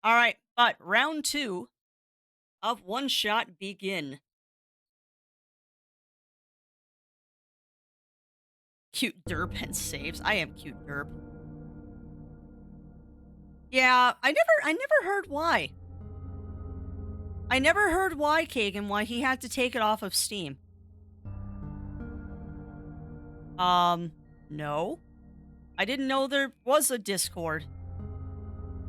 All right, but round two of One Shot begin. Cute derp and saves. I am cute derp. Yeah, I never heard why. I never heard why, Kagan, why he had to take it off of Steam. Um, no. I didn't know there was a Discord.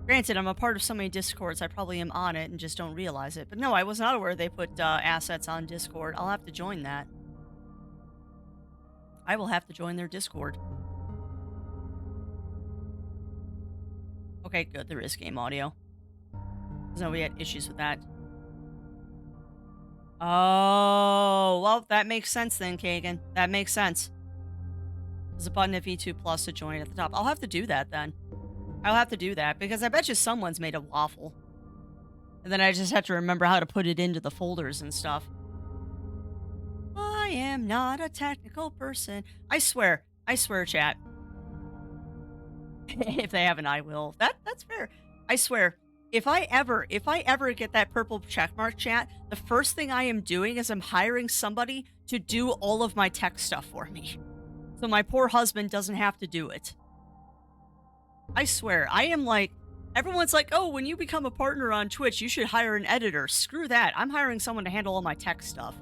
Granted, I'm a part of so many Discords, I probably am on it and just don't realize it. But no, I was not aware they put assets on Discord. I'll have to join that. I will have to join their Discord. Okay, good. There is game audio. No, we had issues with that. Oh, well, that makes sense then, Kagan. That makes sense. There's a button at V2 Plus to join at the top. I'll have to do that then. I'll have to do that because I bet you someone's made a waffle. And then I just have to remember how to put it into the folders and stuff. I am not a technical person. I swear, chat. If they haven't, I will. That's fair. I swear. If I ever get that purple checkmark, chat, the first thing I am doing is I'm hiring somebody to do all of my tech stuff for me. So my poor husband doesn't have to do it. I swear, I am like, everyone's like, oh, when you become a partner on Twitch, you should hire an editor. Screw that. I'm hiring someone to handle all my tech stuff.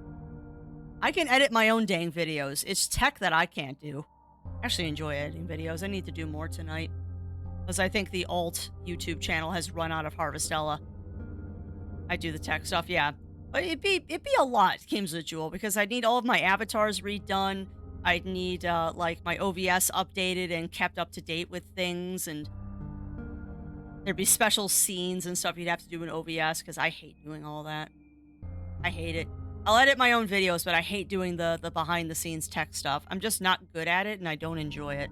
I can edit my own dang videos. It's tech that I can't do. I actually enjoy editing videos. I need to do more tonight. Because I think the alt YouTube channel has run out of Harvestella. I do the tech stuff, yeah. But it'd be a lot, Kim's a Jewel, because I need all of my avatars redone. I'd need like my OVS updated and kept up to date with things, and there'd be special scenes and stuff you'd have to do in OVS because I hate doing all that. I hate it. I'll edit my own videos, but I hate doing the behind the scenes tech stuff. I'm just not good at it and I don't enjoy it.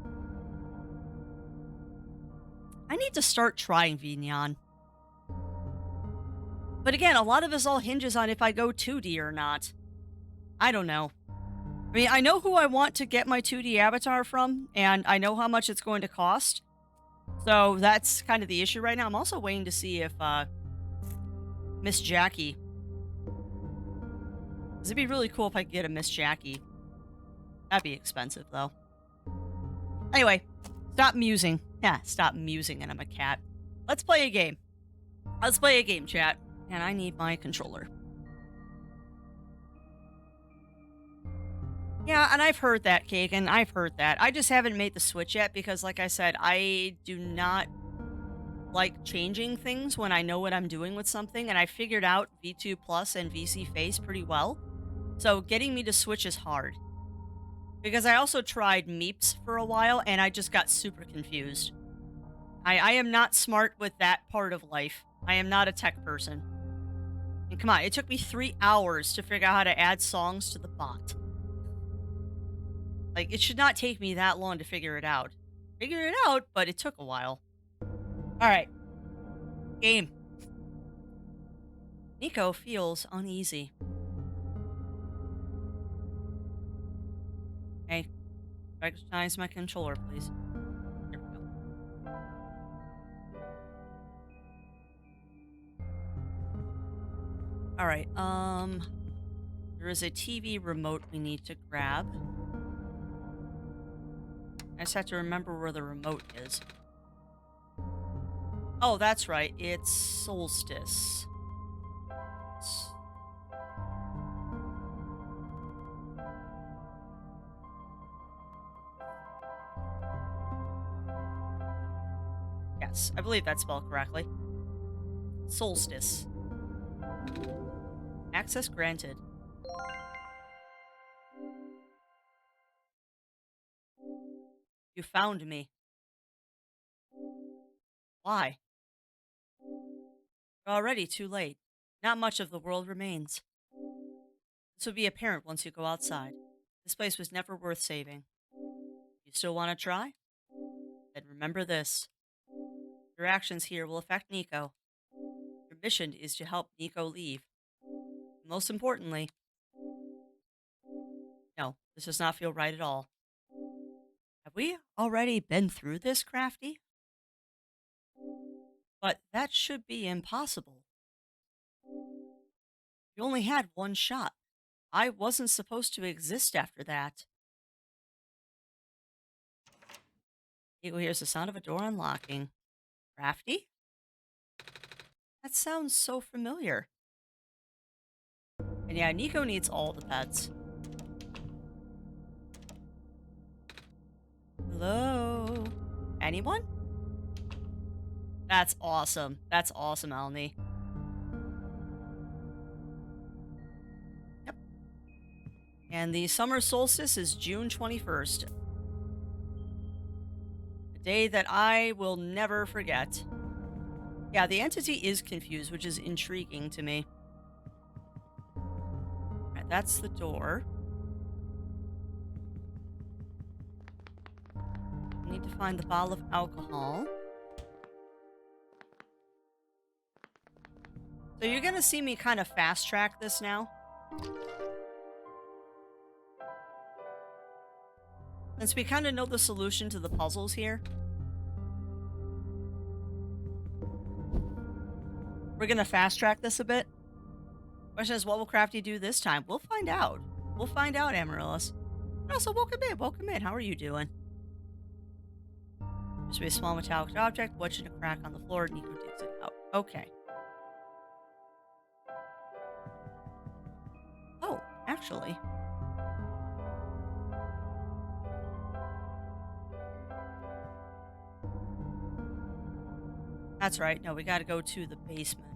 I need to start trying Vignon. But again, a lot of this all hinges on if I go 2D or not. I don't know. I mean, I know who I want to get my 2D avatar from, and I know how much it's going to cost. So that's kind of the issue right now. I'm also waiting to see if Miss Jackie. It'd be really cool if I could get a Miss Jackie. That'd be expensive though. Anyway, stop musing. Yeah, stop musing, and I'm a cat. Let's play a game. Let's play a game, chat. And I need my controller. Yeah, and I've heard that, Kagan. I've heard that. I just haven't made the switch yet because, like I said, I do not like changing things when I know what I'm doing with something, and I figured out V2 Plus and VC Face pretty well. So getting me to switch is hard. Because I also tried Meeps for a while, and I just got super confused. I am not smart with that part of life. I am not a tech person. And come on, it took me 3 hours to figure out how to add songs to the bot. Like, it should not take me that long to figure it out. Figure it out, but it took a while. Alright. Game. Nico feels uneasy. Hey, recognize my controller, please. There we go. Alright, there is a TV remote we need to grab. I just have to remember where the remote is. Oh, that's right. It's Solstice. Yes, I believe that's spelled correctly. Solstice. Access granted. You found me. Why? You're already too late. Not much of the world remains. This will be apparent once you go outside. This place was never worth saving. You still want to try? Then remember this. Your actions here will affect Nico. Your mission is to help Nico leave. Most importantly, no, this does not feel right at all. Have we already been through this, Crafty? But that should be impossible. You only had one shot. I wasn't supposed to exist after that. Eagle hears the sound of a door unlocking. Crafty? That sounds so familiar. And yeah, Nico needs all the pets. Hello? Anyone? That's awesome. That's awesome, Alni. Yep. And the summer solstice is June 21st. A day that I will never forget. Yeah, the entity is confused, which is intriguing to me. Right, that's the door. I need to find the bottle of alcohol. So you're gonna see me kind of fast track this now. Since we kind of know the solution to the puzzles here. We're gonna fast track this a bit. Question is, what will Crafty do this time? We'll find out. We'll find out, Amaryllis. Also, welcome in, welcome in. How are you doing? There's a small metallic object, watching a crack on the floor. Nico digs it out. Okay. Oh, actually. That's right. No, we gotta go to the basement.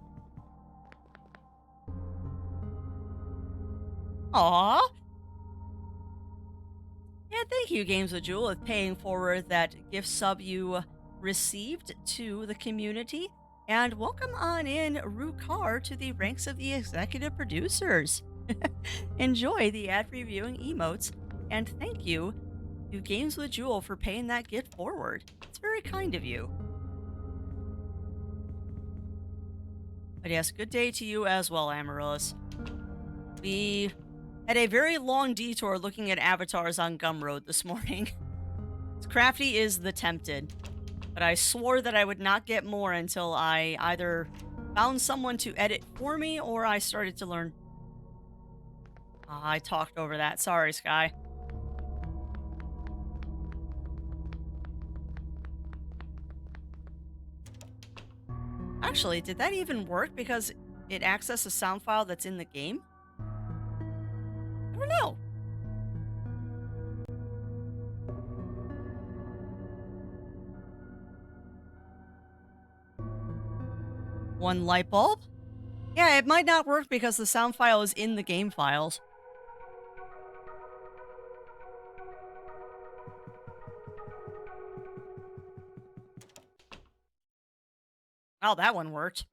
Aww. Yeah, thank you, Games with Jewel, with paying forward that gift sub you received to the community. And welcome on in, Rukar, to the ranks of the executive producers. Enjoy the ad reviewing emotes. And thank you to Games with Jewel for paying that gift forward. It's very kind of you. But yes, good day to you as well, Amaryllis. We had a very long detour looking at avatars on Gumroad this morning. Crafty is the tempted, but I swore that I would not get more until I either found someone to edit for me or I started to learn. I talked over that. Sorry, Sky. Actually, did that even work because it accessed a sound file that's in the game? I don't know. One light bulb? Yeah, it might not work because the sound file is in the game files. Oh, that one worked.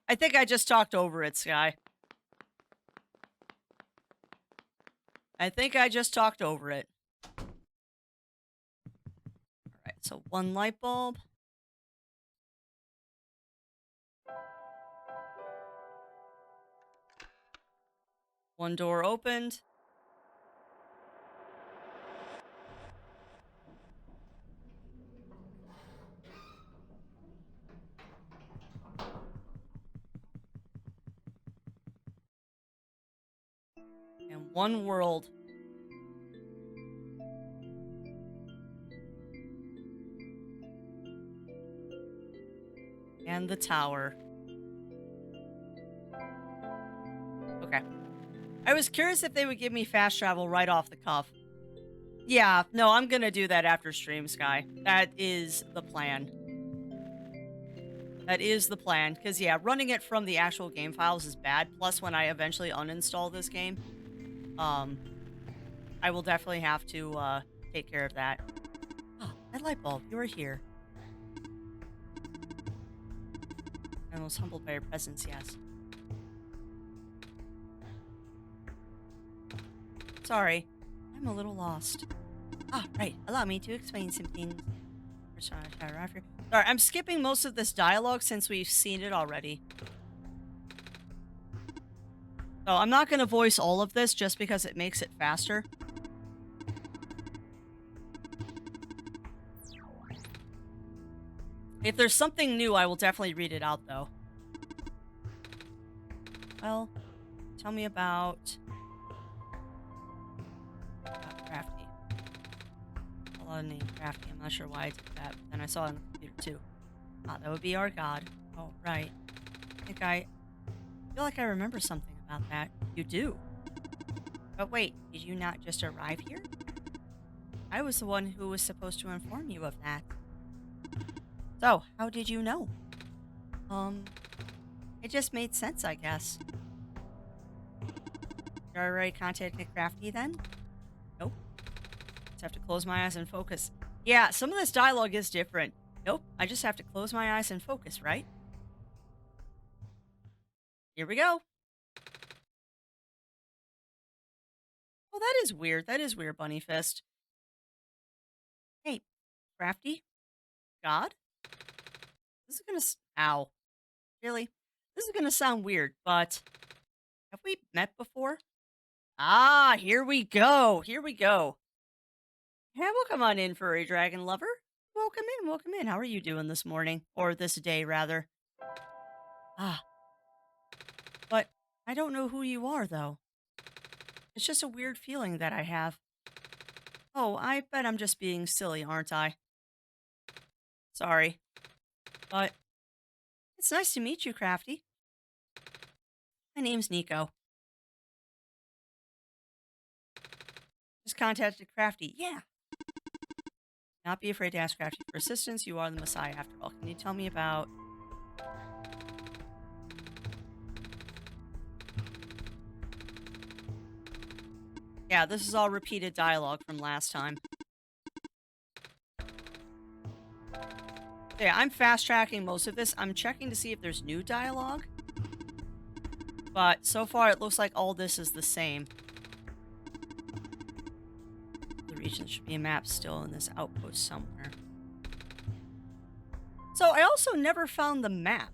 I think I just talked over it, Sky. I think I just talked over it. Alright, so one light bulb. One door opened. And one world. And the tower. Okay. I was curious if they would give me fast travel right off the cuff. Yeah, no, I'm gonna do that after stream, Sky. That is the plan. That is the plan. Because, yeah, running it from the actual game files is bad. Plus, when I eventually uninstall this game, I will definitely have to take care of that. Oh, that light bulb, you are here. I was humbled by your presence, yes. Sorry, I'm a little lost. Ah, right. Allow me to explain some things. Sorry, I'm skipping most of this dialogue since we've seen it already. So I'm not going to voice all of this just because it makes it faster. If there's something new, I will definitely read it out, though. Well, tell me about Crafty. A lot of name Crafty. I'm not sure why I did that, but then I saw it on the computer, too. Ah, that would be our god. Oh, right. I feel like I remember something about that. You do. But wait, did you not just arrive here? I was the one who was supposed to inform you of that. So, how did you know? It just made sense, I guess. You already contacted Crafty then? Nope. Just have to close my eyes and focus. Yeah, some of this dialogue is different. Nope, I just have to close my eyes and focus, right? Here we go. Oh, that is weird. That is weird, Bunny Fist. Hey, Crafty? God? This is gonna... Ow. Really? This is gonna sound weird, but... Have we met before? Ah, here we go. Here we go. Yeah, welcome on in, furry dragon lover. Welcome in, welcome in. How are you doing this morning? Or this day, rather. Ah, but I don't know who you are, though. It's just a weird feeling that I have. Oh, I bet I'm just being silly, aren't I? Sorry. But it's nice to meet you, Crafty. My name's Nico. Just contacted Crafty. Yeah. Not be afraid to ask Crafty for assistance. You are the Messiah after all. Can you tell me about... Yeah, this is all repeated dialogue from last time. Yeah, I'm fast-tracking most of this. I'm checking to see if there's new dialogue. But so far, it looks like all this is the same. The region should be a map still in this outpost somewhere. So I also never found the map.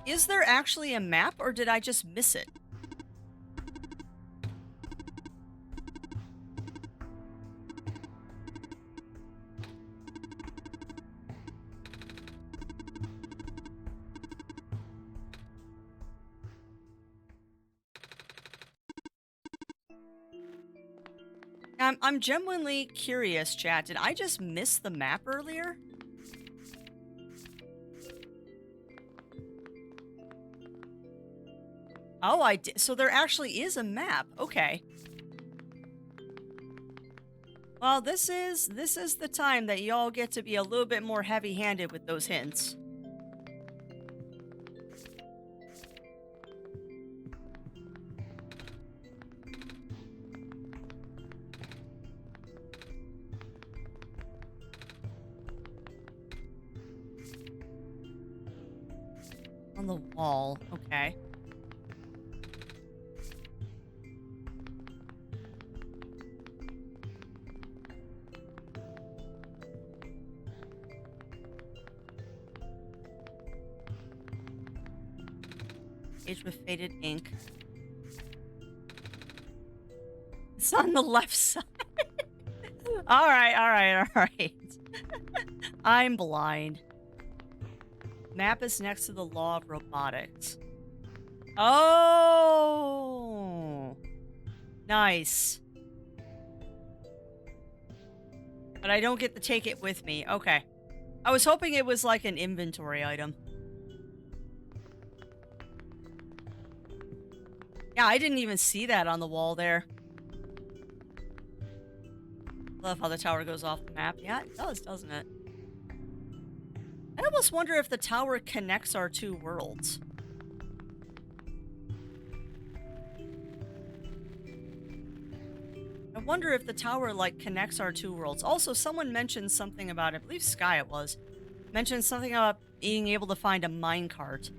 Is there actually a map, or did I just miss it? I'm genuinely curious, chat. Did I just miss the map earlier? Oh, I did. So there actually is a map. Okay. Well, this is the time that y'all get to be a little bit more heavy-handed with those hints. On the wall. Okay. Page with faded ink. It's on the left side. All right, all right, all right. I'm blind. Map is next to the law of robotics. Oh, nice. But I don't get to take it with me. Okay. I was hoping it was like an inventory item. Yeah, I didn't even see that on the wall there. Love how the tower goes off the map. Yeah, it does, doesn't it? I almost wonder if the tower connects our two worlds. I wonder if the tower, like, connects our two worlds. Also, someone mentioned something about, I believe Sky it was, mentioned something about being able to find a minecart.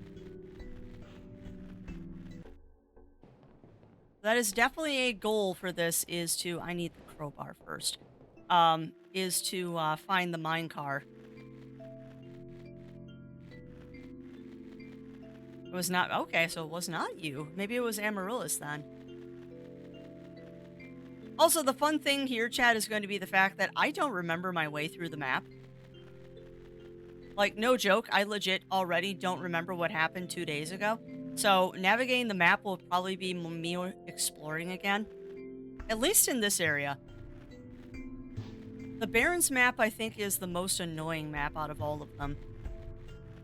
That is definitely a goal for this, is to... I need the crowbar first. Is to find the minecart. It was not... Okay, so it was not you. Maybe it was Amaryllis then. Also, the fun thing here, chat, is going to be the fact that I don't remember my way through the map. Like, no joke, I legit already don't remember what happened 2 days ago. So, navigating the map will probably be me exploring again, at least in this area. The Barrens map, I think, is the most annoying map out of all of them.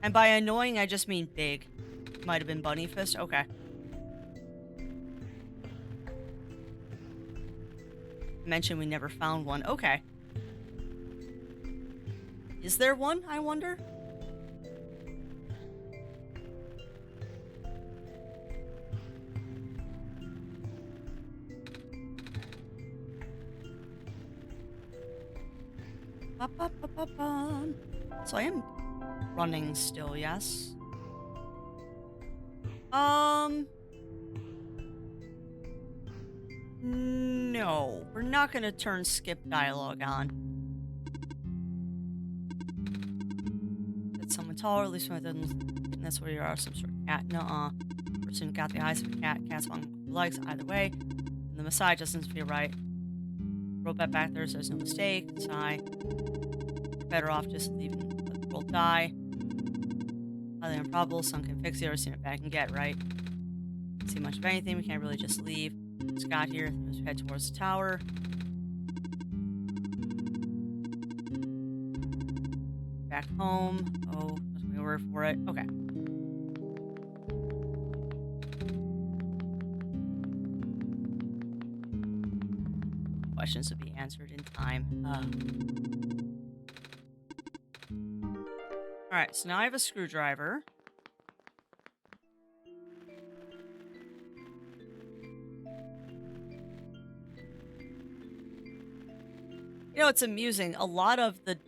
And by annoying, I just mean big. Might have been Bunny Fist. Okay. Mentioned we never found one. Okay. Is there one, I wonder? Ba-ba-ba-ba-bum. So I am running still, yes? No. We're not gonna turn skip dialogue on. It's someone taller, at least one of that's where you are, some sort of cat. Nuh-uh. Person got the eyes of a cat, cat's one legs, either way. And the massage doesn't feel right. Roll back there, so there's no mistake. Sigh. Better off just leaving the world die. Highly improbable, some can fix it or seen it back and get, right? Can't see much of anything, we can't really just leave. Scott here, let's head towards the tower. Back home. Oh, that's my word for it. Okay. Questions will be answered in time. Alright, so now I have a screwdriver. You know, it's amusing. A lot of the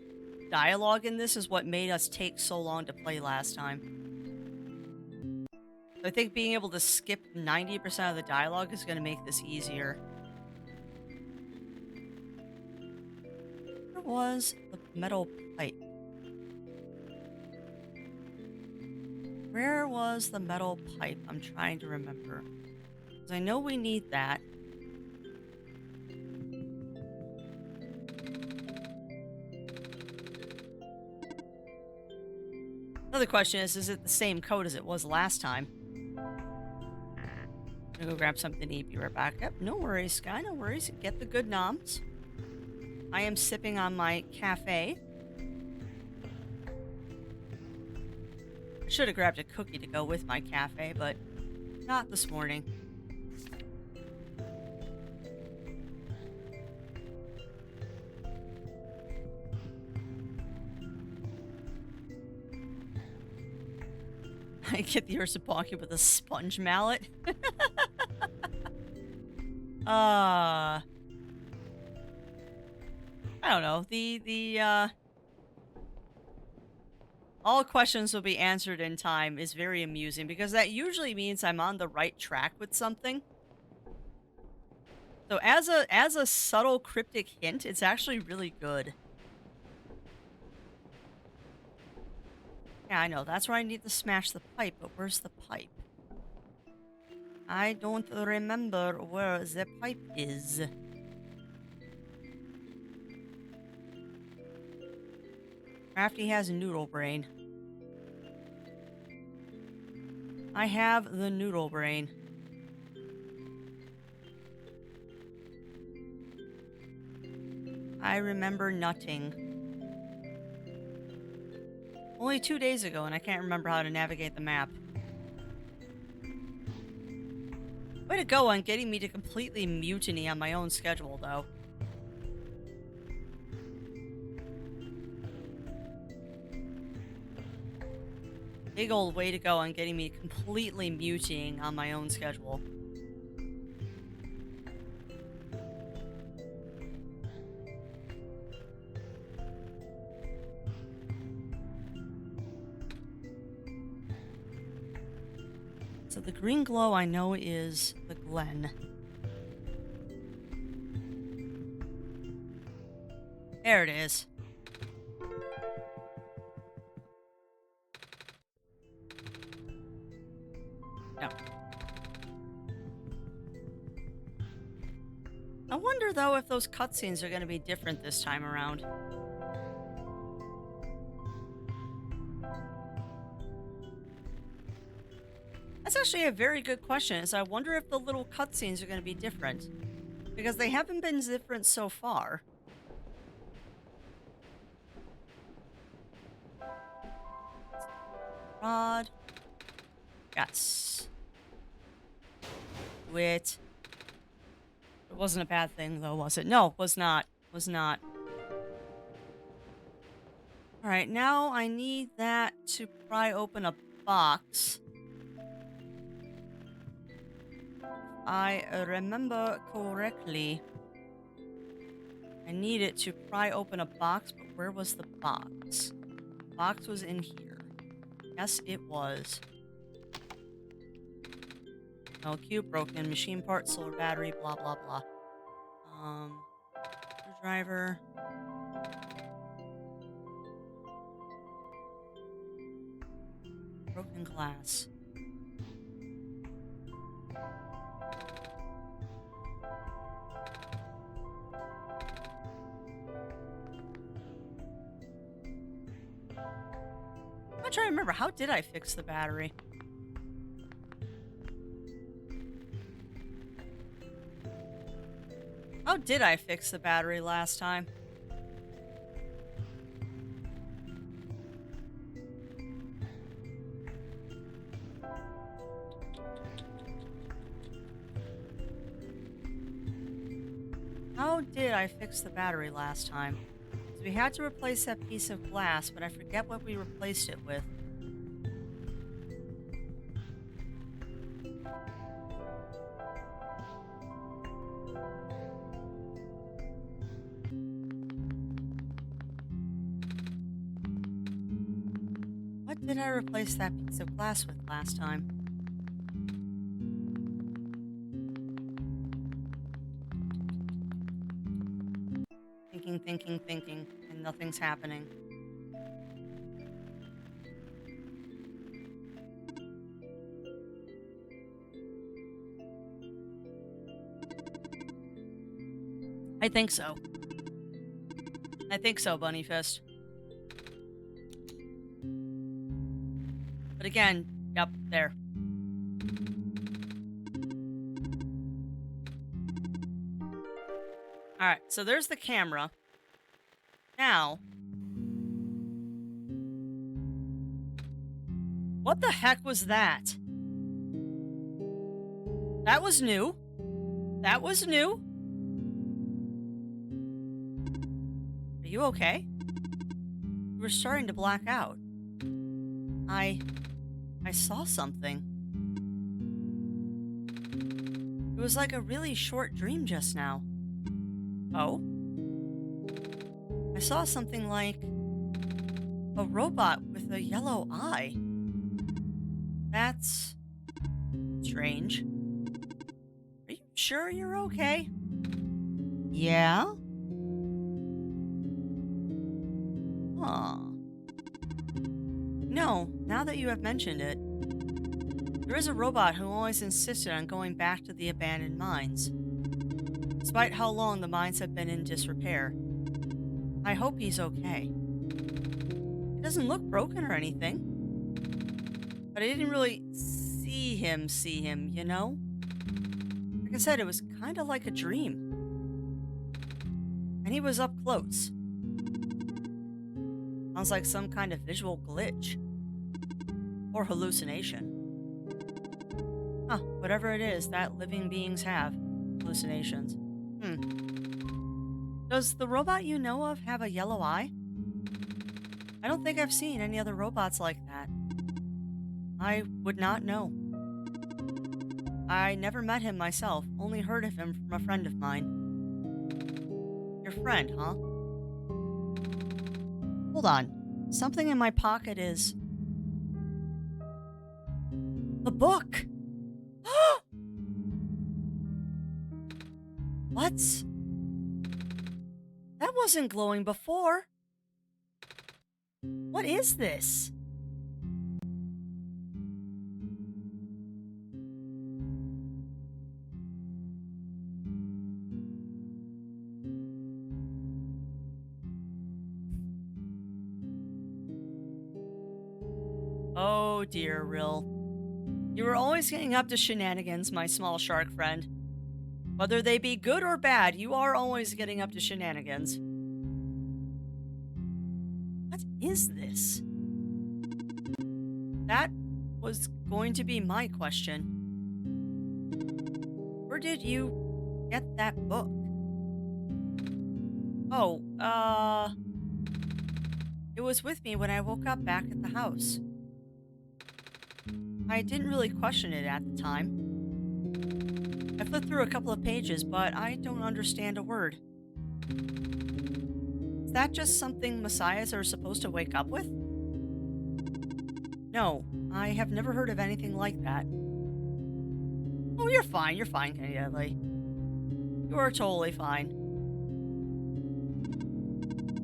dialogue in this is what made us take so long to play last time. I think being able to skip 90% of the dialogue is going to make this easier. Where was the metal pipe? Where was the metal pipe? I'm trying to remember. Because I know we need that. Another question is it the same code as it was last time? I'm gonna go grab something to eat, be right back. Yep, no worries, Sky, no worries. Get the good noms. I am sipping on my cafe. I should have grabbed a cookie to go with my cafe, but not this morning. I get the Ursapaki with a sponge mallet. I don't know. All questions will be answered in time is very amusing because that usually means I'm on the right track with something. So as a subtle cryptic hint, it's actually really good. Yeah, I know. That's where I need to smash the pipe, but where's the pipe? I don't remember where the pipe is. Crafty has noodle brain. I have the noodle brain. I remember nutting. Only 2 days ago, and I can't remember how to navigate the map. Way to go on getting me to completely mutiny on my own schedule, though. Big old way to go on getting me completely mutinying on my own schedule. So the green glow I know is the Glen. There it is. No. I wonder though if those cutscenes are going to be different this time around. That's actually a very good question. Is I wonder if the little cutscenes are going to be different because they haven't been different so far. Rod. Yes. Wit. It wasn't a bad thing though, was it? No, was not. Was not. All right, now I need that to pry open a box. I remember correctly. I need it to pry open a box, but where was the box? Box was in here. Yes, it was. No cube, broken machine part, solar battery, blah blah blah. Screwdriver. Broken glass. I'm trying to remember, how did I fix the battery? How did I fix the battery last time? How did I fix the battery last time? So we had to replace that piece of glass, but I forget what we replaced it with. What did I replace that piece of glass with last time? Thinking, thinking, thinking, and nothing's happening. I think so. I think so, Bunny Fist. But again, yep, there. Alright, so there's the camera. Now, what the heck was that? That was new. That was new. Are you okay? You were starting to black out. I saw something. It was like a really short dream just now. Oh? I saw something like a robot with a yellow eye. That's strange. Are you sure you're okay? Yeah? Huh. No, now that you have mentioned it, there is a robot who always insisted on going back to the abandoned mines, despite how long the mines have been in disrepair. I hope he's okay. He doesn't look broken or anything, but I didn't really see him, you know? Like I said, it was kind of like a dream. And he was up close. Sounds like some kind of visual glitch. Or hallucination. Huh, whatever it is that living beings have. Hallucinations. Does the robot you know of have a yellow eye? I don't think I've seen any other robots like that. I would not know. I never met him myself, only heard of him from a friend of mine. Your friend, huh? Hold on. Something in my pocket is... the book! What? That wasn't glowing before. What is this? Oh dear, Rill. You were always getting up to shenanigans, my small shark friend. Whether they be good or bad, you are always getting up to shenanigans. What is this? That was going to be my question. Where did you get that book? Oh, it was with me when I woke up back at the house. I didn't really question it at the time. I flipped through a couple of pages, but I don't understand a word. Is that just something messiahs are supposed to wake up with? No, I have never heard of anything like that. Oh, you're fine, Kelly. You are totally fine.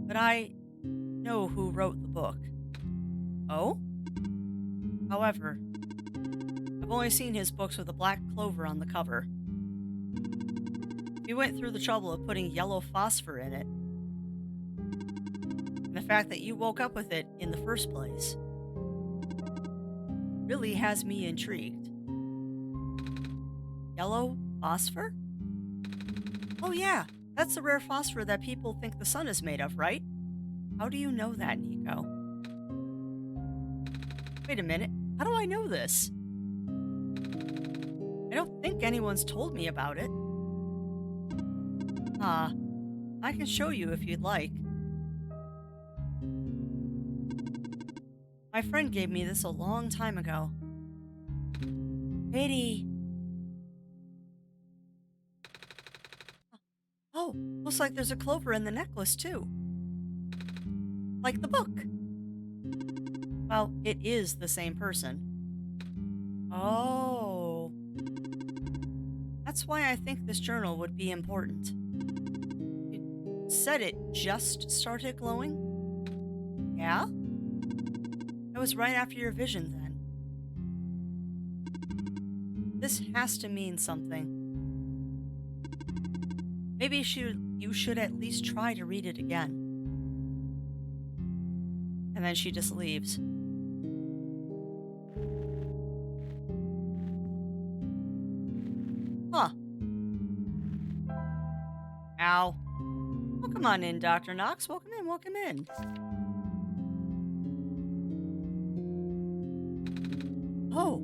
But I know who wrote the book. Oh? However, I've only seen his books with a black clover on the cover. He went through the trouble of putting yellow phosphor in it. And the fact that you woke up with it in the first place really has me intrigued. Yellow phosphor? Oh yeah, that's the rare phosphor that people think the sun is made of, right? How do you know that, Nico? Wait a minute, how do I know this? I don't think anyone's told me about it. I can show you if you'd like. My friend gave me this a long time ago. Katie. Oh, looks like there's a clover in the necklace, too. Like the book. Well, it is the same person. Oh. That's why I think this journal would be important. You said it just started glowing? Yeah? That was right after your vision, then. This has to mean something. Maybe you should at least try to read it again. And then she just leaves. Huh. Ow. Well, come on in, Dr. Knox. Welcome in, welcome in. Oh,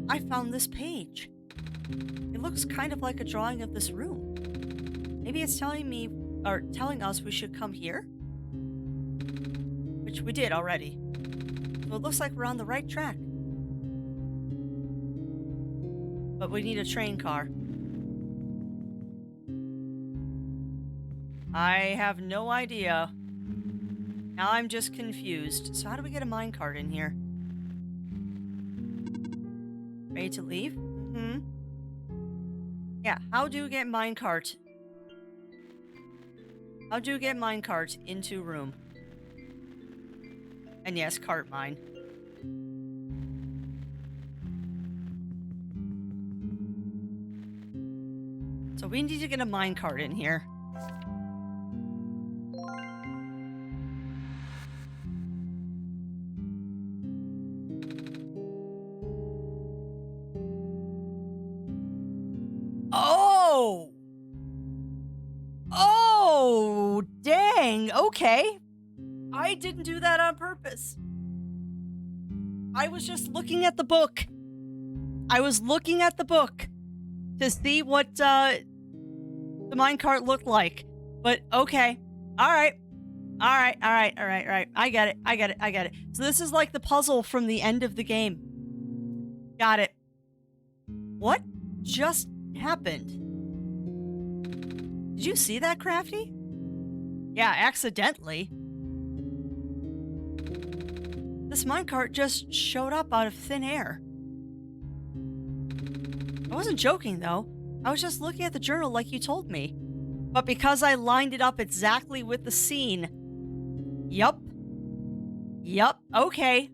I found this page. It looks kind of like a drawing of this room. Maybe it's telling me, or telling us we should come here? Which we did already. So it looks like we're on the right track. But we need a train car. I have no idea. Now I'm just confused. So how do we get a minecart in here? Ready to leave? Mm-hmm. Yeah, how do you get minecart? How do you get minecart into room? And yes, cart mine. So we need to get a minecart in here. Oh! Oh, dang. Okay. I didn't do that on purpose. I was just looking at the book. I was looking at the book to see what the minecart looked like. But okay. All right. I get it. So this is like the puzzle from the end of the game. Got it. What just happened? Did you see that, Crafty? Yeah, accidentally. This minecart just showed up out of thin air. I wasn't joking, though. I was just looking at the journal like you told me. But because I lined it up exactly with the scene. Yup. Okay.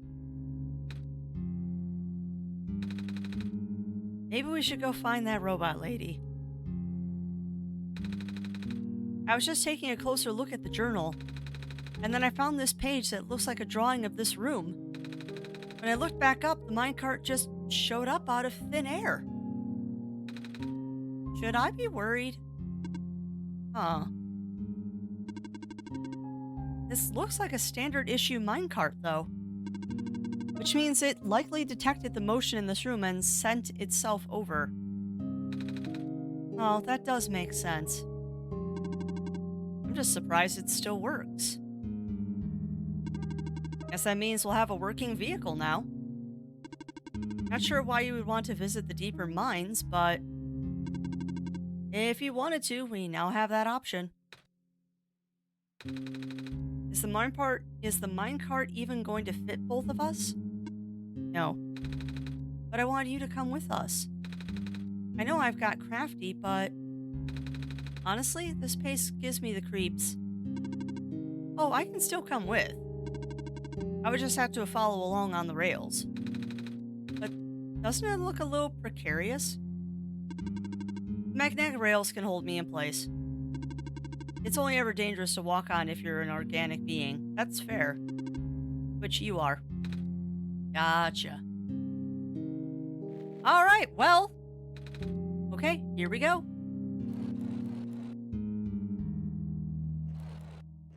Maybe we should go find that robot lady. I was just taking a closer look at the journal, and then I found this page that looks like a drawing of this room. When I looked back up, the minecart just showed up out of thin air. Should I be worried? Huh. This looks like a standard issue minecart, though. Which means it likely detected the motion in this room and sent itself over. Oh, that does make sense. I'm just surprised it still works. Guess that means we'll have a working vehicle now. Not sure why you would want to visit the deeper mines, but if you wanted to, we now have that option. Is the minecart even going to fit both of us? No. But I want you to come with us. I know I've got Crafty, but honestly, this pace gives me the creeps. Oh, I can still come with. I would just have to follow along on the rails. But doesn't it look a little precarious? Magnetic rails can hold me in place. It's only ever dangerous to walk on if you're an organic being. That's fair. Which you are. Gotcha. Alright, well. Okay, here we go.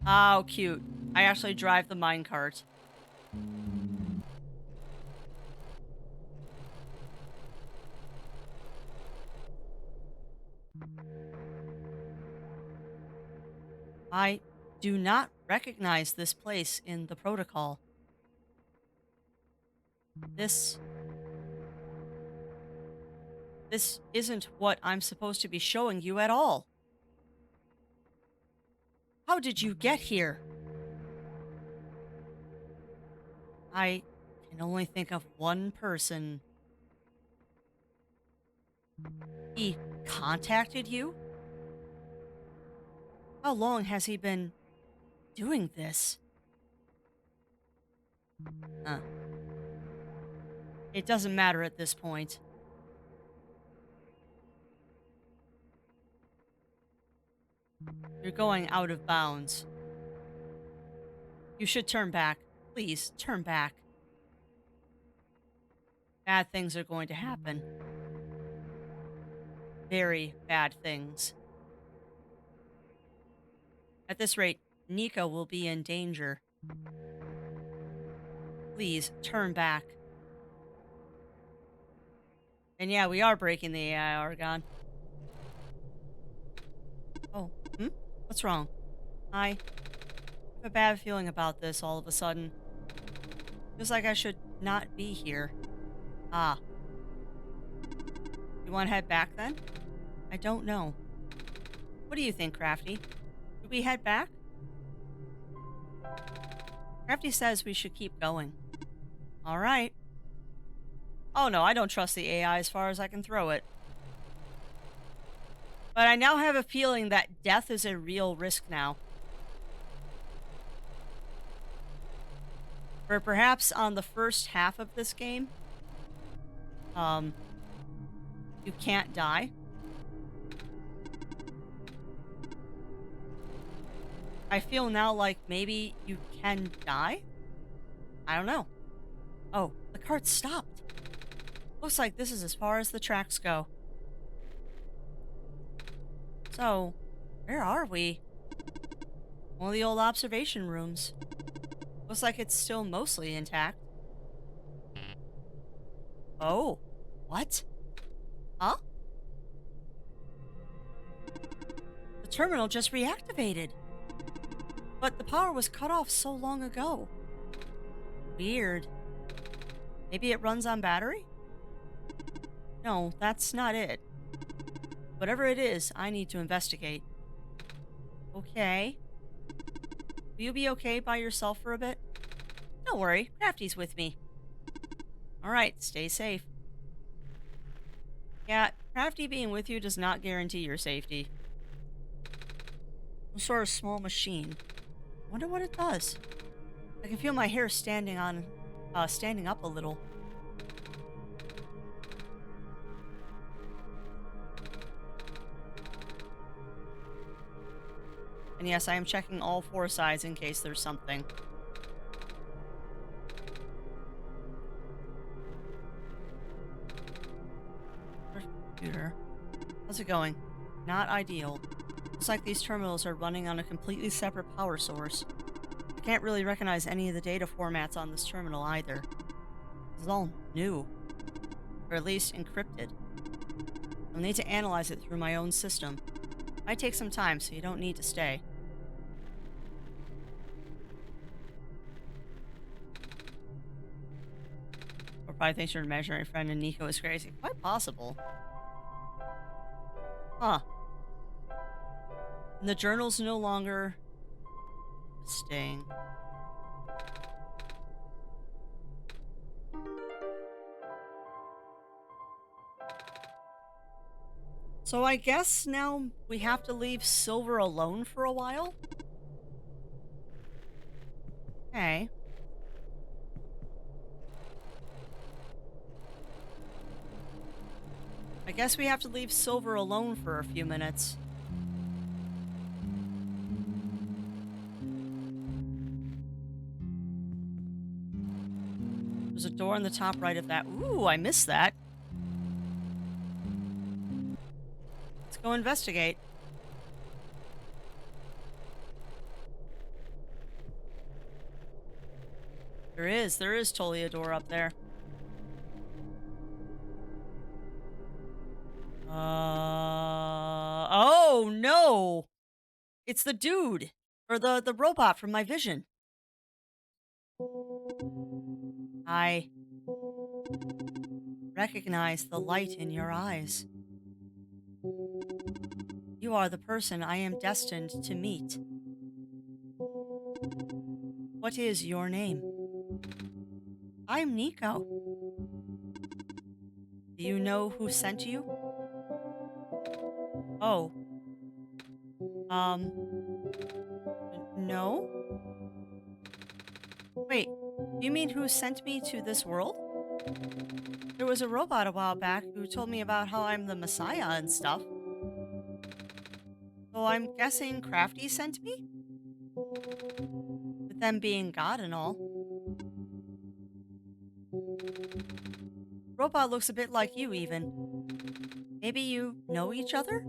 Oh, cute. I actually drive the minecart. I do not recognize this place in the protocol. This isn't what I'm supposed to be showing you at all. How did you get here? I can only think of one person. He contacted you? How long has he been doing this? It doesn't matter at this point. You're going out of bounds. You should turn back. Please, turn back. Bad things are going to happen. Very bad things. At this rate, Nico will be in danger. Please, turn back. And yeah, we are breaking the AI, Argon. Oh, what's wrong? I have a bad feeling about this all of a sudden. Feels like I should not be here. Ah. You want to head back then? I don't know. What do you think, Crafty? Should we head back? Crafty says we should keep going. All right. Oh no, I don't trust the AI as far as I can throw it. But I now have a feeling that death is a real risk now. Or perhaps on the first half of this game, you can't die. I feel now like maybe you can die? I don't know. Oh, the cart stopped. Looks like this is as far as the tracks go. So, where are we? One of the old observation rooms. Looks like it's still mostly intact. Oh, what? Huh? The terminal just reactivated. But the power was cut off so long ago. Weird. Maybe it runs on battery? No, that's not it. Whatever it is, I need to investigate. Okay. Will you be okay by yourself for a bit? Don't worry, Crafty's with me. Alright, stay safe. Yeah, Crafty being with you does not guarantee your safety. Some sort of small machine. Wonder what it does. I can feel my hair standing up a little. And yes, I am checking all four sides in case there's something. Computer. How's it going? Not ideal. Looks like these terminals are running on a completely separate power source. I can't really recognize any of the data formats on this terminal either. This is all new. Or at least encrypted. I'll need to analyze it through my own system. Might take some time, so you don't need to stay. Or probably thinks your imaginary friend and Nico is crazy. Quite possible. Huh. And the journal's no longer staying. So I guess now we have to leave Silver alone for a while? Okay. I guess we have to leave Silver alone for a few minutes. There's a door on the top right of that. Ooh, I missed that. Let's go investigate. There is totally a door up there. Oh no! It's the dude! Or the robot from my vision. I recognize the light in your eyes. You are the person I am destined to meet. What is your name? I'm Nico. Do you know who sent you? Oh. No? Wait, you mean who sent me to this world? There was a robot a while back who told me about how I'm the Messiah and stuff. So I'm guessing Crafty sent me? With them being God and all. Robot looks a bit like you, even. Maybe you know each other?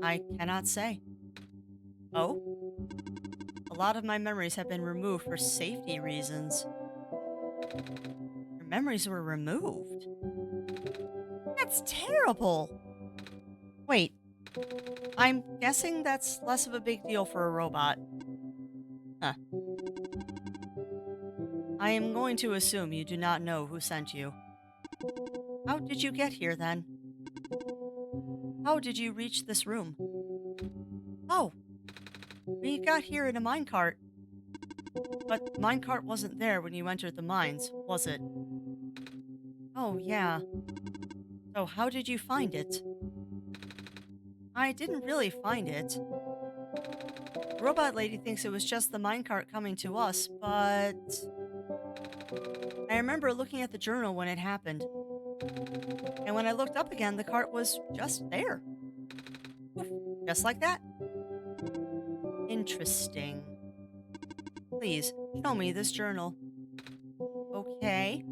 I cannot say. Oh? A lot of my memories have been removed for safety reasons. Your memories were removed? That's terrible! Wait, I'm guessing that's less of a big deal for a robot. Huh. I am going to assume you do not know who sent you. How did you get here, then? How did you reach this room? Oh, we got here in a minecart. But the minecart wasn't there when you entered the mines, was it? Oh, yeah. So how did you find it? I didn't really find it. The robot lady thinks it was just the minecart coming to us, but I remember looking at the journal when it happened. And when I looked up again, the cart was just there. Poof, just like that. Interesting. Please, show me this journal. Okay.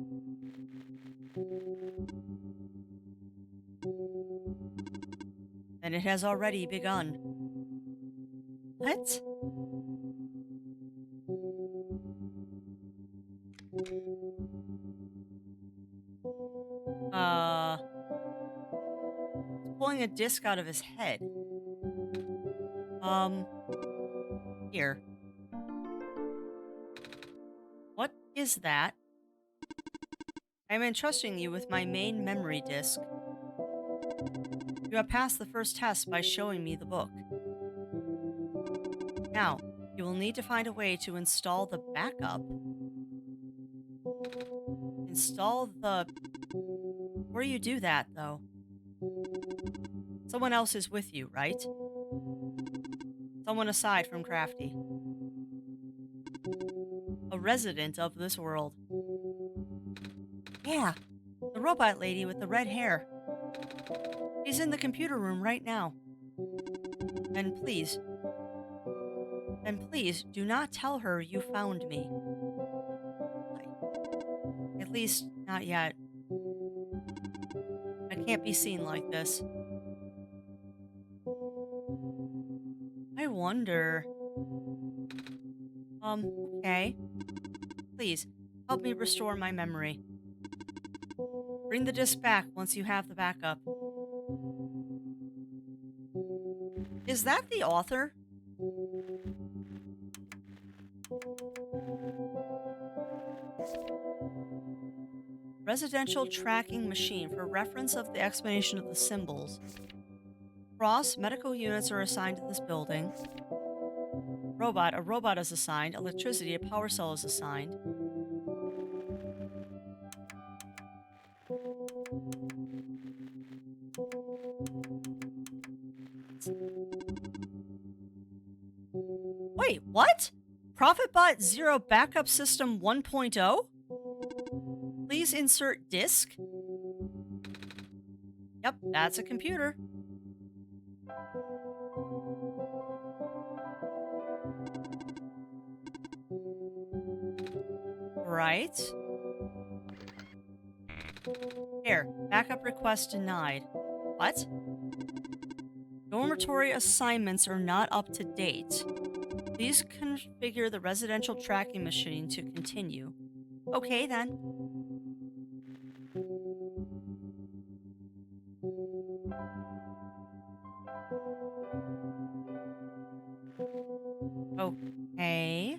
And it has already begun. What? Pulling a disc out of his head. Here. What is that? I am entrusting you with my main memory disk. You have passed the first test by showing me the book. Now, you will need to find a way to install the backup. Install the... Where do you do that, though? Someone else is with you, right? Someone aside from Crafty. A resident of this world. Yeah, the robot lady with the red hair. She's in the computer room right now. And please, do not tell her you found me. At least, not yet. I can't be seen like this. I wonder. Okay. Please, help me restore my memory. Bring the disc back once you have the backup. Is that the author? Residential tracking machine for reference of the explanation of the symbols. Cross, medical units are assigned to this building. Robot, a robot is assigned. Electricity, a power cell is assigned. Wait, what? ProfitBot Zero Backup System 1.0? Please insert disk. Yep, that's a computer. Right. Here, backup request denied. What? Dormitory assignments are not up to date. Please configure the residential tracking machine to continue. Okay, then. Okay.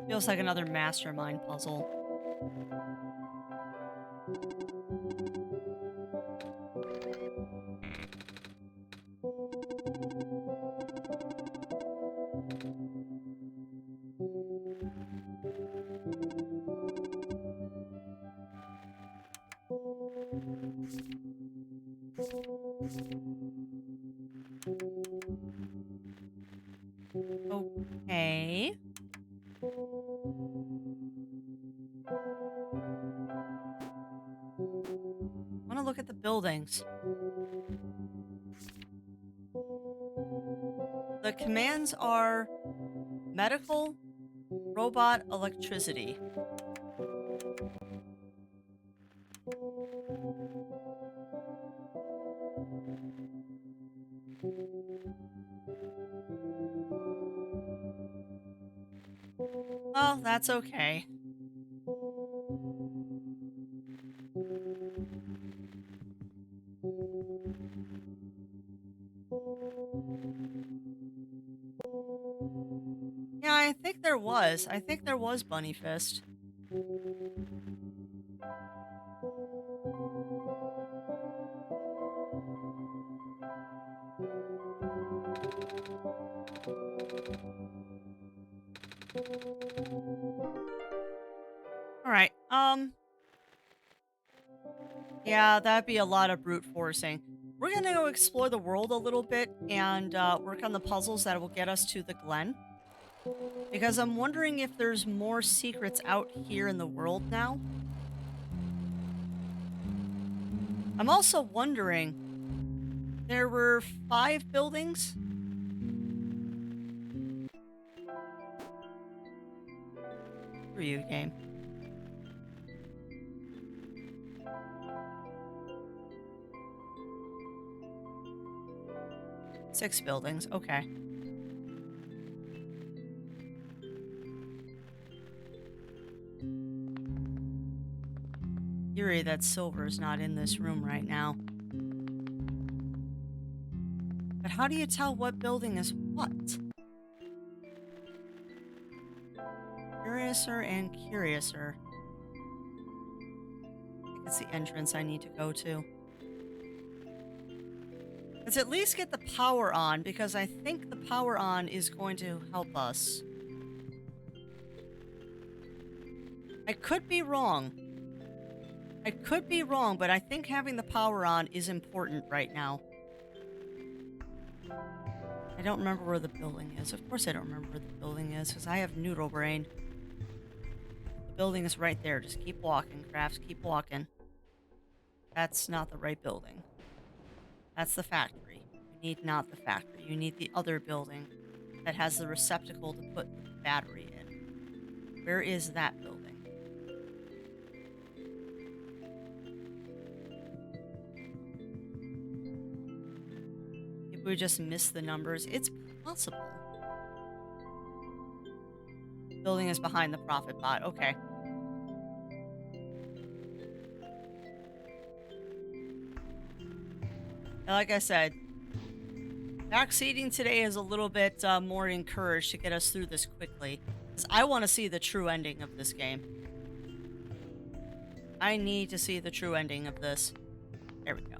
Feels like another mastermind puzzle. Okay. I want to look at the buildings. The commands are medical, robot, electricity. Well, that's okay. Yeah, I think there was. I think there was Bunny Fist. All right. Yeah, that'd be a lot of brute forcing. We're gonna go explore the world a little bit and work on the puzzles that will get us to the Glen. Because I'm wondering if there's more secrets out here in the world now. I'm also wondering, there were 5 buildings? For you, game. Six buildings, okay. Eerie that Silver's not in this room right now. But how do you tell what building is what? Curiouser and curiouser. I think it's the entrance I need to go to. Let's at least get the power on, because I think the power on is going to help us. I could be wrong. I could be wrong, but I think having the power on is important right now. I don't remember where the building is. Of course I don't remember where the building is, because I have noodle brain. The building is right there. Just keep walking, Crafts. Keep walking. That's not the right building. That's the factory. You need not the factory. You need the other building that has the receptacle to put the battery in. Where is that building? We just missed the numbers. It's possible. Building is behind the profit bot. Okay. Like I said, backseating today is a little bit more encouraged to get us through this quickly. Because I want to see the true ending of this game. I need to see the true ending of this. There we go.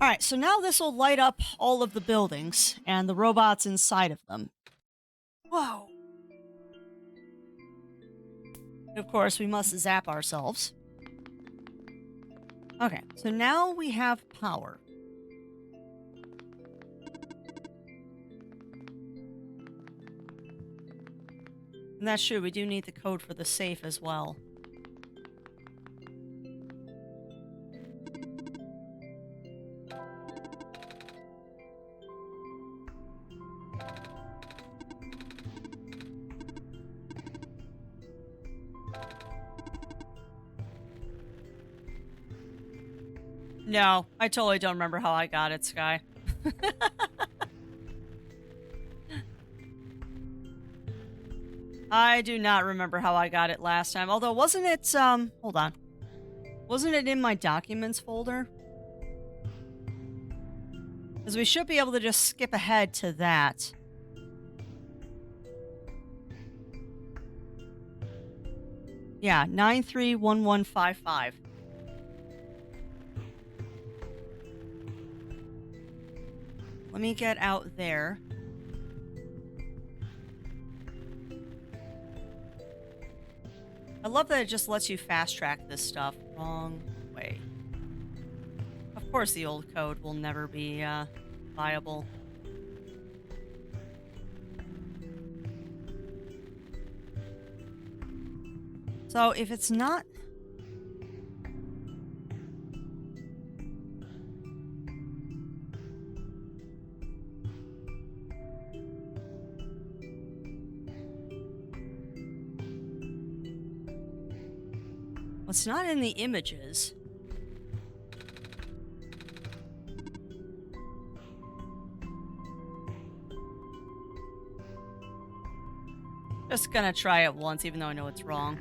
All right, so now this will light up all of the buildings and the robots inside of them. Whoa. And of course, we must zap ourselves. Okay, so now we have power. And that's true, we do need the code for the safe as well. No, I totally don't remember how I got it, Sky. I do not remember how I got it last time. Although, wasn't it, hold on. Wasn't it in my documents folder? Because we should be able to just skip ahead to that. Yeah, 931155. Let me get out there. I love that it just lets you fast track this stuff. Wrong way. Of course the old code will never be viable. So if it's not... Well, it's not in the images. Just gonna try it once, even though I know it's wrong.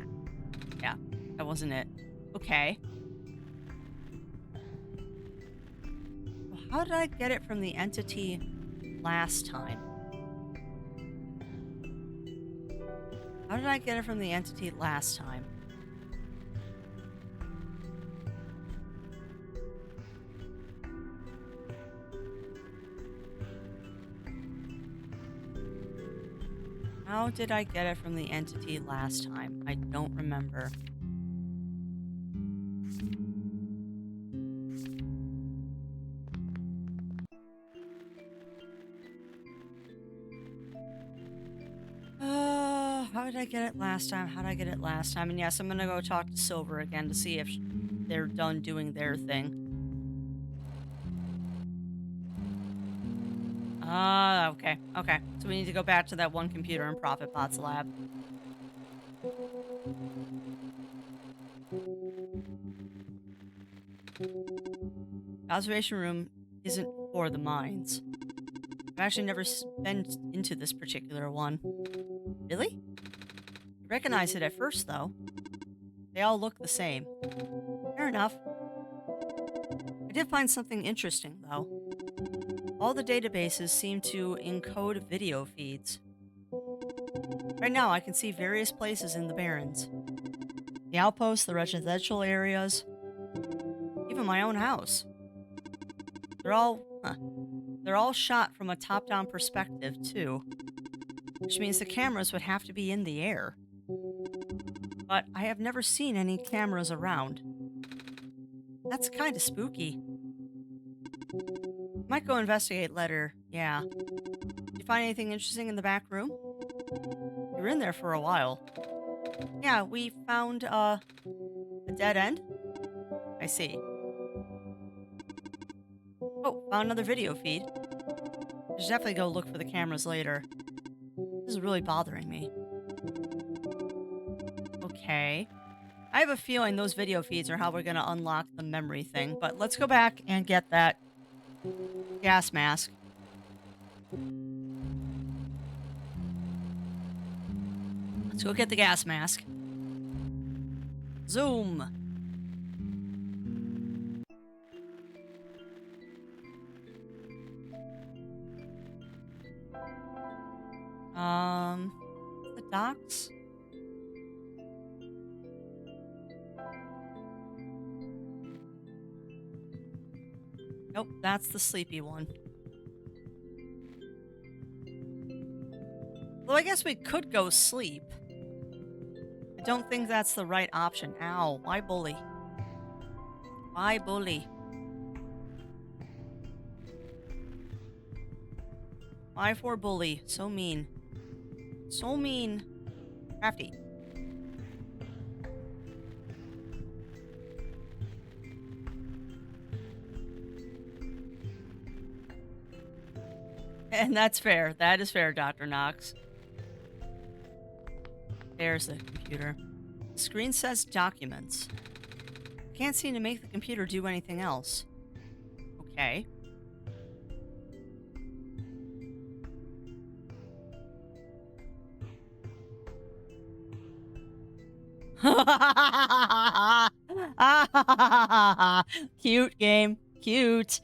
Yeah, that wasn't it. Okay. Well, how did I get it from the entity last time? How did I get it from the entity last time? How did I get it from the entity last time? I don't remember. How did I get it last time? How did I get it last time? And yes, I'm gonna go talk to Silver again to see if they're done doing their thing. Okay. Okay. So we need to go back to that one computer in Profit Bot's lab. The observation room isn't for the mines. I've actually never been into this particular one. Really? I recognize it at first, though. They all look the same. Fair enough. I did find something interesting, though. All the databases seem to encode video feeds. Right now, I can see various places in the Barrens. The outposts, the residential areas, even my own house. They're all shot from a top-down perspective, too. Which means the cameras would have to be in the air. But I have never seen any cameras around. That's kind of spooky. Might go investigate later, yeah. Did you find anything interesting in the back room? You were in there for a while. Yeah, we found, a dead end? I see. Oh, found another video feed. should definitely go look for the cameras later. This is really bothering me. Okay. I have a feeling those video feeds are how we're gonna unlock the memory thing, but let's go back and get that gas mask. Let's go get the gas mask. Zoom. The docks? Nope, that's the sleepy one. Well, I guess we could go sleep. I don't think that's the right option. Ow, why bully? Why bully? Why for bully? So mean. So mean. Crafty. And that's fair. That is fair, Dr. Knox. There's the computer. The screen says documents. Can't seem to make the computer do anything else. Okay. Cute game. Cute.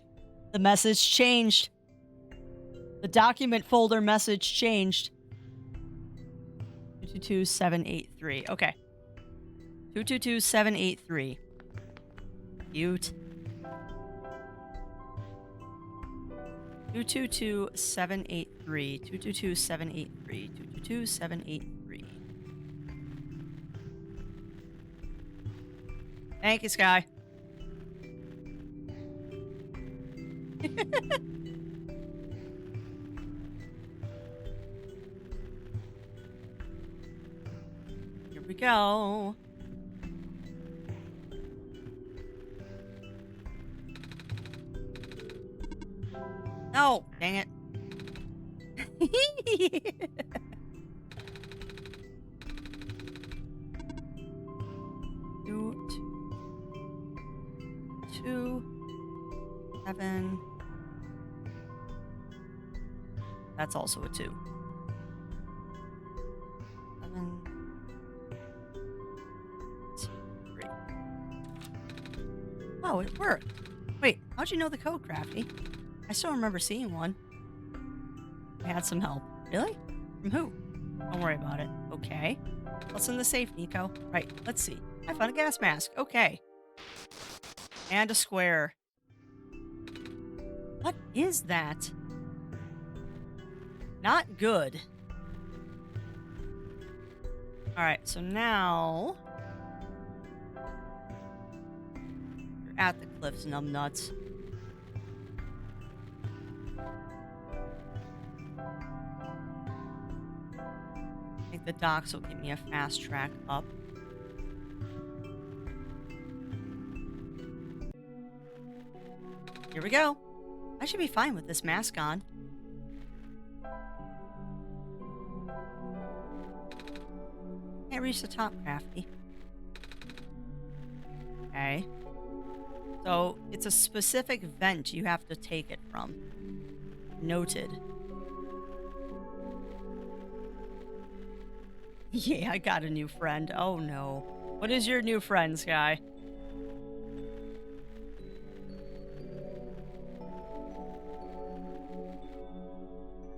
The message changed. The document folder message changed. 222783. Okay. 222783. Cute. 222783. 222783. 222783. Thank you, Sky. Here we go. No, dang it. Two, 7. That's also a 2. 7, 3. Oh, it worked. Wait, how'd you know the code, Crafty? I still remember seeing one. I had some help. Really? From who? Don't worry about it. Okay. What's in the safe, Nico? Right, let's see. I found a gas mask. Okay. And a square. What is that? Not good. Alright, so now... You're at the cliffs, numbnuts. I think the docks will give me a fast track up. Here we go. I should be fine with this mask on. Can't reach the top, Crafty. Okay. So, it's a specific vent you have to take it from. Noted. Yeah, I got a new friend. Oh no. What is your new friend, Sky?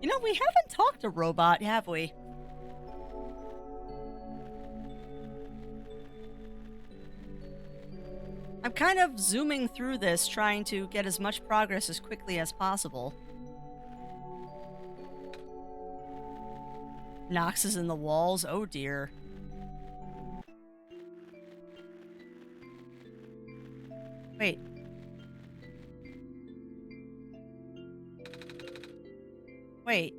You know, we haven't talked to Robot, have we? I'm kind of zooming through this, trying to get as much progress as quickly as possible. Knox is in the walls. Oh dear. Wait. Wait.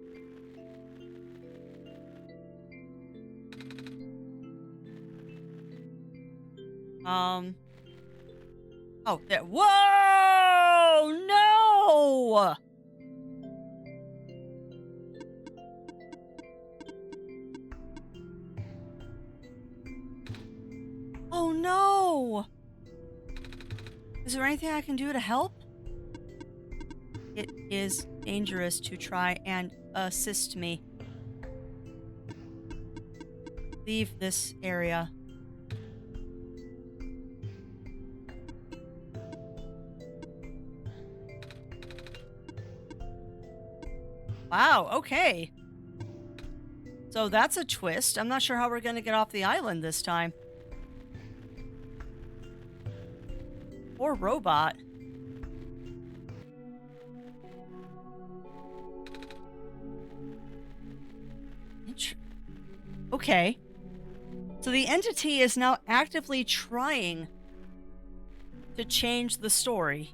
Oh, there. Whoa! No! no! Is there anything I can do to help? It is dangerous to try and assist me. Leave this area. Wow, okay. So that's a twist. I'm not sure how we're going to get off the island this time. Poor robot. Okay. So the entity is now actively trying to change the story.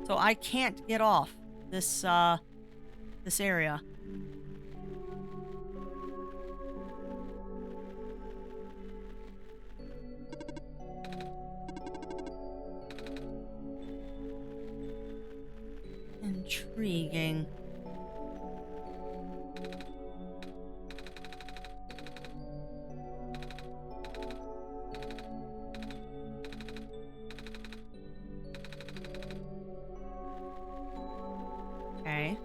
So I can't get off this this area. Intriguing. Okay.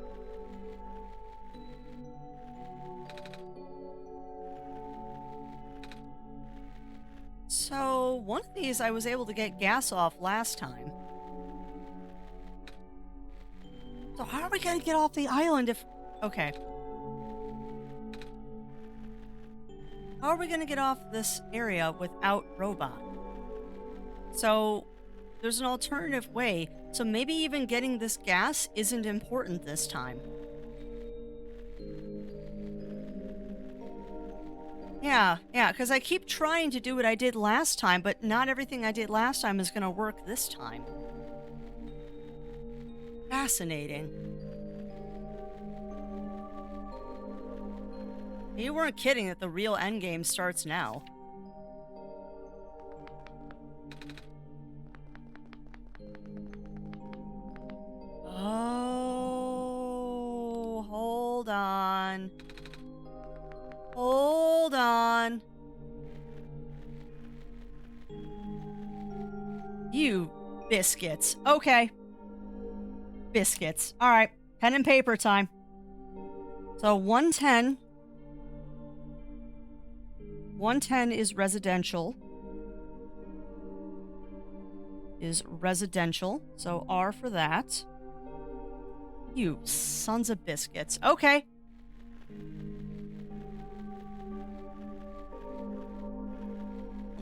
So, one of these I was able to get gas off last time. So, how are we going to get off the island if... Okay. How are we going to get off this area without robot? So, there's an alternative way. So, maybe even getting this gas isn't important this time. Yeah, because I keep trying to do what I did last time, but not everything I did last time is going to work this time. Fascinating. You weren't kidding that the real endgame starts now. Oh, hold on. Hold on. You biscuits. Okay. Biscuits. All right. Pen and paper time. So 110. 110 is residential. So R for that. You sons of biscuits. Okay.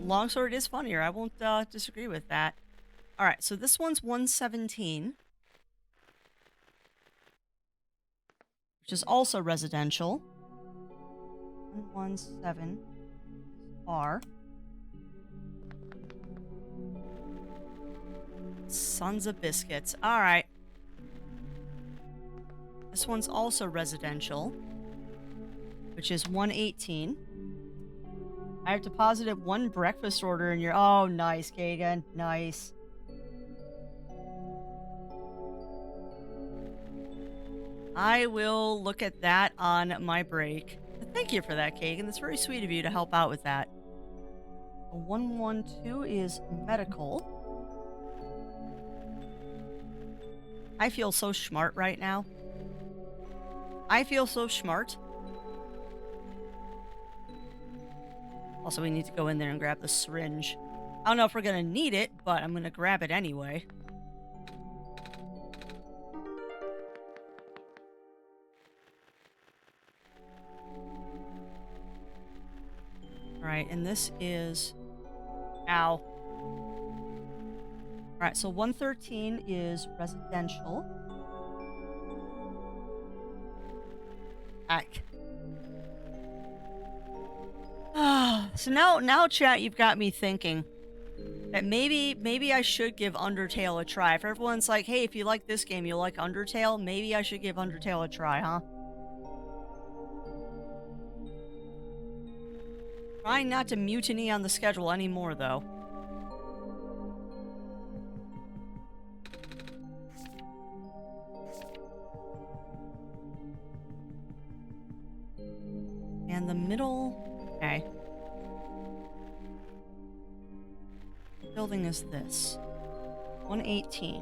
Longsword is funnier. I won't disagree with that. All right, so this one's 117, which is also residential. 117 R. Sons of biscuits. All right. This one's also residential, which is 118. I have deposited one breakfast order in your... Oh, nice, Kagan. Nice. I will look at that on my break. Thank you for that, Kagan. That's very sweet of you to help out with that. 112 is medical. I feel so smart right now. I feel so smart. Also, we need to go in there and grab the syringe. I don't know if we're going to need it, but I'm going to grab it anyway. Alright, and this is... Ow. Alright, so 113 is residential. Heck. So now, chat, you've got me thinking that maybe I should give Undertale a try. If everyone's like, hey, if you like this game, you'll like Undertale, maybe I should give Undertale a try, huh? Trying not to mutiny on the schedule anymore, though. And the middle... Okay. building is this? 118.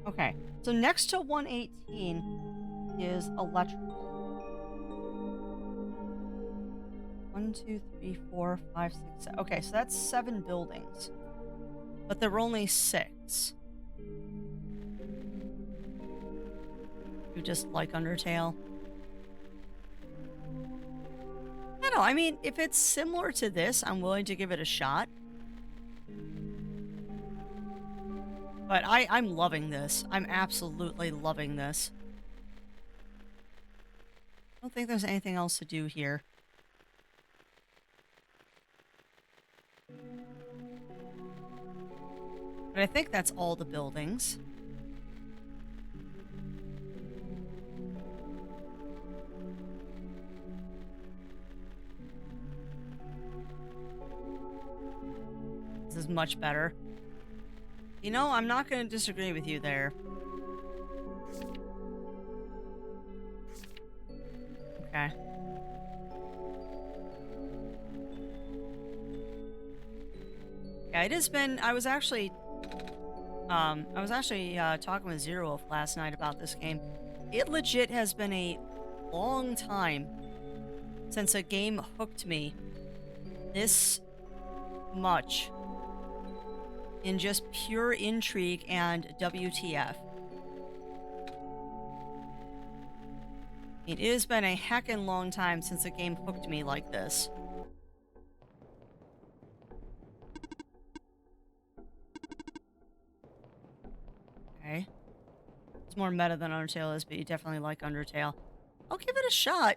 Okay, so next to 118 is electrical. 1, 2, 3, 4, 5, 6, 7. Okay, so that's 7 buildings. But there were only 6. You just like Undertale? I don't know, I mean, if it's similar to this, I'm willing to give it a shot. But I'm loving this. I'm absolutely loving this. I don't think there's anything else to do here. But I think that's all the buildings. This is much better. You know, I'm not going to disagree with you there. Okay. Yeah, it has been. I was actually talking with Zero Wolf last night about this game. It legit has been a long time since a game hooked me this much in just pure intrigue and WTF. It has been a heckin' long time since a game hooked me like this. Okay. It's more meta than Undertale is, but you definitely like Undertale. I'll give it a shot.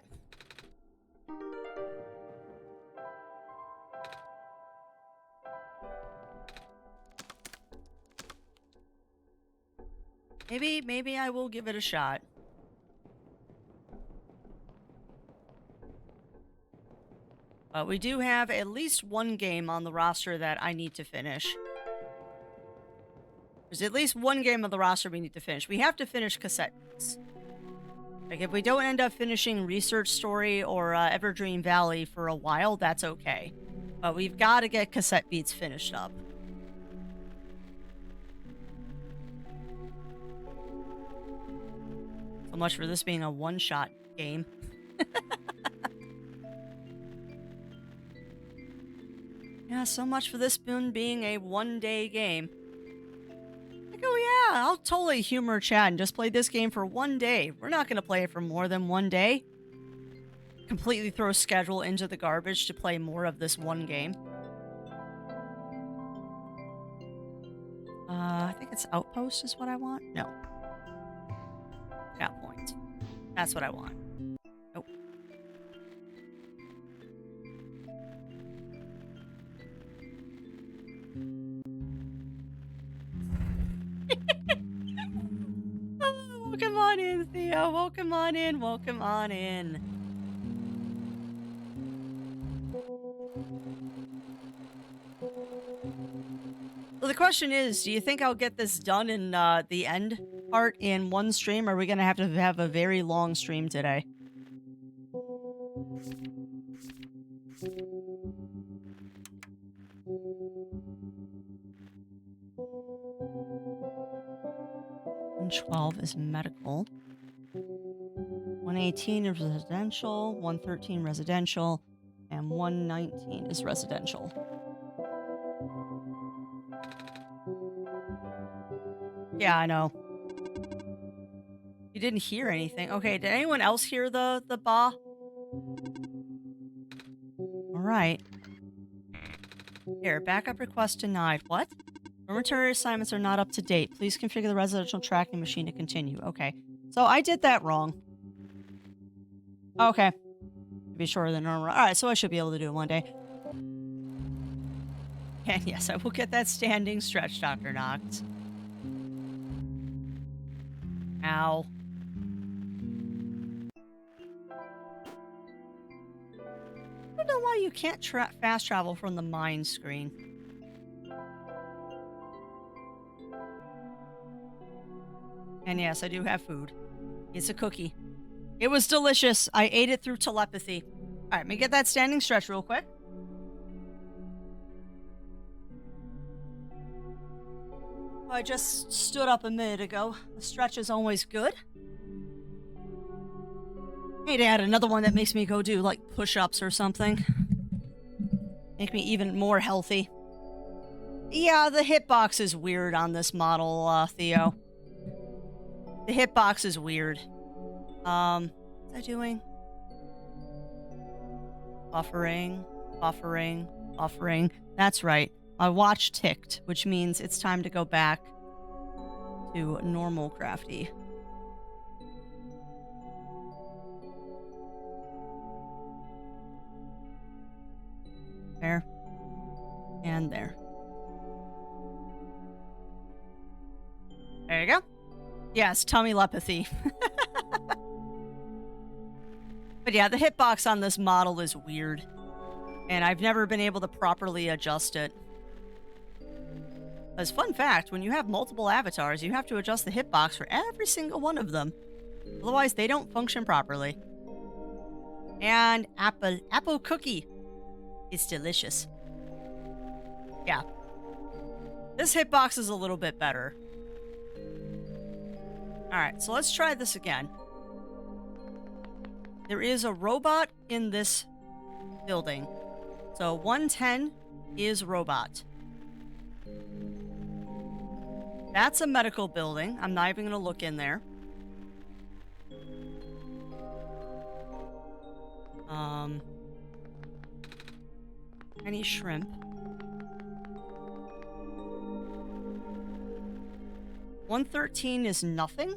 Maybe I will give it a shot. But we do have at least one game on the roster that I need to finish. There's at least one game on the roster we need to finish. We have to finish Cassette Beats. Like, if we don't end up finishing Research Story or Everdream Valley for a while, that's okay. But we've got to get Cassette Beats finished up. So much for this being a one-shot game. Yeah, so much for this being a one-day game. Like, oh yeah, I'll totally humor chat and just play this game for one day. We're not going to play it for more than one day. Completely throw schedule into the garbage to play more of this one game. I think it's Outpost is what I want. No. Got points. That's what I want. Nope. Oh, welcome on in, Theo. Welcome on in. Welcome on in. Well, the question is, do you think I'll get this done in the end part in one stream, or are we going to have a very long stream today? And 12 is medical. 118 is residential, 113 residential, and 119 is residential. Yeah, I know. You didn't hear anything. Okay, did anyone else hear the ba? Alright. Here, backup request denied. What? Dormitory assignments are not up to date. Please configure the residential tracking machine to continue. Okay. So I did that wrong. Okay. To be shorter than normal. Alright, so I should be able to do it one day. And yes, I will get that standing stretch, Dr. Knox. Ow. I don't know why you can't fast travel from the mine screen. And yes, I do have food. It's a cookie. It was delicious. I ate it through telepathy. All right, let me get that standing stretch real quick. I just stood up a minute ago. The stretch is always good. Need to add another one that makes me go do, like, push-ups or something. Make me even more healthy. Yeah, the hitbox is weird on this model, Theo. The hitbox is weird. What's I doing? Buffering, buffering, buffering. That's right. My watch ticked, which means it's time to go back to normal crafty. There. And there. There you go. Yes, tummy lepathy. But yeah, the hitbox on this model is weird. And I've never been able to properly adjust it. As fun fact, when you have multiple avatars, you have to adjust the hitbox for every single one of them. Otherwise, they don't function properly. And apple cookie. It's delicious. Yeah. This hitbox is a little bit better. Alright, so let's try this again. There is a robot in this building. So 110 is robot. That's a medical building. I'm not even going to look in there. Any shrimp. $113 is nothing.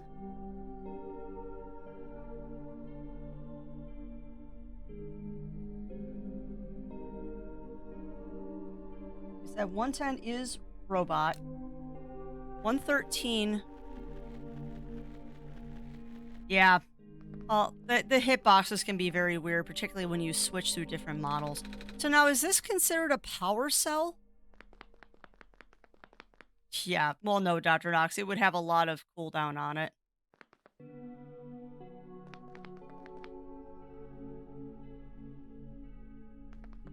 I said 110 is robot. 113. Yeah. Well, the hitboxes can be very weird, particularly when you switch through different models. So now, is this considered a power cell? Yeah. Well, no, Dr. Knox. It would have a lot of cooldown on it.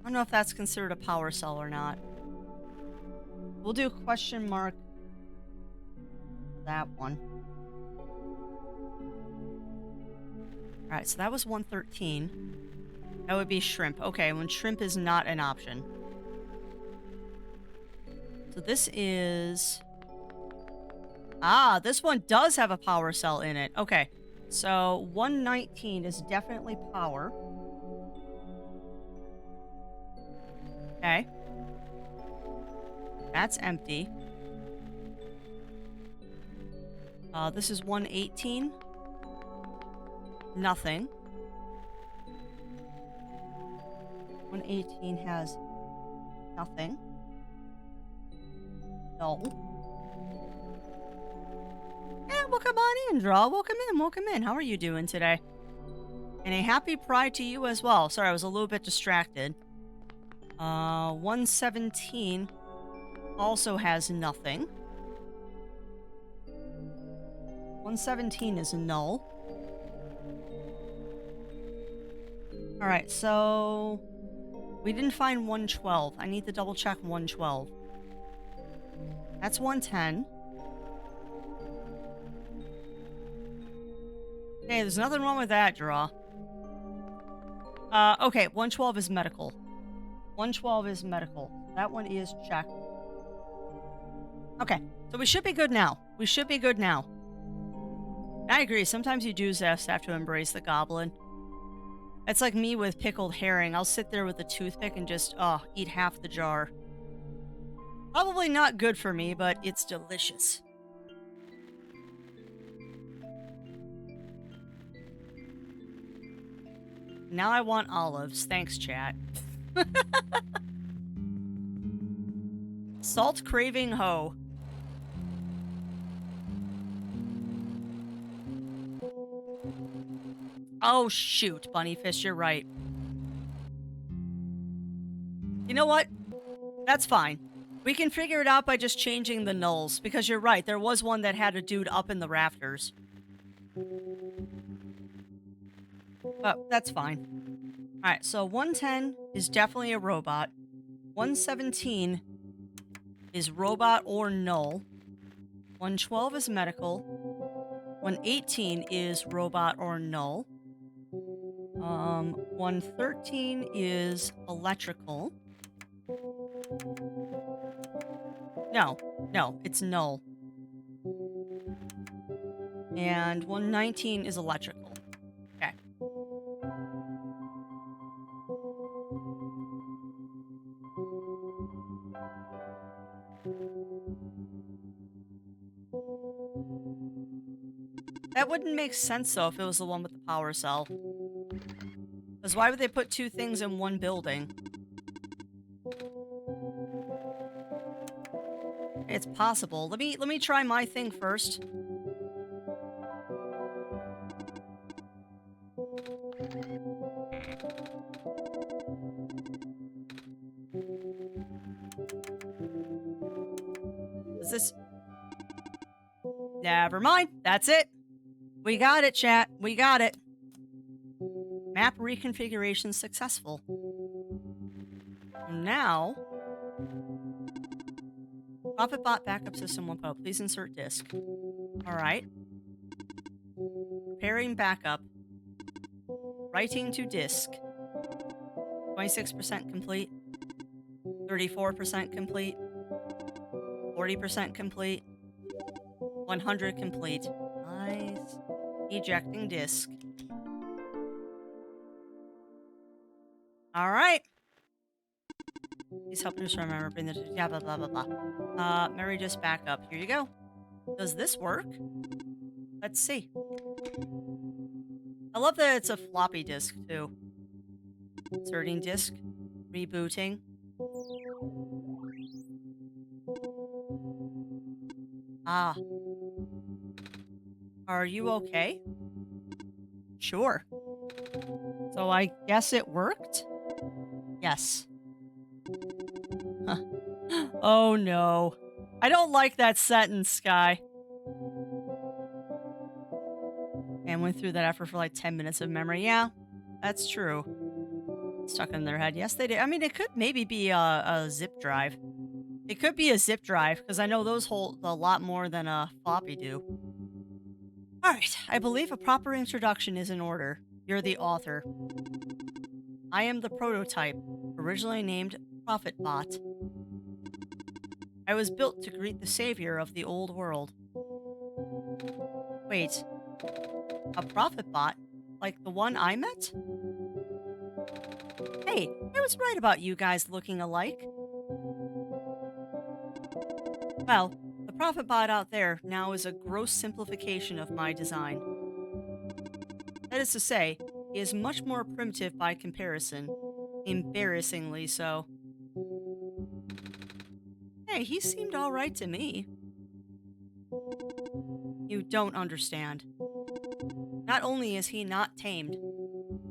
I don't know if that's considered a power cell or not. We'll do question mark for that one. Alright, so that was 113. That would be shrimp. Okay, when shrimp is not an option. So this is... Ah, this one does have a power cell in it. Okay, so 119 is definitely power. Okay. That's empty. This is 118. Nothing. 118 has nothing. No. Yeah, well, come on in, Draw. Welcome in, welcome in. How are you doing today? And a happy Pride to you as well. Sorry, I was a little bit distracted. 117 also has nothing. 117 is null. Alright, so... we didn't find 112. I need to double check 112. That's 110. Hey, there's nothing wrong with that, Draw. Okay, 112 is medical. 112 is medical. That one is checked. Okay, so we should be good now. We should be good now. I agree, sometimes you do just have to embrace the goblin. It's like me with pickled herring. I'll sit there with a toothpick and just, eat half the jar. Probably not good for me, but it's delicious. Now I want olives. Thanks, chat. Salt craving hoe. Oh, shoot, Bunnyfish, you're right. You know what? That's fine. We can figure it out by just changing the nulls, because you're right, there was one that had a dude up in the rafters. But that's fine. Alright, so 110 is definitely a robot. 117 is robot or null. 112 is medical. 118 is robot or null. 113 is electrical. No, no, it's null. And 119 is electrical. Okay. That wouldn't make sense though if it was the one with the power cell. Because why would they put two things in one building? It's possible. Let me try my thing first. Is this? Never mind. That's it. We got it, chat. We got it. Map reconfiguration successful. Now, ProfitBot backup system 1.0. Please insert disk. All right. Preparing backup. Writing to disk. 26% complete. 34% complete. 40% complete. 100 complete. Nice. Ejecting disk. All right. Please help us remember. Bring the yeah, blah blah blah blah. Mary just backup. Here you go. Does this work? Let's see. I love that it's a floppy disk too. Inserting disk. Rebooting. Ah. Are you okay? Sure. So I guess it worked? Yes. Huh. Oh no. I don't like that sentence, Sky. And went through that after for like 10 minutes of memory. Yeah, that's true. Stuck in their head. Yes, they did. I mean, it could maybe be a zip drive. It could be a zip drive because I know those hold a lot more than a floppy do. All right. I believe a proper introduction is in order. You're the author. I am the prototype, originally named ProfitBot. I was built to greet the savior of the old world. Wait, a ProfitBot? Like the one I met? Hey, I was right about you guys looking alike. Well, the ProfitBot out there now is a gross simplification of my design. That is to say, he is much more primitive by comparison. Embarrassingly so. Hey, he seemed alright to me. You don't understand. Not only is he not tamed,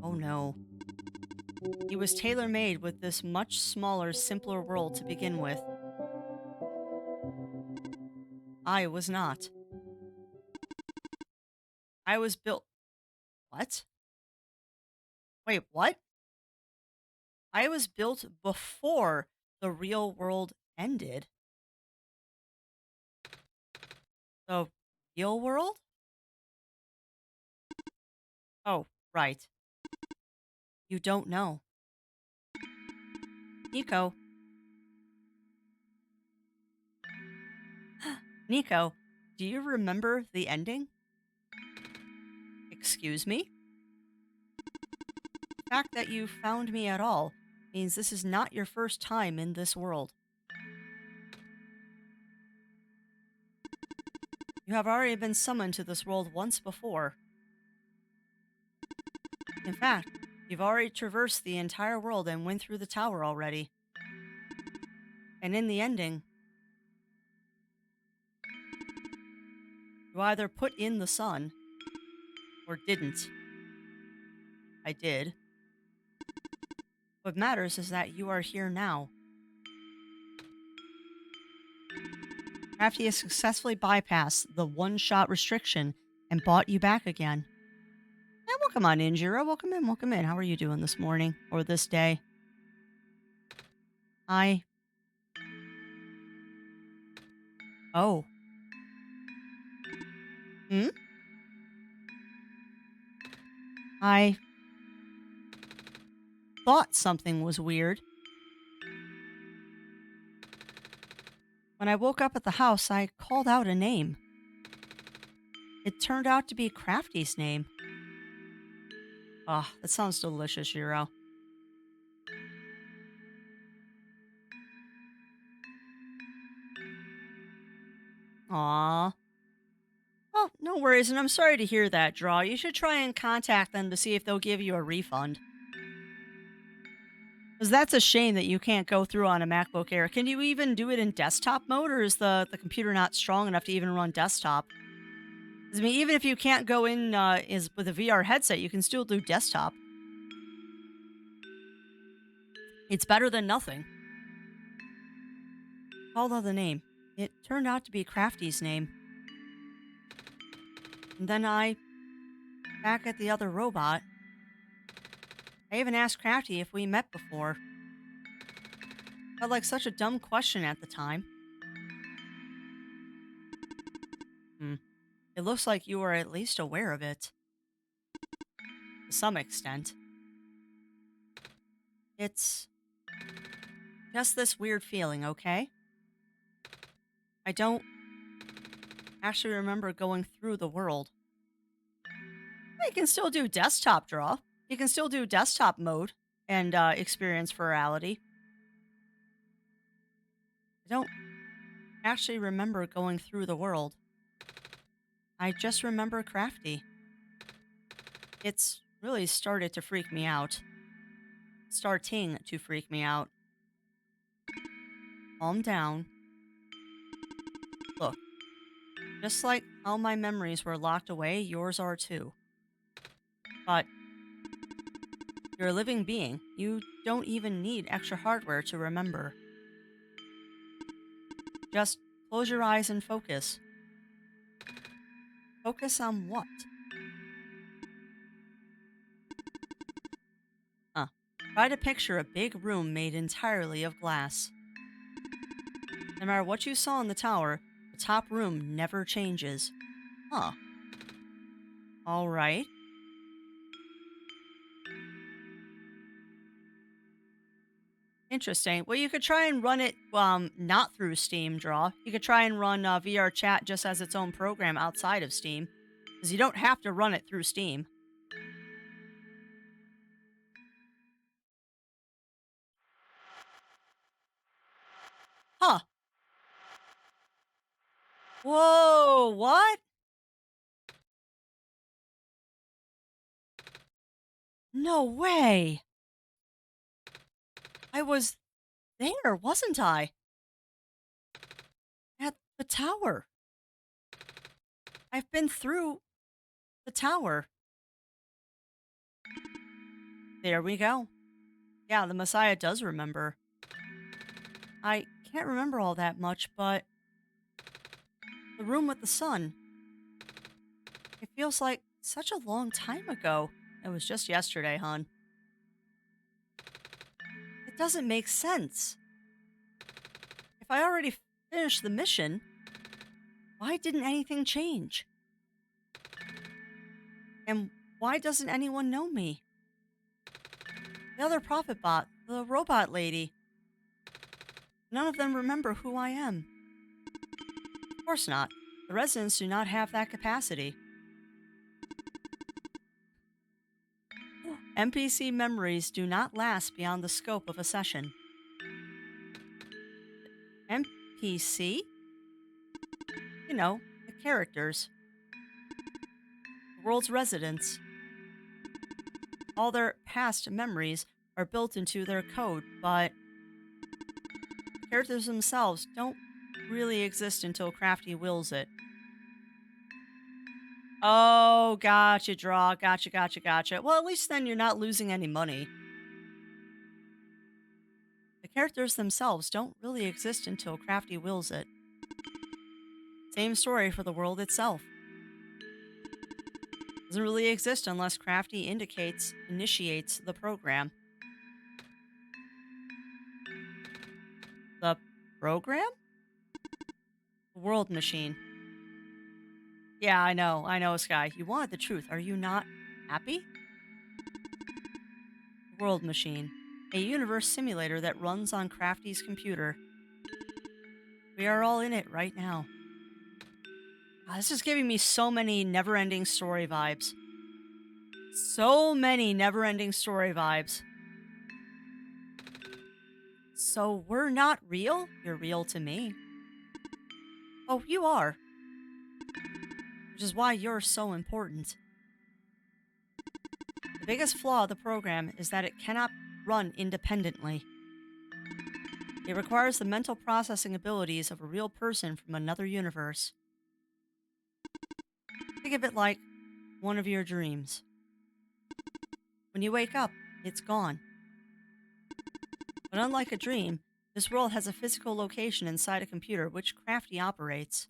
oh no. He was tailor-made with this much smaller, simpler world to begin with. I was not. I was built... What? Wait, what? I was built before the real world ended. The real world? Oh, right. You don't know. Nico. Nico, do you remember the ending? Excuse me? The fact that you found me at all means this is not your first time in this world. You have already been summoned to this world once before. In fact, you've already traversed the entire world and went through the tower already. And in the ending, you either put in the sun or didn't. I did. What matters is that you are here now. After you successfully bypassed the one-shot restriction and bought you back again. Hey, welcome on in, Jiro. Welcome in, welcome in. How are you doing this morning or this day? I... Oh. Hmm? I thought something was weird. When I woke up at the house, I called out a name. It turned out to be Crafty's name. Ah, that sounds delicious, Euro. Aw. Oh, no worries, and I'm sorry to hear that, Draw. You should try and contact them to see if they'll give you a refund. Because that's a shame that you can't go through on a MacBook Air. Can you even do it in desktop mode, or is the computer not strong enough to even run desktop? 'Cause, I mean, even if you can't go in is with a VR headset, you can still do desktop. It's better than nothing. Called out the name. It turned out to be Crafty's name. And then back at the other robot, I even asked Crafty if we met before. Felt like such a dumb question at the time. Hmm. It looks like you were at least aware of it, to some extent. It's just this weird feeling, okay? I don't actually remember going through the world. You can still do desktop draw. You can still do desktop mode and experience virality. I don't actually remember going through the world. I just remember Crafty. It's really started to freak me out. Starting to freak me out. Calm down. Look, just like how my memories were locked away, yours are too. But you're a living being. You don't even need extra hardware to remember. Just close your eyes and focus. Focus on what? Huh. Try to picture a big room made entirely of glass. No matter what you saw in the tower, the top room never changes. Huh. All right. Interesting. Well, you could try and run it not through Steam Draw. You could try and run VR Chat just as its own program outside of Steam, because you don't have to run it through Steam. Huh. Whoa, what? No way. I was there, wasn't I? At the tower. I've been through the tower. There we go. Yeah, the Messiah does remember. I can't remember all that much, but the room with the sun, it feels like such a long time ago. It was just yesterday, hon. It doesn't make sense. If I already finished the mission, why didn't anything change? And why doesn't anyone know me? The other prophet bot, the robot lady, none of them remember who I am. Of course not. The residents do not have that capacity. NPC memories do not last beyond the scope of a session. NPC? You know, the characters, the world's residents. All their past memories are built into their code, but the characters themselves don't really exist until Crafty wills it. Oh, gotcha, draw. Gotcha, gotcha, gotcha. Well, at least then you're not losing any money. The characters themselves don't really exist until Crafty wills it. Same story for the world itself. Doesn't really exist unless Crafty initiates the program. The program? The world machine. Yeah, I know, Sky. You wanted the truth. Are you not happy? World Machine, a universe simulator that runs on Crafty's computer. We are all in it right now. This is giving me so many never ending story vibes. So many never ending story vibes. So we're not real? You're real to me. Oh, you are, which is why you're so important. The biggest flaw of the program is that it cannot run independently. It requires the mental processing abilities of a real person from another universe. Think of it like one of your dreams. When you wake up, it's gone. But unlike a dream, this world has a physical location inside a computer which Crafty operates.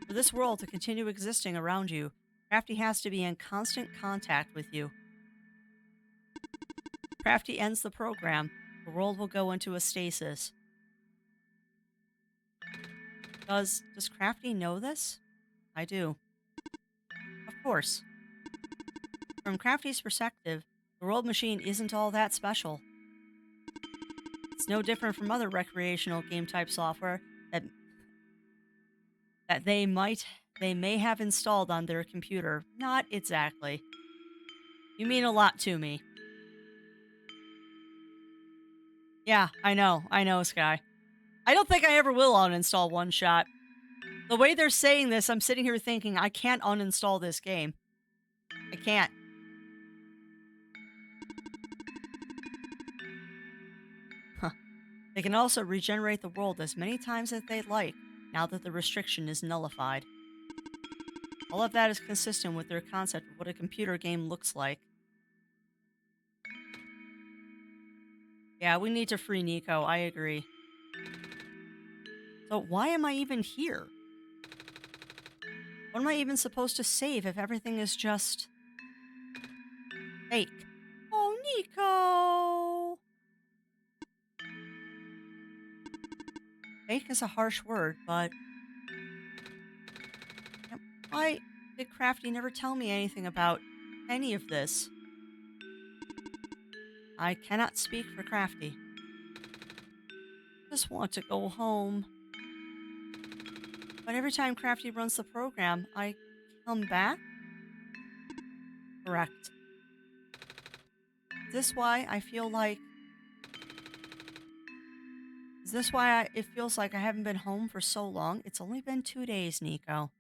For this world to continue existing around you, Crafty has to be in constant contact with you. Crafty ends the program, the world will go into a stasis. Does Crafty know this? I do. Of course. From Crafty's perspective, the world machine isn't all that special. It's no different from other recreational game type software that that they may have installed on their computer. Not exactly. You mean a lot to me. Yeah, I know, Sky. I don't think I ever will uninstall OneShot. The way they're saying this, I'm sitting here thinking I can't uninstall this game. I can't. Huh. They can also regenerate the world as many times as they like now that the restriction is nullified. All of that is consistent with their concept of what a computer game looks like. Yeah, we need to free Nico. I agree. So why am I even here? What am I even supposed to save if everything is just fake? Oh, Nico! Fake is a harsh word, but why did Crafty never tell me anything about any of this? I cannot speak for Crafty. Just want to go home. But every time Crafty runs the program, I come back? Correct. Is this why I feel like Is this why it feels like I haven't been home for so long? It's only been 2 days, Nico.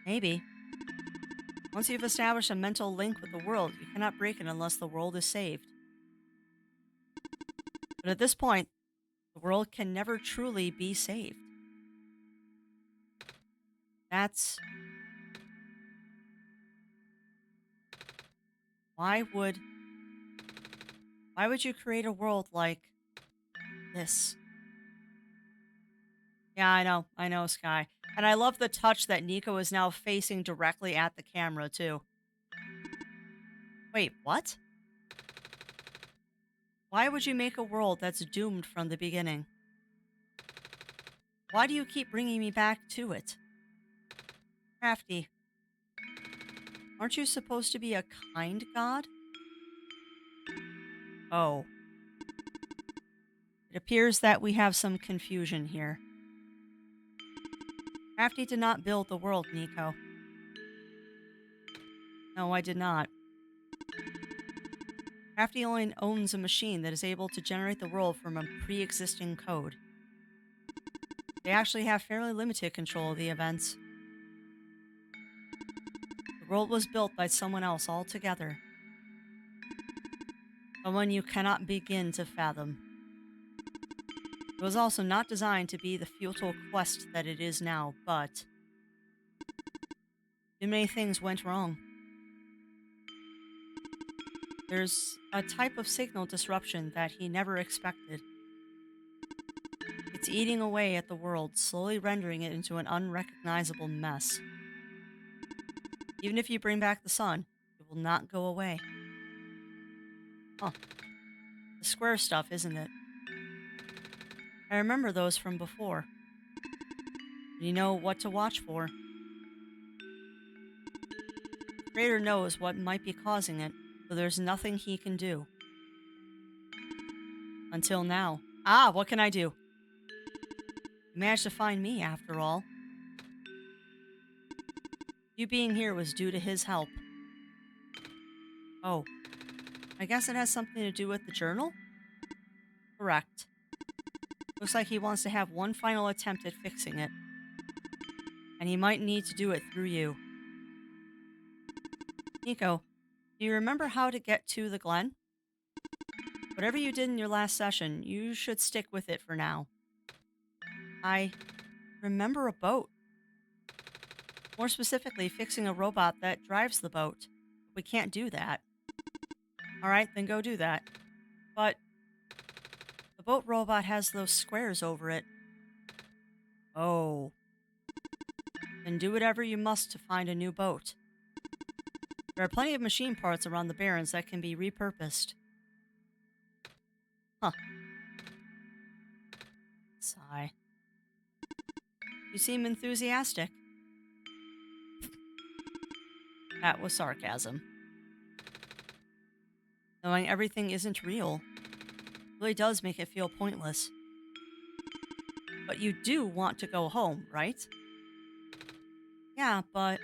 Maybe. Once you've established a mental link with the world, you cannot break it unless the world is saved. But at this point, the world can never truly be saved. That's why would why would you create a world like this? Yeah, I know, Sky. And I love the touch that Nico is now facing directly at the camera too. Wait, what? Why would you make a world that's doomed from the beginning? Why do you keep bringing me back to it? Crafty, aren't you supposed to be a kind god? Oh, it appears that we have some confusion here. Crafty did not build the world, Nico. No, I did not. Crafty only owns a machine that is able to generate the world from a pre-existing code. They actually have fairly limited control of the events. The world was built by someone else altogether. Someone you cannot begin to fathom. It was also not designed to be the futile quest that it is now, but too many things went wrong. There's a type of signal disruption that he never expected. It's eating away at the world, slowly rendering it into an unrecognizable mess. Even if you bring back the sun, it will not go away. Huh. The square stuff, isn't it? I remember those from before. You know what to watch for. The creator knows what might be causing it, so there's nothing he can do. Until now. Ah, what can I do? You managed to find me, after all. You being here was due to his help. Oh, I guess it has something to do with the journal? Correct. Looks like he wants to have one final attempt at fixing it. And he might need to do it through you. Nico, do you remember how to get to the Glen? Whatever you did in your last session, you should stick with it for now. I remember a boat. More specifically, fixing a robot that drives the boat. We can't do that. Alright, then go do that. But the boat robot has those squares over it. Oh. Then do whatever you must to find a new boat. There are plenty of machine parts around the Barrens that can be repurposed. Huh. Sigh. You seem enthusiastic. That was sarcasm. Knowing everything isn't real really does make it feel pointless. But you do want to go home, right? Yeah, but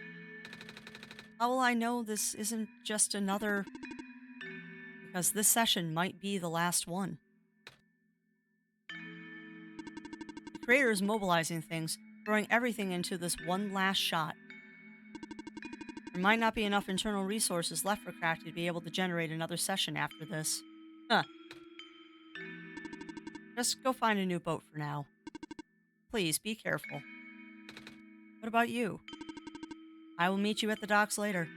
how will I know this isn't just another... Because this session might be the last one. The creator is mobilizing things, throwing everything into this one last shot. There might not be enough internal resources left for Crack to be able to generate another session after this. Huh. Just go find a new boat for now. Please, be careful. What about you? I will meet you at the docks later.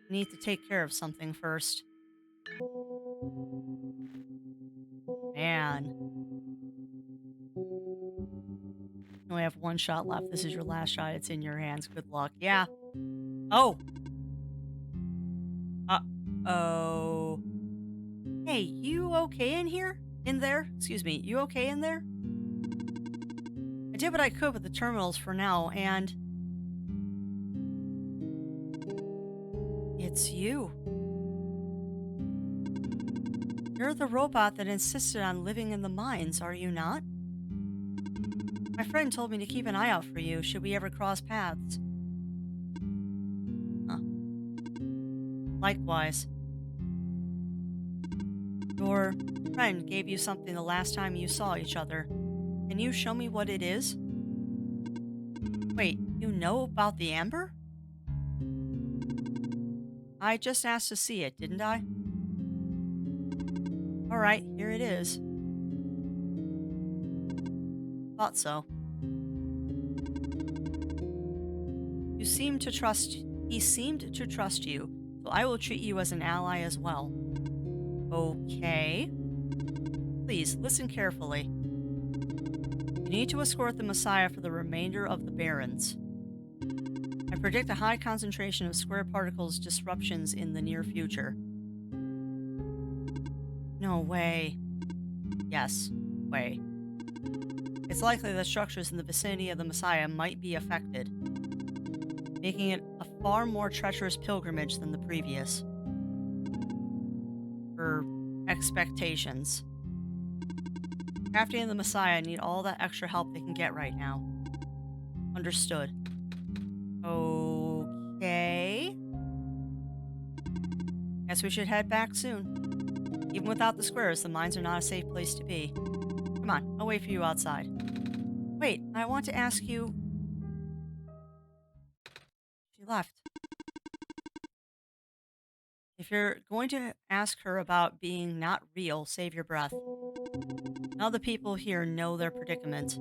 I need to take care of something first. Man. You only have one shot left. This is your last shot. It's in your hands. Good luck. Yeah. Oh. Uh-oh. Hey, you okay in here? In there? Excuse me. You okay in there? I did what I could with the terminals for now, and... It's you. You're the robot that insisted on living in the mines, are you not? My friend told me to keep an eye out for you should we ever cross paths. Huh. Likewise. Your friend gave you something the last time you saw each other. Can you show me what it is? Wait, you know about the amber? I just asked to see it, didn't I? Alright, here it is. Thought so. You seem to trust... He seemed to trust you, so I will treat you as an ally as well. Okay. Please, listen carefully. You need to escort the Messiah for the remainder of the Barrens. I predict a high concentration of square particles disruptions in the near future. No way. Yes, way. It's likely that structures in the vicinity of the Messiah might be affected, making it a far more treacherous pilgrimage than the previous. For expectations. Crafty and the Messiah need all that extra help they can get right now. Understood. Okay. Guess we should head back soon. Even without the squares, the mines are not a safe place to be. Come on, I'll wait for you outside. Wait, I want to ask you... She left. If you're going to ask her about being not real, save your breath. None of the people here know their predicament.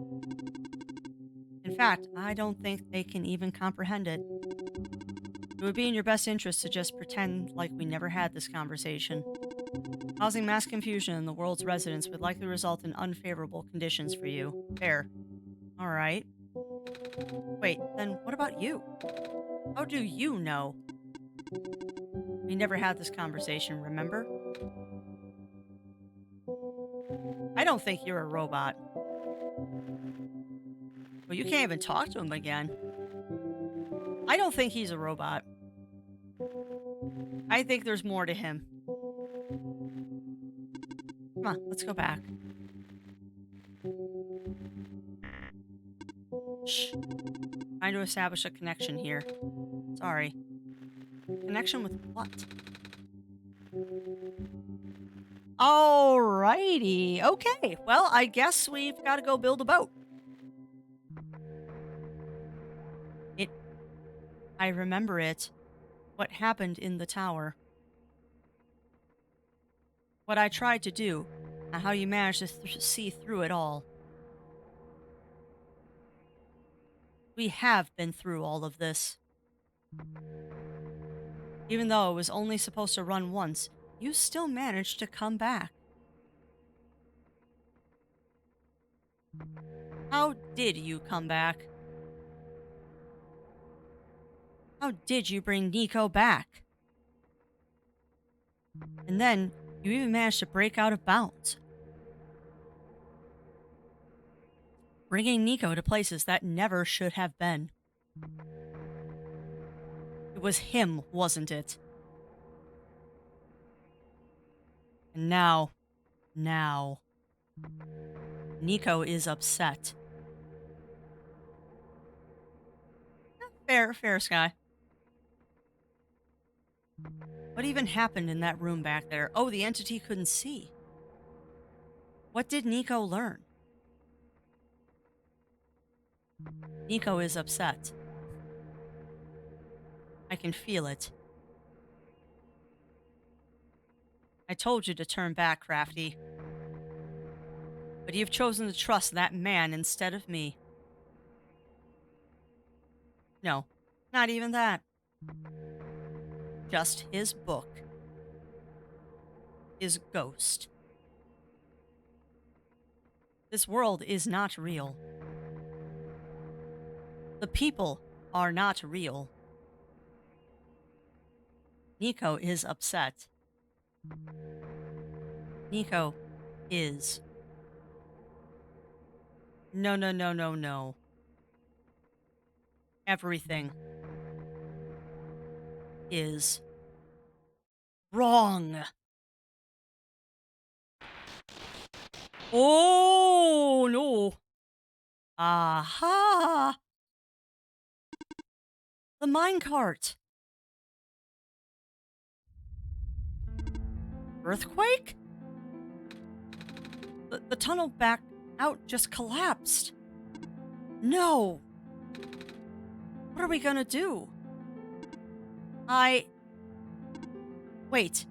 In fact, I don't think they can even comprehend it. It would be in your best interest to just pretend like we never had this conversation. Causing mass confusion in the world's residents would likely result in unfavorable conditions for you. Fair. Alright. Wait, then what about you? How do you know? We never had this conversation, remember? I don't think you're a robot. Well, you can't even talk to him again. I don't think he's a robot. I think there's more to him. Come on, let's go back. Shh. Trying to establish a connection here. Sorry. Connection with what? Alrighty. Okay. Well, I guess we've got to go build a boat. It. I remember it. What happened in the tower. What I tried to do. And how you managed to see through it all. We have been through all of this. Even though it was only supposed to run once, you still managed to come back. How did you come back? How did you bring Nico back? And then, you even managed to break out of bounds. Bringing Nico to places that never should have been. It was him, wasn't it? And now, Nico is upset. Fair, Sky. What even happened in that room back there? Oh, the entity couldn't see. What did Nico learn? Nico is upset. I can feel it. I told you to turn back, Crafty. But you've chosen to trust that man instead of me. No, not even that. Just his book. His ghost. This world is not real. The people are not real. Nico is upset. Nico is. No. Everything is wrong. Oh, no. Aha! The minecart. Earthquake? The tunnel back out just collapsed. No. What are we gonna do? Wait.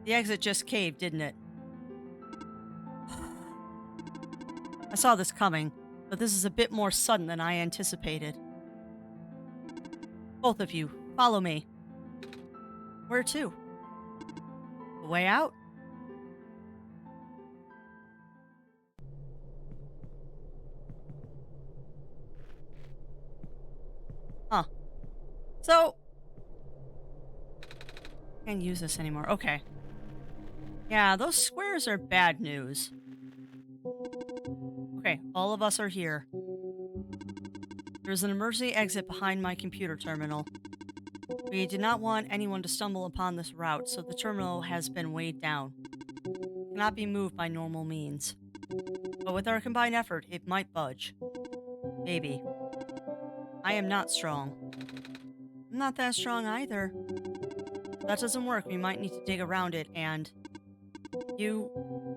The exit just caved, didn't it? I saw this coming, but this is a bit more sudden than I anticipated. Both of you, follow me. Where to? The way out? Huh. So, can't use this anymore. Okay. Yeah, those squares are bad news. Okay, all of us are here. There's an emergency exit behind my computer terminal. We did not want anyone to stumble upon this route, so the terminal has been weighed down. It cannot be moved by normal means. But with our combined effort, it might budge. Maybe. I am not strong. I'm not that strong either. If that doesn't work, we might need to dig around it, and you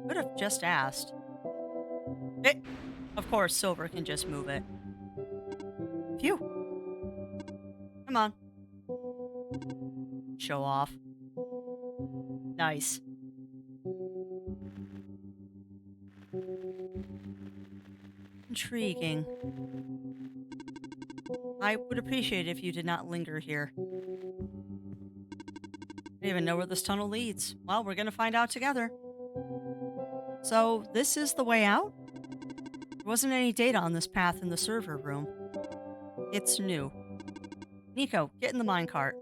could have just asked. Of course, Silver can just move it. Phew. Come on. Show off. Nice. Intriguing. I would appreciate it if you did not linger here. I don't even know where this tunnel leads. Well, we're gonna find out together. So, this is the way out? There wasn't any data on this path in the server room. It's new. Nico, get in the minecart.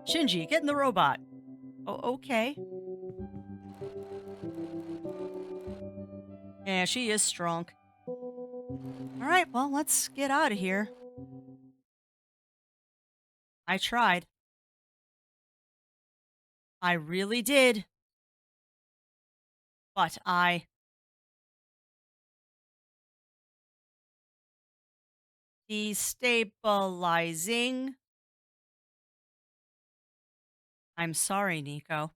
Shinji, get in the robot. Oh, okay. Yeah, she is strong. All right, well, let's get out of here. I tried. I really did. But I destabilizing. I'm sorry, Nico.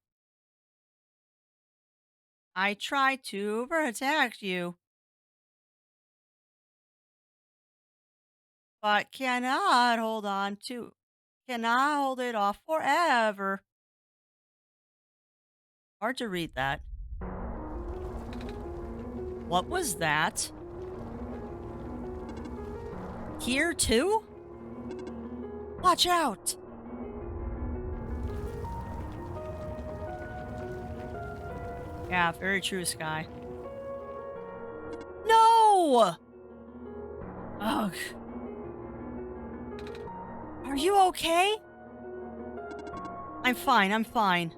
I tried to protect you, but cannot hold it off forever. Hard to read that. What was that? Here too? Watch out! Yeah, very true, Sky. No! Ugh. Are you okay? I'm fine, I'm fine.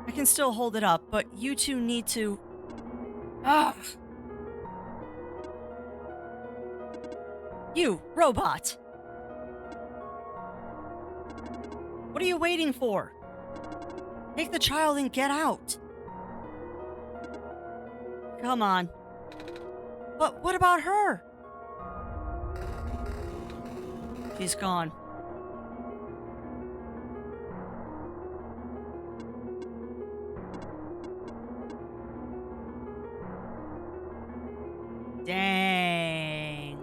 I can still hold it up, but you two need to. Ugh. You, robot! What are you waiting for? Take the child and get out. Come on. But what about her? She's gone. Dang.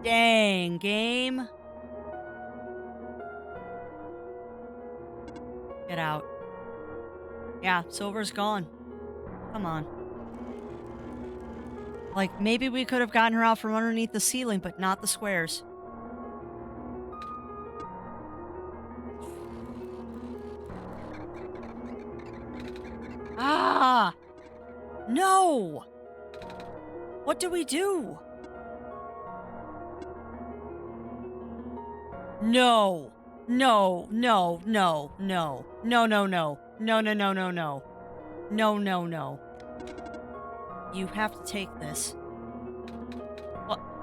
Dang, game. Get out. Yeah, Silver's gone. Come on. Like, maybe we could have gotten her out from underneath the ceiling, but not the squares. Ah! No! What do we do? No. No, no, no, no. No, no, no. No, no, no, no, no. No, no, no. You have to take this.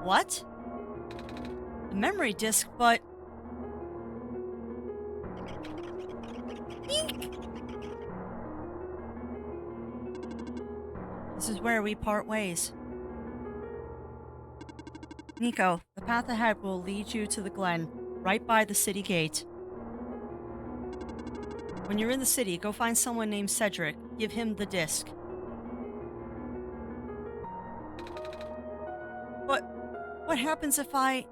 What? The memory disk, but. Eek! This is where we part ways. Nico, the path ahead will lead you to the glen, right by the city gate. When you're in the city, go find someone named Cedric. Give him the disc. But what happens if I...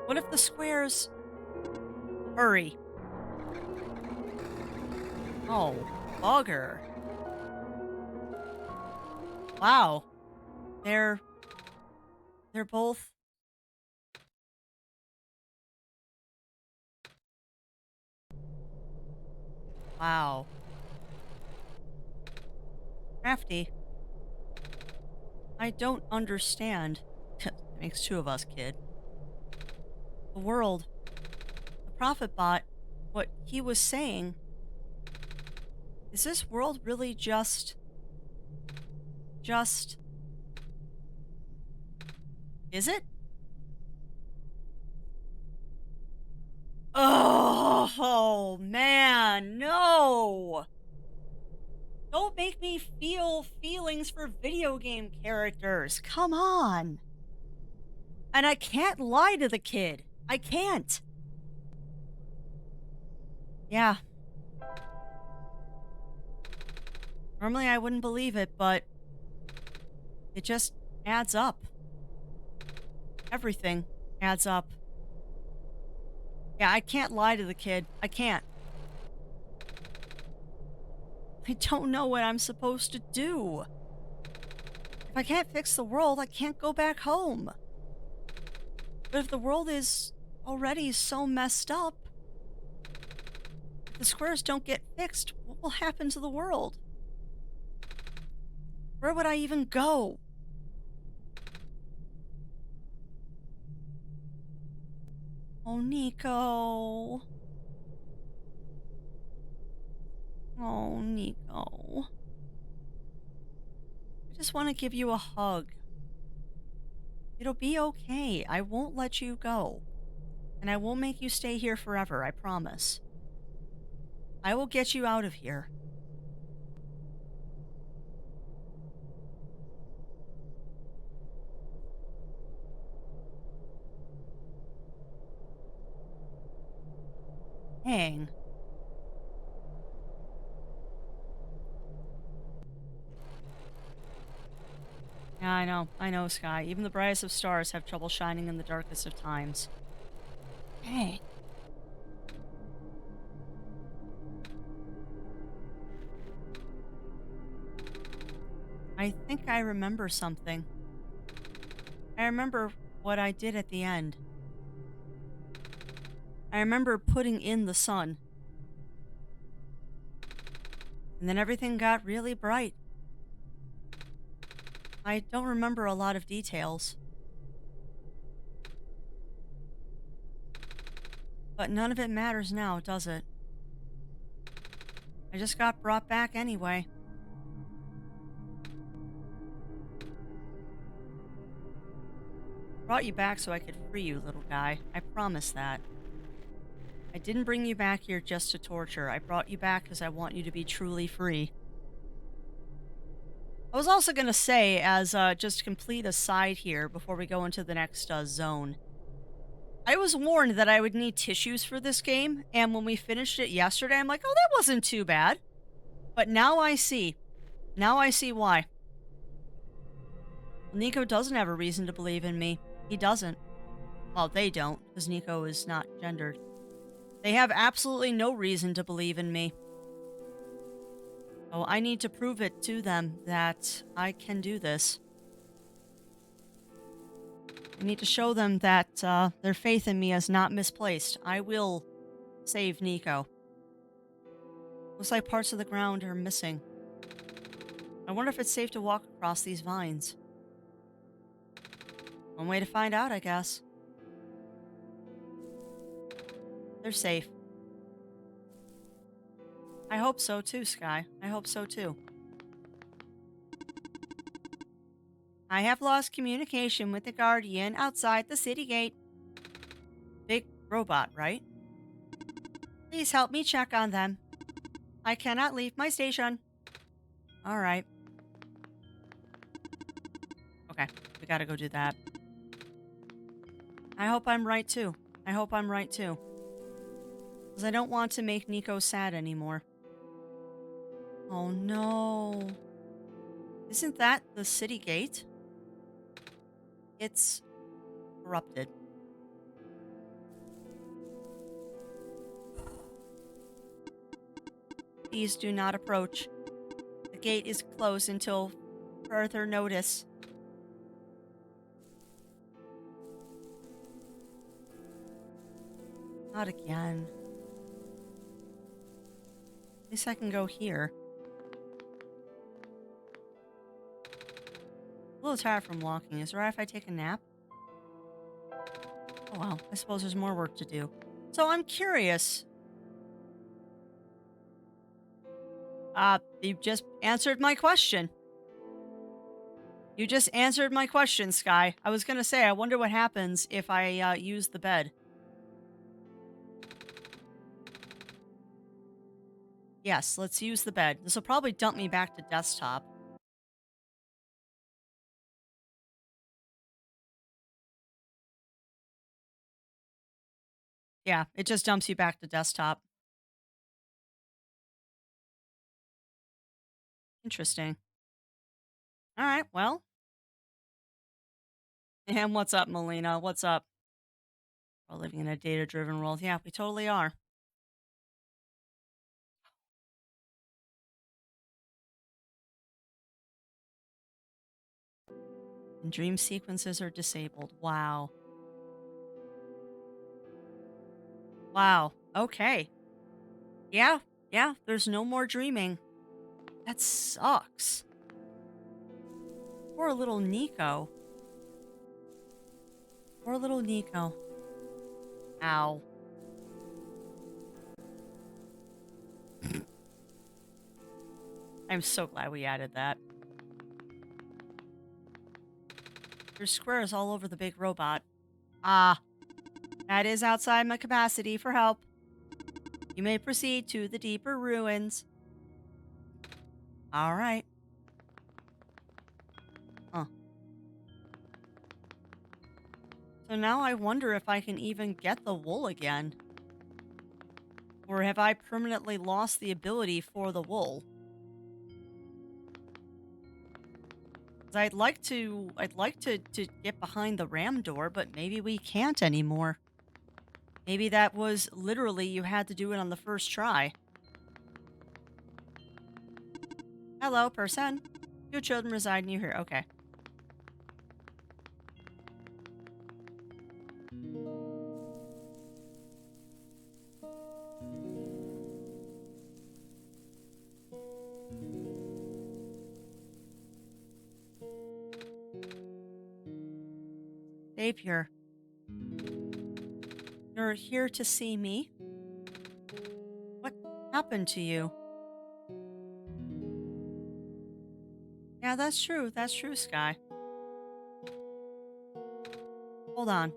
What if the squares... Hurry. Oh, bugger. Wow. They're both... Wow. Crafty. I don't understand. It makes two of us, kid. The world. The prophet bot. What he was saying. Is this world really just... Is it? Oh, man, no! Don't make me feel feelings for video game characters. Come on. And I can't lie to the kid. I can't. Yeah. Normally I wouldn't believe it, but it just adds up. Everything adds up. Yeah, I can't lie to the kid. I can't. I don't know what I'm supposed to do. If I can't fix the world, I can't go back home. But if the world is already so messed up, if the squares don't get fixed, what will happen to the world? Where would I even go? Oh, Nico. Oh, Nico. just want to give you a hug. It'll be okay. I won't let you go. And I won't make you stay here forever, I promise. I will get you out of here. Hang. Yeah, I know. I know, Sky. Even the brightest of stars have trouble shining in the darkest of times. Hey. I think I remember something. I remember what I did at the end. I remember putting in the sun. And then everything got really bright. I don't remember a lot of details. But none of it matters now, does it? I just got brought back anyway. Brought you back so I could free you, little guy. I promise that. I didn't bring you back here just to torture. I brought you back because I want you to be truly free. I was also going to say, as just complete aside here before we go into the next zone, I was warned that I would need tissues for this game, and when we finished it yesterday, I'm like, oh, that wasn't too bad. But now I see. Now I see why. Nico doesn't have a reason to believe in me. He doesn't. Well, they don't, because Nico is not gendered. They have absolutely no reason to believe in me. So I need to prove it to them that I can do this. I need to show them that their faith in me is not misplaced. I will save Nico. Looks like parts of the ground are missing. I wonder if it's safe to walk across these vines. One way to find out, I guess. They're safe. I hope so too, Sky. I hope so too. I have lost communication with the Guardian outside the city gate. Big robot, right? Please help me check on them. I cannot leave my station. All right. Okay, we gotta go do that. I hope I'm right too. I hope I'm right too. Because I don't want to make Nico sad anymore. Oh no. Isn't that the city gate? It's corrupted. Please do not approach. The gate is closed until further notice. Not again. At least I can go here. A little tired from walking. Is it alright if I take a nap? Oh well, I suppose there's more work to do. So I'm curious. You just answered my question. You just answered my question, Sky. I was gonna say, I wonder what happens if I use the bed. Yes, let's use the bed. This will probably dump me back to desktop. Yeah, it just dumps you back to desktop. Interesting. All right, well. And what's up, Melina? What's up? We're living in a data-driven world. Yeah, we totally are. And dream sequences are disabled. Wow. Wow. Okay. Yeah. Yeah. There's no more dreaming. That sucks. Poor little Nico. Poor little Nico. Ow. I'm so glad we added that. There's squares all over the big robot. Ah, that is outside my capacity for help. You may proceed to the deeper ruins. All right. Huh. So now I wonder if I can even get the wool again. Or have I permanently lost the ability for the wool? 'Cause I'd like to get behind the ram door, but maybe we can't anymore. Maybe that was literally you had to do it on the first try. Hello, person. Your children reside near here. Okay. Savior, you're here to see me? What happened to you? Yeah, that's true. That's true, Sky. Hold on.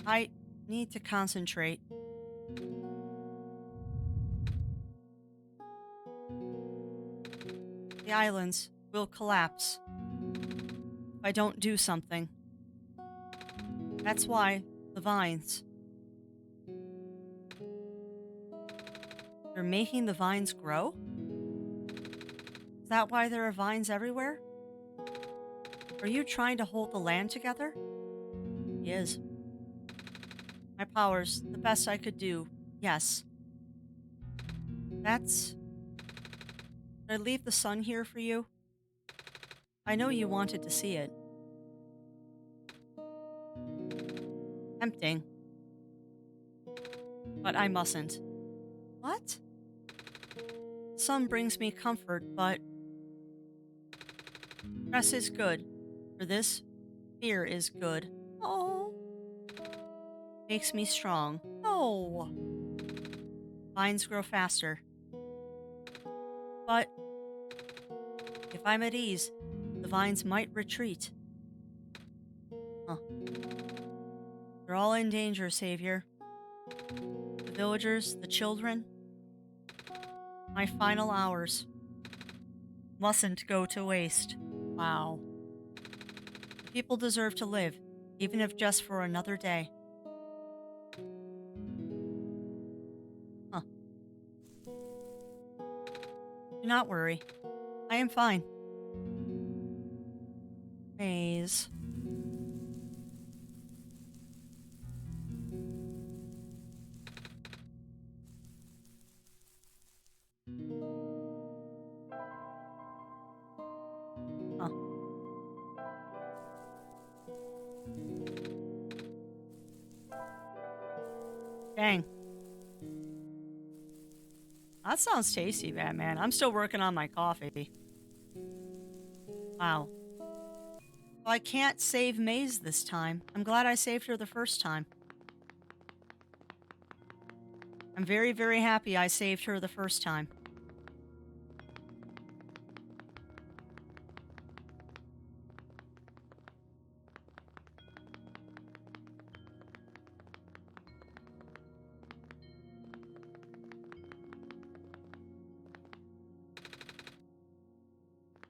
I need to concentrate. The islands will collapse if I don't do something. That's why the vines. They're making the vines grow? Is that why there are vines everywhere? Are you trying to hold the land together? He is. My powers, the best I could do. Yes. That's. Did I leave the sun here for you? I know you wanted to see it. Tempting. But I mustn't. What? Sun brings me comfort, but stress is good. For this, fear is good. Oh. Makes me strong. No. Vines grow faster. But if I'm at ease, the vines might retreat. Huh. They're all in danger, Savior. The villagers, the children. My final hours mustn't go to waste. Wow. People deserve to live, even if just for another day. Huh. Do not worry. I am fine. Maze. Huh. Dang. That sounds tasty, Batman. I'm still working on my coffee. Wow. Well, I can't save Maze this time. I'm glad I saved her the first time. I'm very, very happy I saved her the first time.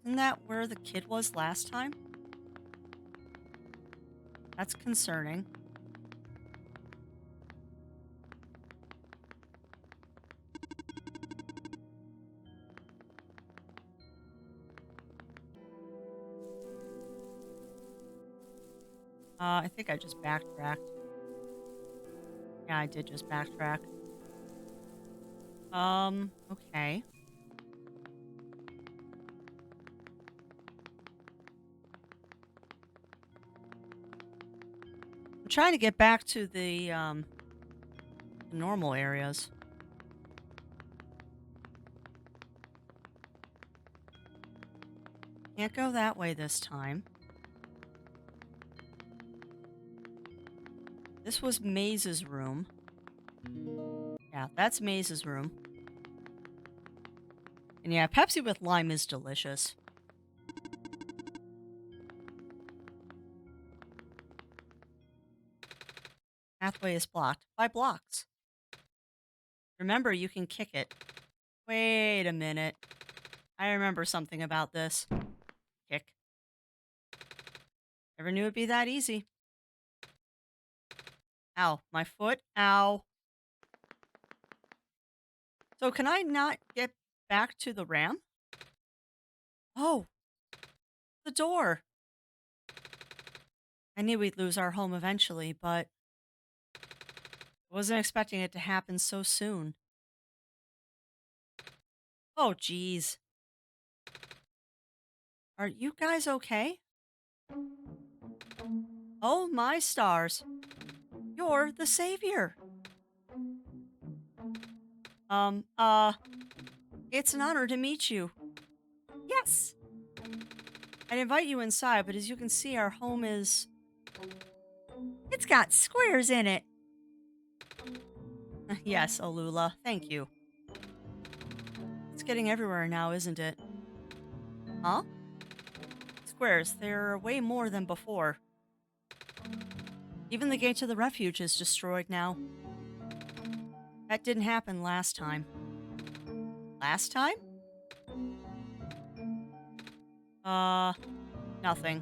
Isn't that where the kid was last time? That's concerning. I think I just backtracked. Yeah, I did just backtrack. Okay. I'm trying to get back to the normal areas. Can't go that way this time. This was Maze's room. Yeah, that's Maze's room. And yeah, Pepsi with lime is delicious. Pathway is blocked by blocks. Remember, you can kick it. Wait a minute. I remember something about this. Kick. Never knew it'd be that easy. Ow, my foot. Ow. So can I not get back to the ram? Oh, the door. I knew we'd lose our home eventually, but wasn't expecting it to happen so soon. Oh, geez. Are you guys okay? Oh, my stars. You're the savior. Um, uh, it's an honor to meet you. Yes. I'd invite you inside, but as you can see, our home is. It's got squares in it. Yes, Olula. Thank you. It's getting everywhere now, isn't it? Huh? Squares. They're way more than before. Even the gate to the refuge is destroyed now. That didn't happen last time. Last time? Nothing.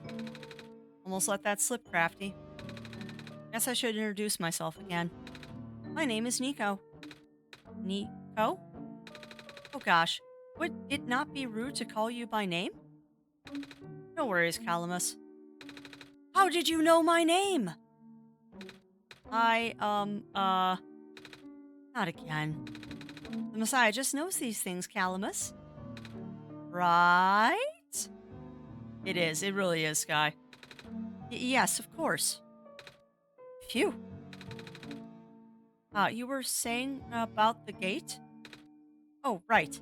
Almost let that slip, Crafty. Guess I should introduce myself again. My name is Nico. Nico? Oh gosh. Would it not be rude to call you by name? No worries, Calamus. How did you know my name? Not again. The Messiah just knows these things, Calamus. Right? It is. It really is, Sky. Yes, of course. Phew. You were saying about the gate? Oh, right.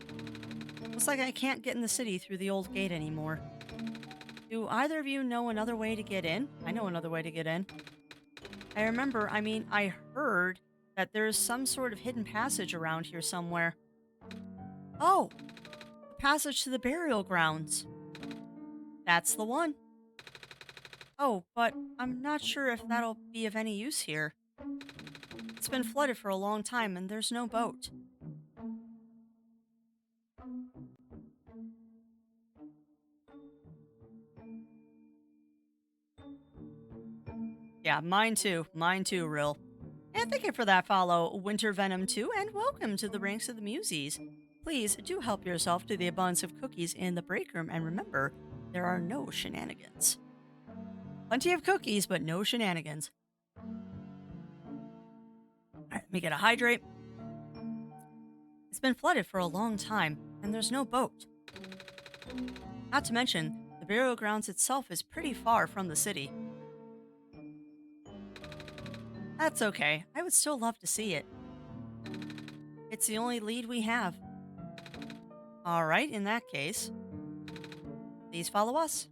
Looks like I can't get in the city through the old gate anymore. Do either of you know another way to get in? I know another way to get in. I heard that there's some sort of hidden passage around here somewhere. Oh, the passage to the burial grounds. That's the one. Oh, but I'm not sure if that'll be of any use here. It's been flooded for a long time and there's no boat. Yeah, mine too. Mine too, Rill. And thank you for that follow, Winter Venom 2, and welcome to the ranks of the Muses. Please do help yourself to the abundance of cookies in the break room, and remember, there are no shenanigans. Plenty of cookies, but no shenanigans. Alright, let me get a hydrate. It's been flooded for a long time, and there's no boat. Not to mention, the burial grounds itself is pretty far from the city. That's okay. I would still love to see it. It's the only lead we have. Alright, in that case, please follow us.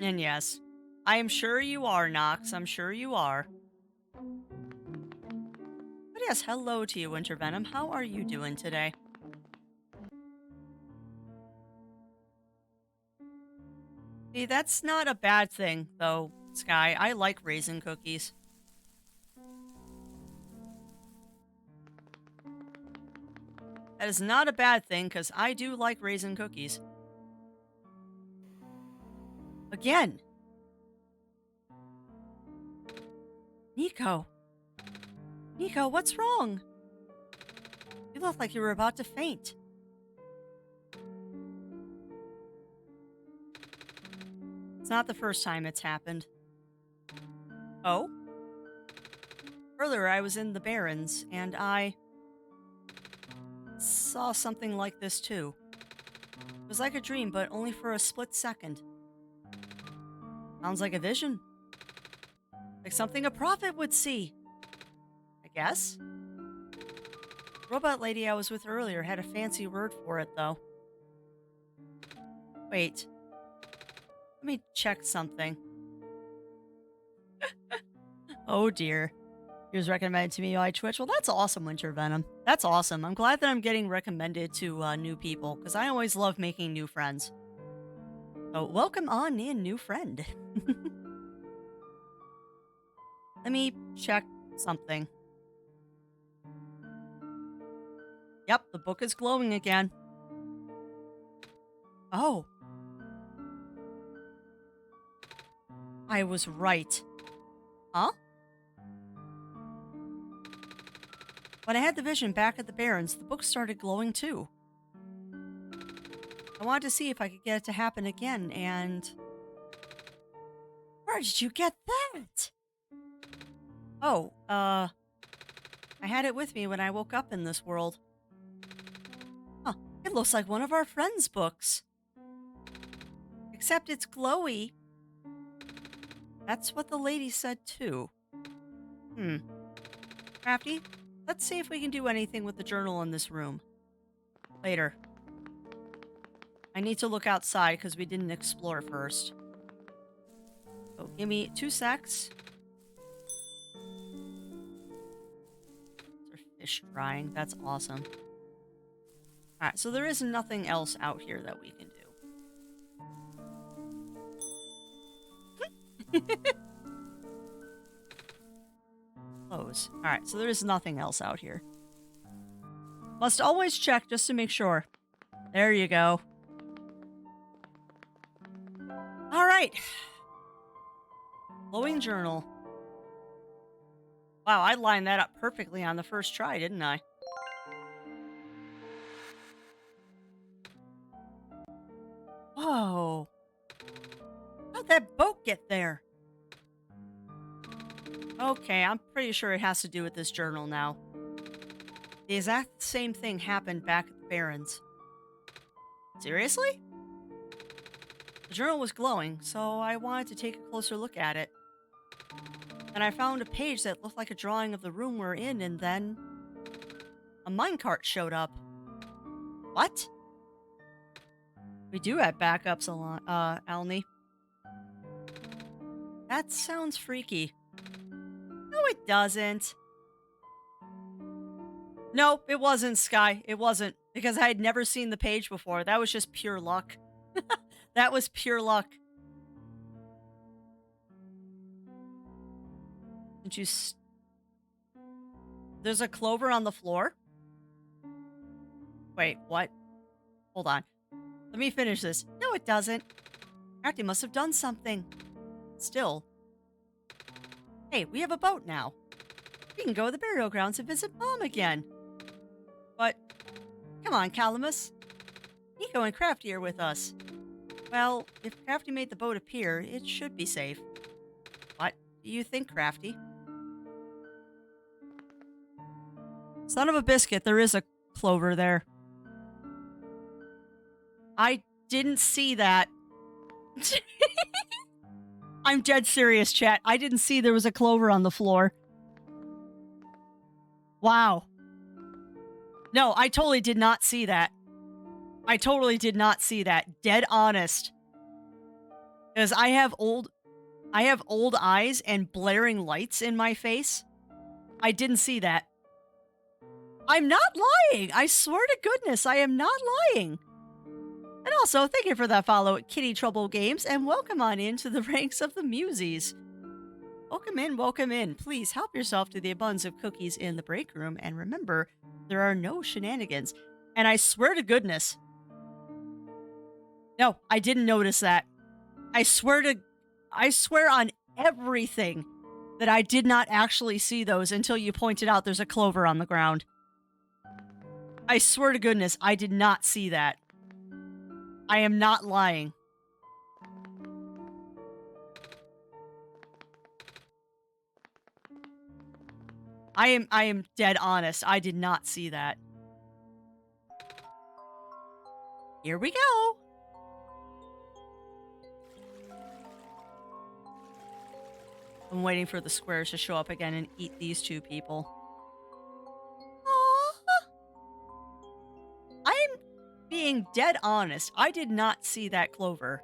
And yes, I am sure you are, Nox. I'm sure you are. But yes, hello to you, Winter Venom. How are you doing today? See, that's not a bad thing, though, Sky. I like raisin cookies. That is not a bad thing, because I do like raisin cookies. Again. Nico. Nico, what's wrong? You look like you were about to faint. It's not the first time it's happened. Oh? Earlier, I was in the Barrens, and I saw something like this too. It was like a dream, but only for a split second. Sounds like a vision. Like something a prophet would see. I guess. The robot lady I was with earlier had a fancy word for it, though. Wait. Let me check something. Oh dear. He was recommended to me by Twitch. Well, that's awesome, Winter Venom. That's awesome. I'm glad that I'm getting recommended to new people, because I always love making new friends. So welcome on in, new friend. Let me check something. Yep, the book is glowing again. Oh, I was right. Huh? When I had the vision back at the Barrens, the book started glowing too. I wanted to see if I could get it to happen again, and where did you get that? Oh, I had it with me when I woke up in this world. Huh, it looks like one of our friends' books. Except it's glowy. That's what the lady said too. Hmm. Crafty, let's see if we can do anything with the journal in this room. Later. I need to look outside because we didn't explore first. So give me 2 secs. There's fish drying. That's awesome. Alright, so there is nothing else out here that we can do. Close. Alright, so there is nothing else out here. Must always check just to make sure. There you go. Alright. Glowing journal. Wow, I lined that up perfectly on the first try, didn't I? Whoa. How'd that boat get there? Okay, I'm pretty sure it has to do with this journal now. The exact same thing happened back at the Barrens. Seriously? The journal was glowing, so I wanted to take a closer look at it. And I found a page that looked like a drawing of the room we're in, and then a minecart showed up. What? We do have backups, Alni. That sounds freaky. No, it doesn't. Nope, it wasn't, Sky. It wasn't. Because I had never seen the page before. That was just pure luck. That was pure luck. Did you... There's a clover on the floor? Wait, what? Hold on. Let me finish this. No, it doesn't. Crafty must have done something. Still. Hey, we have a boat now. We can go to the burial grounds and visit Mom again. But, come on, Calamus. Nico and Crafty are with us. Well, if Crafty made the boat appear, it should be safe. What do you think, Crafty? Son of a biscuit, there is a clover there. I didn't see that. I'm dead serious, chat. I didn't see there was a clover on the floor. Wow. No, I totally did not see that. I totally did not see that. Dead honest. Because I have old eyes and blaring lights in my face. I didn't see that. I'm not lying. I swear to goodness, I am not lying. And also, thank you for that follow at Kitty Trouble Games, and welcome on into the ranks of the Muses. Welcome in, welcome in. Please help yourself to the abundance of cookies in the break room, and remember, there are no shenanigans. And I swear to goodness, no, I didn't notice that. I swear on everything that I did not actually see those until you pointed out there's a clover on the ground. I swear to goodness, I did not see that. I am not lying. I am dead honest. I did not see that. Here we go. I'm waiting for the squares to show up again and eat these two people. I'm being dead honest. I did not see that clover.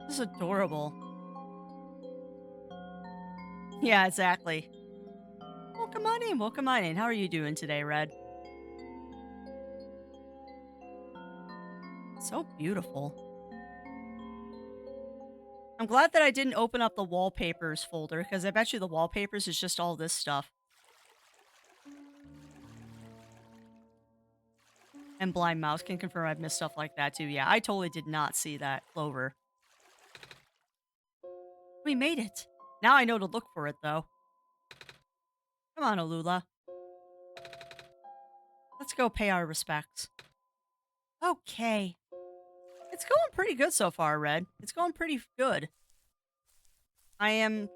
This is adorable. Yeah, exactly. Oh, welcome on in. Welcome on in. How are you doing today, Red? So beautiful. I'm glad that I didn't open up the wallpapers folder because I bet you the wallpapers is just all this stuff. And Blind Mouse can confirm I've missed stuff like that too. Yeah, I totally did not see that clover. We made it. Now I know to look for it though. Come on, Alula. Let's go pay our respects. Okay. It's going pretty good so far, Red. It's going pretty good. I am...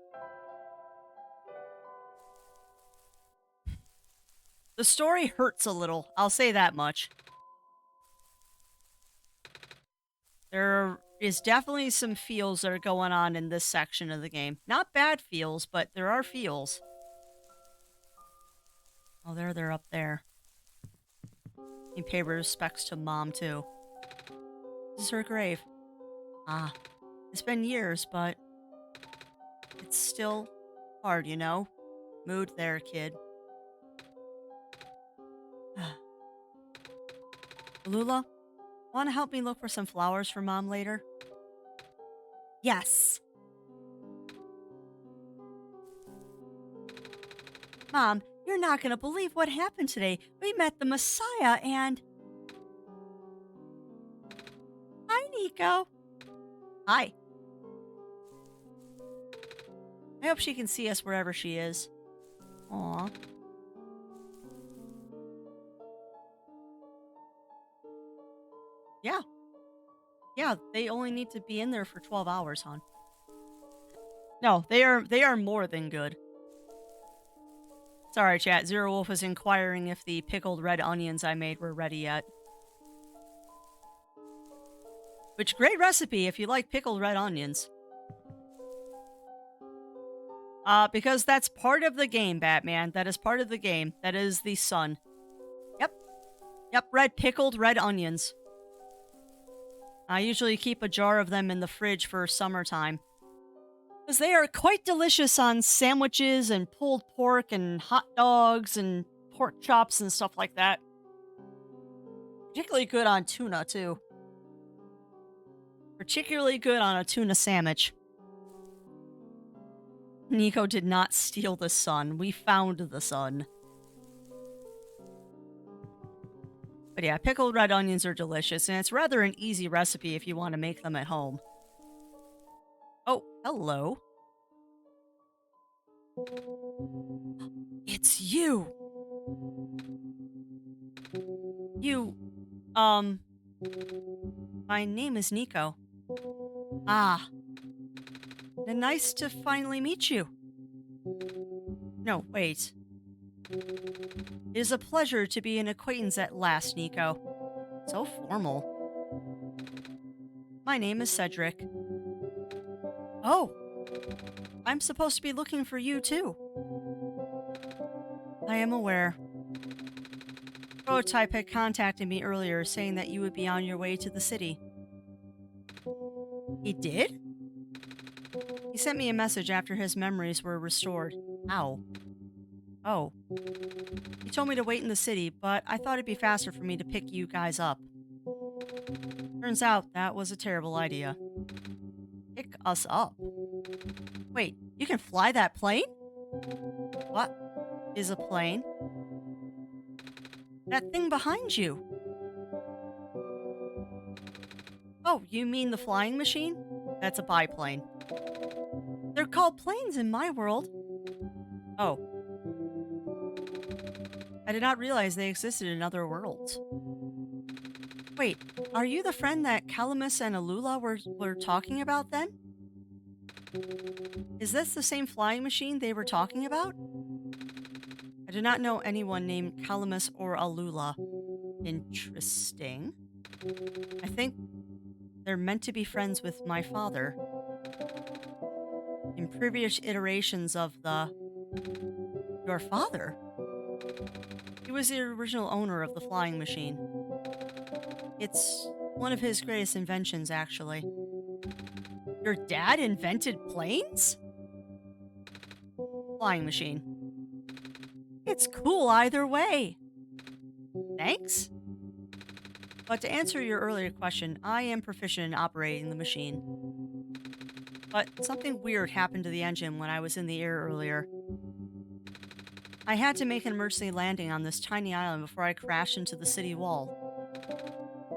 The story hurts a little. I'll say that much. There is definitely some feels that are going on in this section of the game. Not bad feels, but there are feels. Oh, they're up there. You pay respects to Mom, too. This is her grave. Ah, it's been years, but it's still hard, you know? Mood there, kid. Lula, want to help me look for some flowers for Mom later? Yes. Mom, you're not going to believe what happened today. We met the Messiah and... Hi, Nico. Hi. I hope she can see us wherever she is. Aw. Yeah. Yeah, they only need to be in there for 12 hours, hon. No, they are more than good. Sorry, chat. Zero Wolf is inquiring if the pickled red onions I made were ready yet. Which, great recipe if you like pickled red onions. Because that's part of the game, Batman. That is part of the game. That is the sun. Yep. Yep, pickled red onions. I usually keep a jar of them in the fridge for summertime. Because they are quite delicious on sandwiches and pulled pork and hot dogs and pork chops and stuff like that. Particularly good on tuna, too. Particularly good on a tuna sandwich. Nico did not steal the sun. We found the sun. But yeah, pickled red onions are delicious, and it's rather an easy recipe if you want to make them at home. Oh, hello. It's you! My name is Nico. Ah. And nice to finally meet you. No, wait. It is a pleasure to be an acquaintance at last, Nico. So formal. My name is Cedric. Oh! I'm supposed to be looking for you, too. I am aware. Prototype had contacted me earlier saying that you would be on your way to the city. He did? He sent me a message after his memories were restored. Ow. Oh. He told me to wait in the city, but I thought it'd be faster for me to pick you guys up. Turns out that was a terrible idea. Pick us up? Wait, you can fly that plane? What is a plane? That thing behind you. Oh, you mean the flying machine? That's a biplane. They're called planes in my world. Oh. I did not realize they existed in other worlds. Wait, are you the friend that Calamus and Alula were talking about then? Is this the same flying machine they were talking about? I do not know anyone named Calamus or Alula. Interesting. I think they're meant to be friends with my father. In previous iterations of your father? He was the original owner of the flying machine. It's one of his greatest inventions, actually. Your dad invented planes? Flying machine. It's cool either way. Thanks. But to answer your earlier question, I am proficient in operating the machine. But something weird happened to the engine when I was in the air earlier. I had to make an emergency landing on this tiny island before I crashed into the city wall.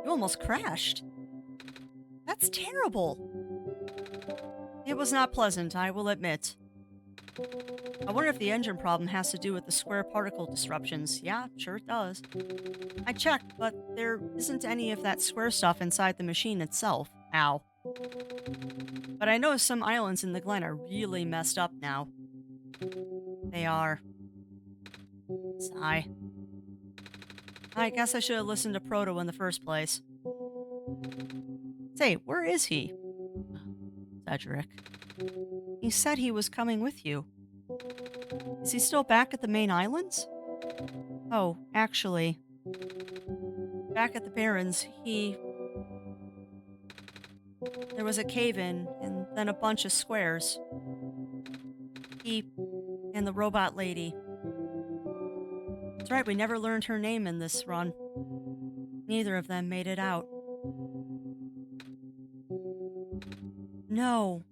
You almost crashed. That's terrible. It was not pleasant, I will admit. I wonder if the engine problem has to do with the square particle disruptions. Yeah, sure it does. I checked, but there isn't any of that square stuff inside the machine itself. Ow. But I know some islands in the Glen are really messed up now. They are. Sigh. I guess I should have listened to Proto in the first place. Say, where is he? Cedric. He said he was coming with you. Is he still back at the main islands? Oh, actually. Back at the Barrens, there was a cave-in, and then a bunch of squares. He and the robot lady. That's right, we never learned her name in this run. Neither of them made it out. No.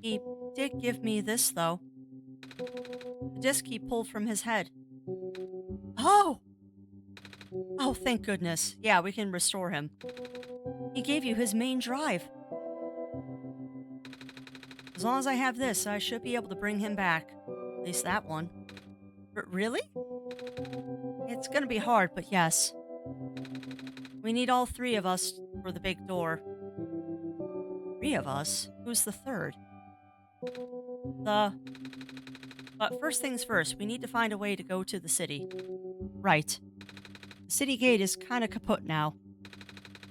He did give me this, though. The disc he pulled from his head. Oh! Oh, thank goodness. Yeah, we can restore him. He gave you his main drive. As long as I have this, I should be able to bring him back. At least that one. Really? It's gonna be hard, but yes. We need all three of us for the big door. Three of us? Who's the third? But first things first, we need to find a way to go to the city. Right. The city gate is kind of kaput now.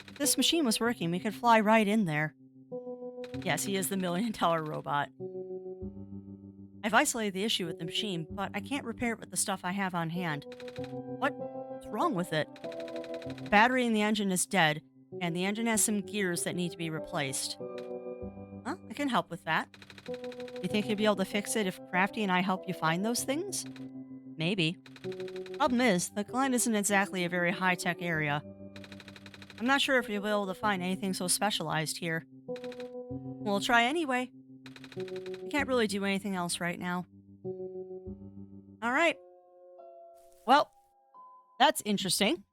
If this machine was working, we could fly right in there. Yes, he is the $1 million robot. I've isolated the issue with the machine, but I can't repair it with the stuff I have on hand. What's wrong with it? The battery in the engine is dead, and the engine has some gears that need to be replaced. Huh? I can help with that. You think you'll be able to fix it if Crafty and I help you find those things? Maybe. Problem is, the Glen isn't exactly a very high-tech area. I'm not sure if you'll be able to find anything so specialized here. We'll try anyway. We can't really do anything else right now. Alright. Well, that's interesting.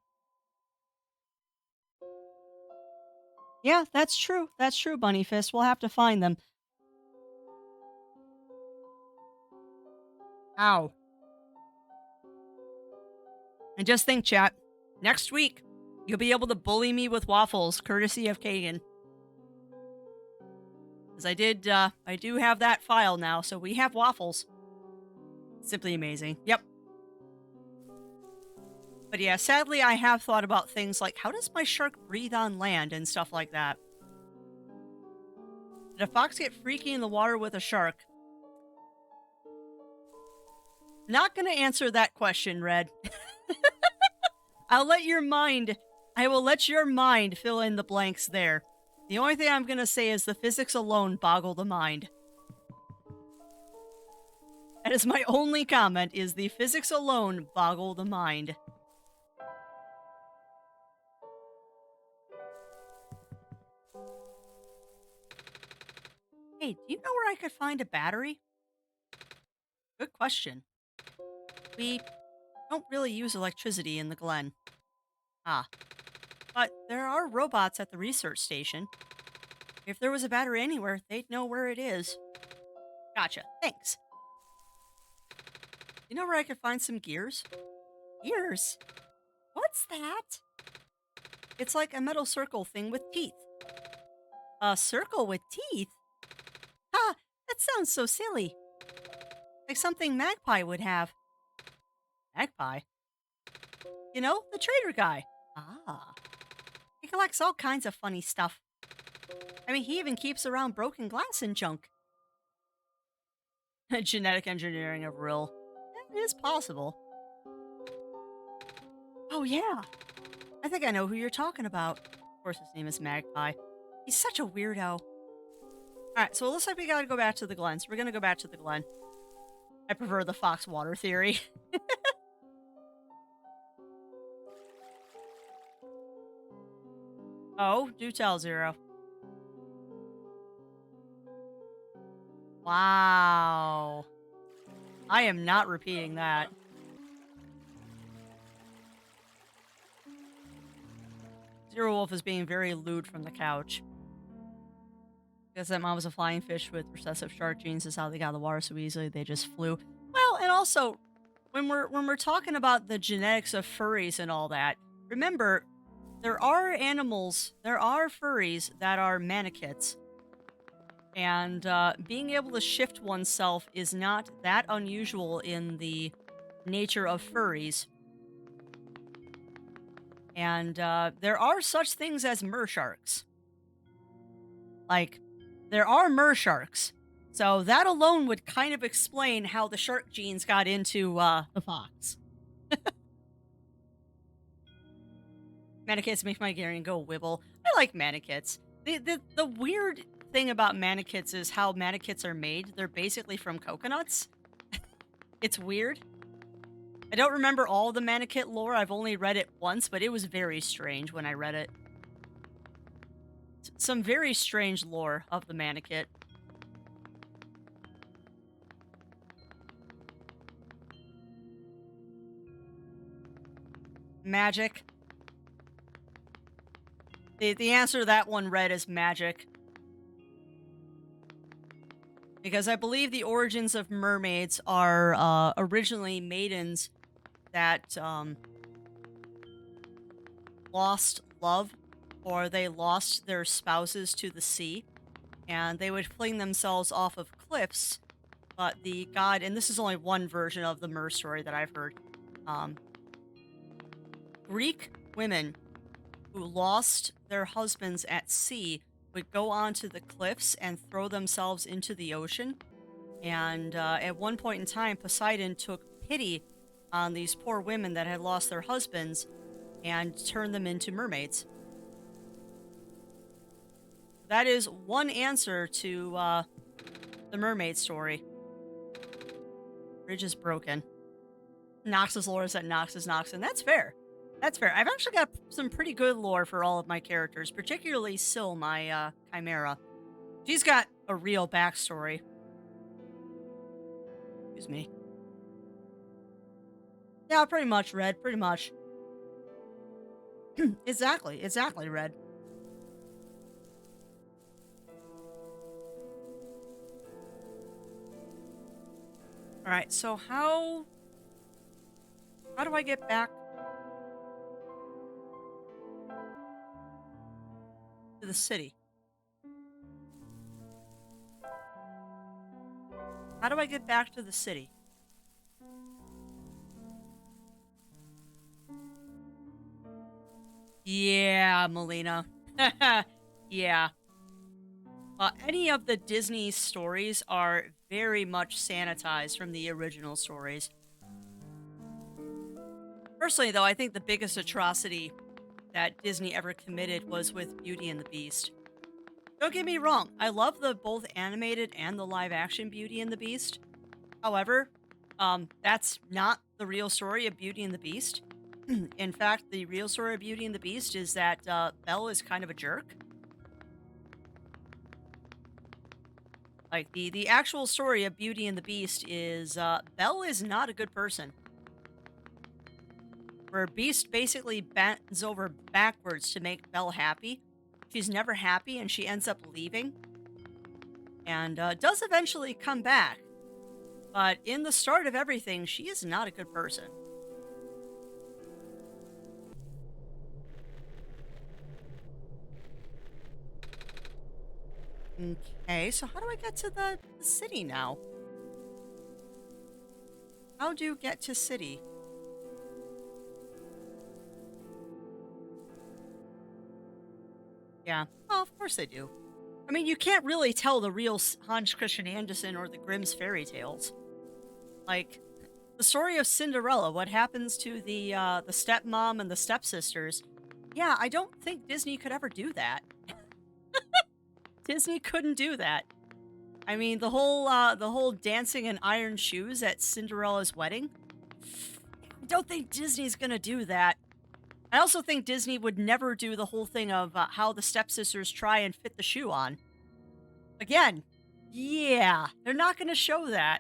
Yeah, that's true. That's true, Bunny Fist. We'll have to find them. Ow. And just think, chat. Next week, you'll be able to bully me with waffles, courtesy of Kagan. Because I do have that file now, so we have waffles. Simply amazing. Yep. But yeah, sadly, I have thought about things like, how does my shark breathe on land and stuff like that? Did a fox get freaky in the water with a shark? Not gonna answer that question, Red. I will let your mind fill in the blanks there. The only thing I'm gonna say is the physics alone boggle the mind. That is my only comment, is the physics alone boggle the mind. Hey, do you know where I could find a battery? Good question. We don't really use electricity in the Glen. Ah. But there are robots at the research station. If there was a battery anywhere, they'd know where it is. Gotcha. Thanks. You know where I could find some gears? Gears? What's that? It's like a metal circle thing with teeth. A circle with teeth? Ha! That sounds so silly. Like something Magpie would have. Magpie? You know, the trader guy. Ah. He collects all kinds of funny stuff. I mean, he even keeps around broken glass and junk. Genetic engineering of real. It is possible. Oh, yeah. I think I know who you're talking about. Of course, his name is Magpie. He's such a weirdo. Alright, so it looks like we gotta go back to the Glen. So we're gonna go back to the Glen. I prefer the fox water theory. Oh, do tell, Zero. Wow. I am not repeating that. Zero Wolf is being very lewd from the couch. Guess that mom was a flying fish with recessive shark genes is how they got in the water so easily they just flew. Well, and also when we're talking about the genetics of furries and all that, remember there are animals, there are furries that are manakits, and being able to shift oneself is not that unusual in the nature of furries. And there are such things as mer sharks. Like, there are mer sharks. So that alone would kind of explain how the shark genes got into the fox. Manakits make my Garion go wibble. I like manakits. The weird thing about manakits is how manakits are made. They're basically from coconuts. It's weird. I don't remember all the manakit lore. I've only read it once, but it was very strange when I read it. Some very strange lore of the manakit. Magic. The answer to that one read as magic. Because I believe the origins of mermaids are originally maidens that lost love, or they lost their spouses to the sea, and they would fling themselves off of cliffs. But the god, and this is only one version of the mer story that I've heard, um, Greek women who lost their husbands at sea would go onto the cliffs and throw themselves into the ocean. And at one point in time, Poseidon took pity on these poor women that had lost their husbands and turned them into mermaids. That is one answer to the mermaid story. Bridge is broken. Nox's lore is that Nox is Nox, and that's fair. That's fair. I've actually got some pretty good lore for all of my characters, particularly Syl, my chimera. She's got a real backstory. Excuse me. Yeah, pretty much, Red. Pretty much. Exactly, Red. All right, so how do I get back to the city? How do I get back to the city? Yeah, Melina. Yeah. Any of the Disney stories are very much sanitized from the original stories. Personally, though, I think the biggest atrocity that Disney ever committed was with Beauty and the Beast. Don't get me wrong, I love the both animated and the live action Beauty and the Beast. However, that's not the real story of Beauty and the Beast. In fact, the real story of Beauty and the Beast is that Belle is kind of a jerk. Like the actual story of Beauty and the Beast is Belle is not a good person. Where Beast basically bends over backwards to make Belle happy. She's never happy and she ends up leaving. And does eventually come back. But in the start of everything, she is not a good person. Okay, so how do I get to the city now? How do you get to city? Yeah, well, of course they do. I mean, you can't really tell the real Hans Christian Andersen or the Grimm's fairy tales. Like, the story of Cinderella, what happens to the stepmom and the stepsisters. Yeah, I don't think Disney could ever do that. Disney couldn't do that. I mean, the whole dancing in iron shoes at Cinderella's wedding. I don't think Disney's gonna do that. I also think Disney would never do the whole thing of how the stepsisters try and fit the shoe on. Again, yeah, they're not gonna show that.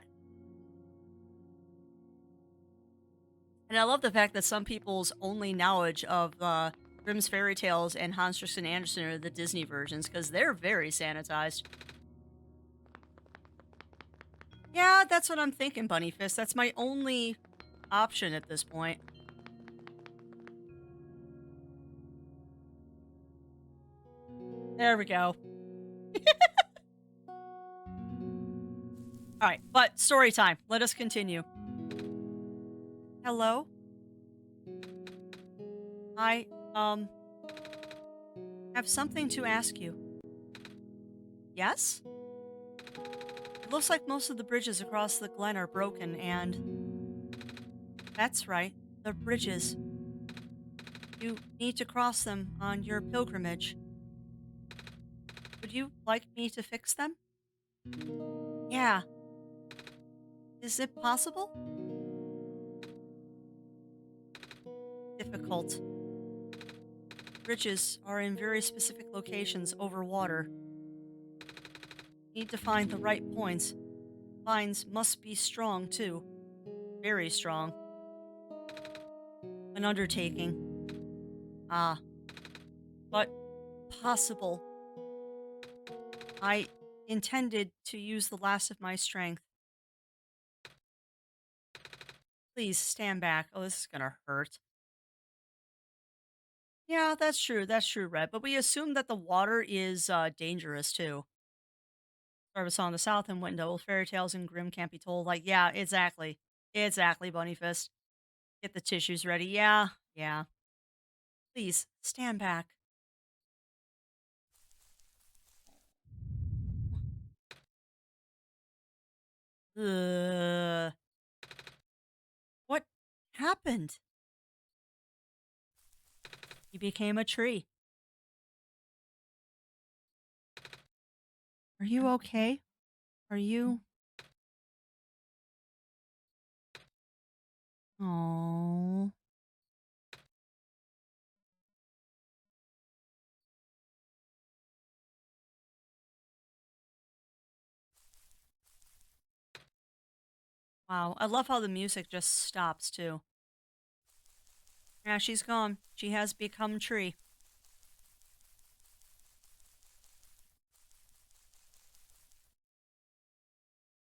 And I love the fact that some people's only knowledge of Grimm's fairy tales and Hans Christian Andersen are the Disney versions because they're very sanitized. Yeah, that's what I'm thinking, Bunny Fist. That's my only option at this point. There we go. All right, but story time. Let us continue. Hello? I, have something to ask you. Yes? It looks like most of the bridges across the glen are broken, and that's right, the bridges. You need to cross them on your pilgrimage. Would you like me to fix them? Yeah. Is it possible? Difficult. Bridges are in very specific locations over water. Need to find the right points. Lines must be strong, too. Very strong. An undertaking. Ah. But possible. I intended to use the last of my strength. Please stand back. Oh, this is gonna hurt. Yeah, that's true. That's true, Red. But we assume that the water is dangerous too. Service on the south and window. Old fairy tales and grim can't be told. Like, yeah, exactly. Exactly, Bunny Fist. Get the tissues ready. Yeah, yeah. Please stand back. Ugh. What happened? He became a tree. Are you okay? Are you? Oh. Wow. I love how the music just stops too. Yeah, she's gone. She has become tree.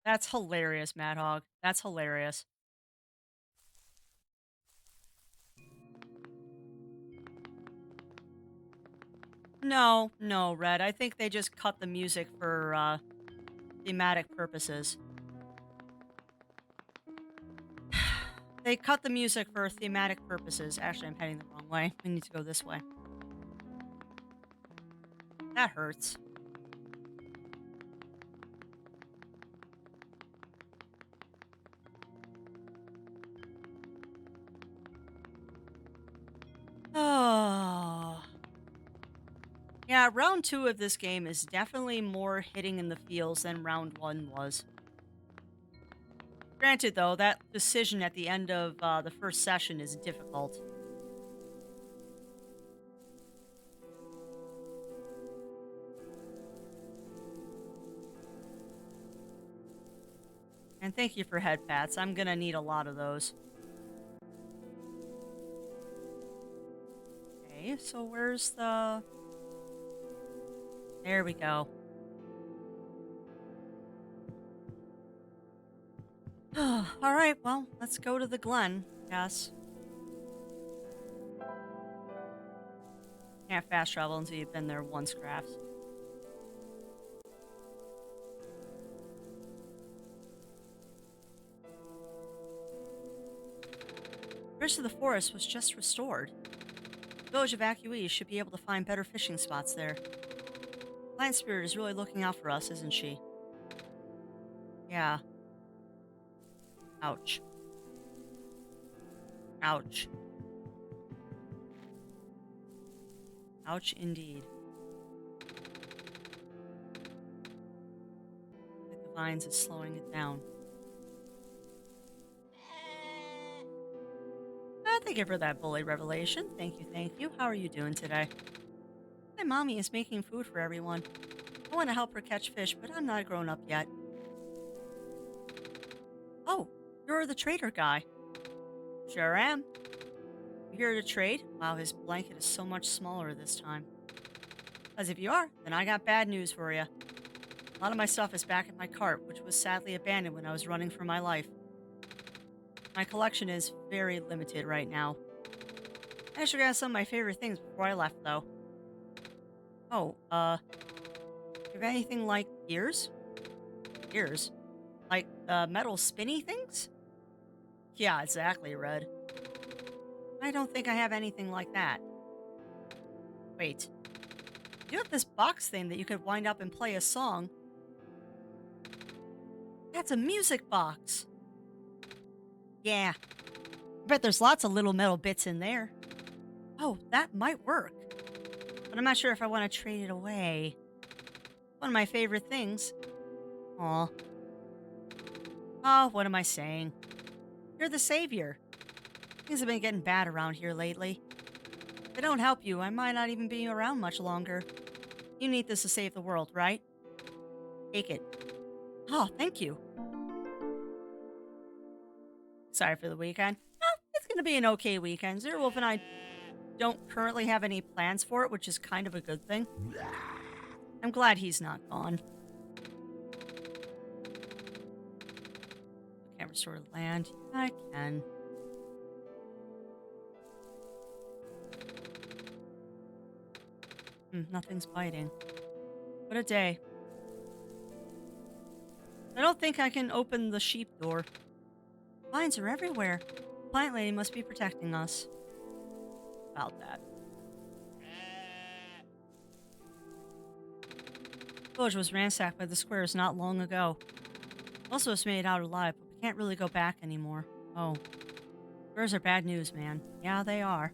That's hilarious, Mad Hog. That's hilarious. No, no, Red. I think they just cut the music for thematic purposes. They cut the music for thematic purposes. Actually, I'm heading the wrong way. We need to go this way. That hurts. Oh. Yeah, round two of this game is definitely more hitting in the feels than round one was. Granted, though, that decision at the end of the first session is difficult. And thank you for head pats. I'm gonna need a lot of those. Okay, so where's the... There we go. Alright, well, let's go to the Glen, yes. Can't fast travel until you've been there once, Crafts. Bridge to the forest was just restored. Village evacuees should be able to find better fishing spots there. Plant Spirit is really looking out for us, isn't she? Yeah. Ouch. Ouch. Ouch indeed. vines is slowing it down. Thank you for that bully revelation. Thank you, thank you. How are you doing today? My mommy is making food for everyone. I want to help her catch fish, but I'm not grown up yet. Oh, you're the trader guy. Sure am. You here to trade? Wow, his blanket is so much smaller this time. As if you are, then I got bad news for you. A lot of my stuff is back in my cart, which was sadly abandoned when I was running for my life. My collection is very limited right now. I actually got some of my favorite things before I left, though. Oh, you have anything like gears? Gears? Like, metal spinny things? Yeah, exactly, Red. I don't think I have anything like that. Wait. You have this box thing that you could wind up and play a song. That's a music box. Yeah. I bet there's lots of little metal bits in there. Oh, that might work. But I'm not sure if I want to trade it away. One of my favorite things. Aw. Oh, what am I saying? You're the savior. Things have been getting bad around here lately. If I don't help you, I might not even be around much longer. You need this to save the world, right? Take it. Oh, thank you. Sorry for the weekend. Oh, it's going to be an okay weekend. Zero Wolf and I don't currently have any plans for it, which is kind of a good thing. I'm glad he's not gone. I can't restore land. I can. Nothing's biting. What a day. I don't think I can open the sheep door. Vines are everywhere. Plant lady must be protecting us. About that. The village was ransacked by the squares not long ago. Most of us made it out alive, but we can't really go back anymore. Oh. Squares are bad news, man. Yeah, they are.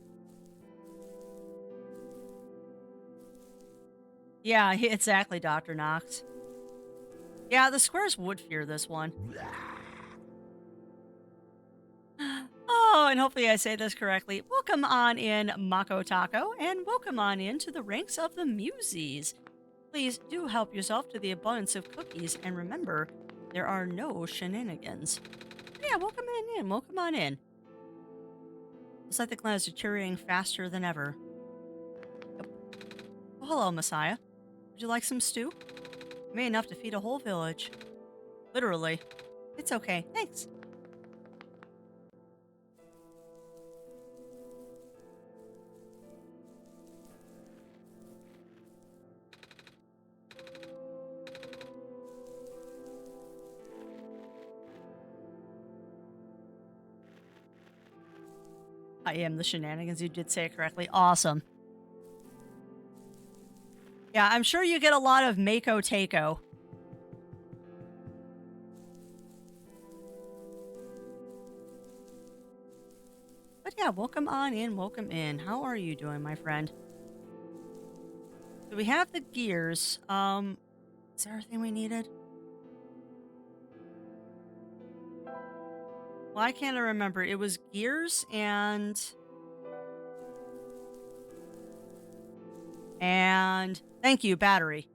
Yeah, exactly, Dr. Knox. Yeah, the squares would fear this one. Oh, and hopefully I say this correctly. Welcome on in, Mako Taco, and welcome on in to the ranks of the Muses. Please do help yourself to the abundance of cookies, and remember, there are no shenanigans. Yeah, welcome in, welcome on in. Looks like the clan is deteriorating faster than ever. Yep. Oh, hello, Messiah. Would you like some stew? I made enough to feed a whole village. Literally. It's okay, thanks. I am the shenanigans. You did say it correctly. Awesome. Yeah, I'm sure you get a lot of Mako Tako. But yeah, welcome on in, welcome in. How are you doing, my friend? So we have the gears. Is there everything we needed? Why can't I remember? It was gears and thank you, battery.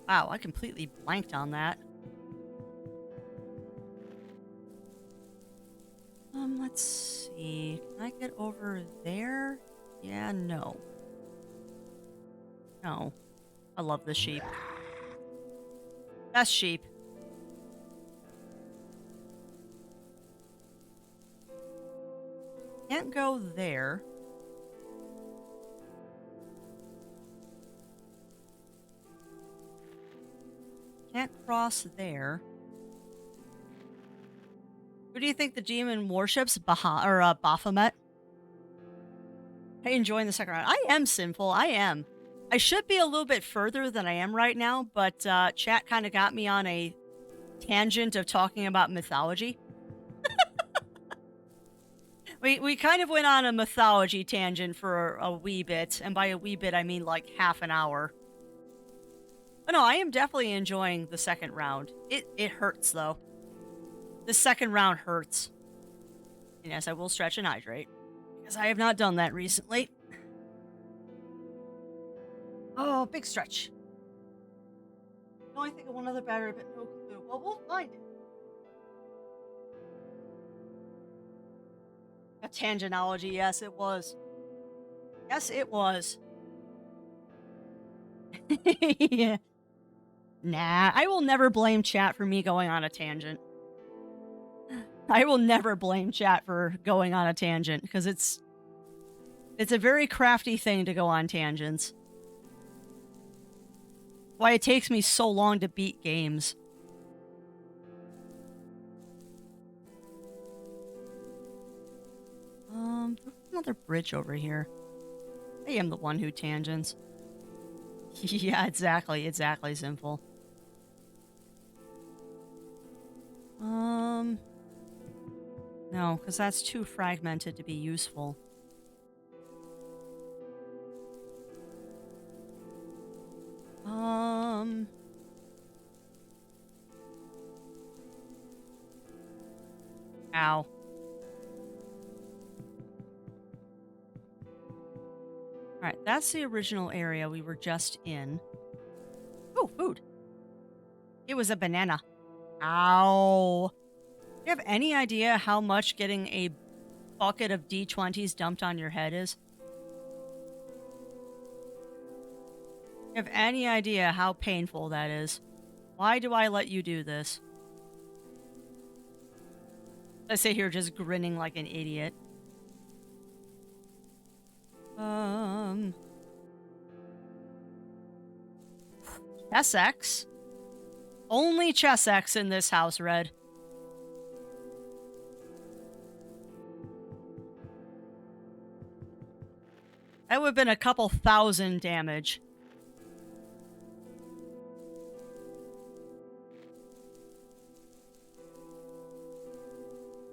Wow, I completely blanked on that. Let's see. Can I get over there? Yeah, no. No. I love the sheep. Best sheep. Can't go there. Can't cross there. Who do you think the demon worships? Baphomet? I enjoying the second round. I am sinful. I am. I should be a little bit further than I am right now, but chat kind of got me on a tangent of talking about mythology. We kind of went on a mythology tangent for a wee bit, and by a wee bit I mean like half an hour. But no, I am definitely enjoying the second round. It hurts though. The second round hurts. And yes, I will stretch and hydrate because I have not done that recently. Oh, big stretch. No, I think of one other battery, but no clue. Well, we'll find it. A tangenology, yes, it was. Yes, it was. Yeah. Nah, I will never blame chat for me going on a tangent. I will never blame chat for going on a tangent because it's a very crafty thing to go on tangents. Why it takes me so long to beat games. Another bridge over here. I am the one who tangents. Yeah, exactly, Simple. No, because that's too fragmented to be useful. Ow. Alright, that's the original area we were just in. Oh, food. It was a banana. Ow. Do you have any idea how much getting a bucket of D20s dumped on your head is? You have any idea how painful that is? Why do I let you do this? I sit here just grinning like an idiot. Chess X? Only Chess X in this house, Red. That would have been a couple thousand damage.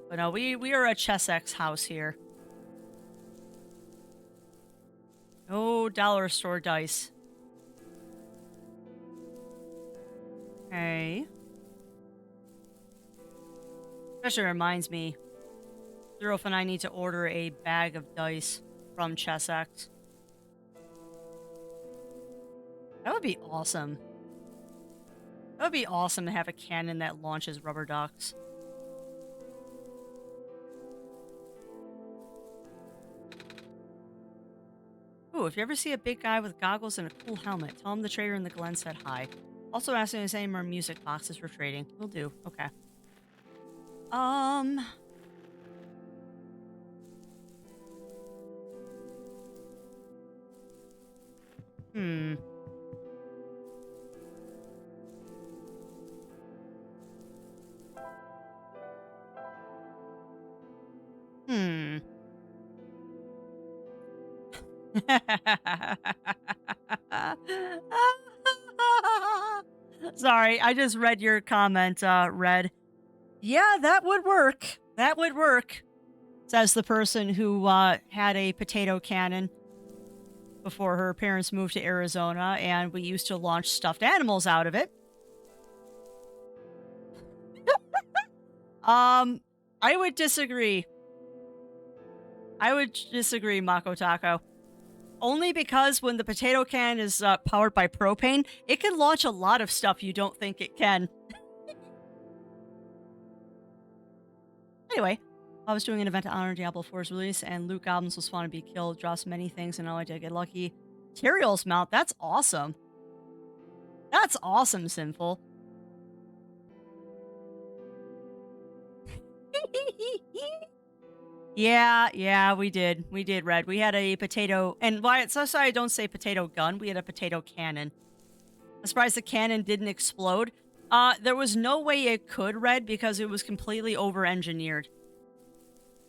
But no, we are a Chess X house here. No dollar store dice. Okay. Especially reminds me, Zeroth and I need to order a bag of dice from Chess X. That would be awesome. That would be awesome to have a cannon that launches rubber ducks. Ooh, if you ever see a big guy with goggles and a cool helmet, tell him the trader in the Glen said hi. Also asking if any more music boxes for trading. Will do. Okay. Hmm. Sorry, I just read your comment, Red. Yeah, that would work. That would work. Says the person who had a potato cannon before her parents moved to Arizona, and we used to launch stuffed animals out of it. I would disagree. I would disagree, Mako Taco. Only because when the potato can is powered by propane, it can launch a lot of stuff you don't think it can. Anyway, I was doing an event to honor Diablo 4's release, and loot goblins will spawn to be killed, drops many things, and all I did get lucky. Tyrael's mount, that's awesome. That's awesome, Sinful. Yeah, we did. We did, Red. We had a potato, and why it's so sorry I don't say potato gun, we had a potato cannon. I'm surprised the cannon didn't explode. There was no way it could, Red, because it was completely over-engineered.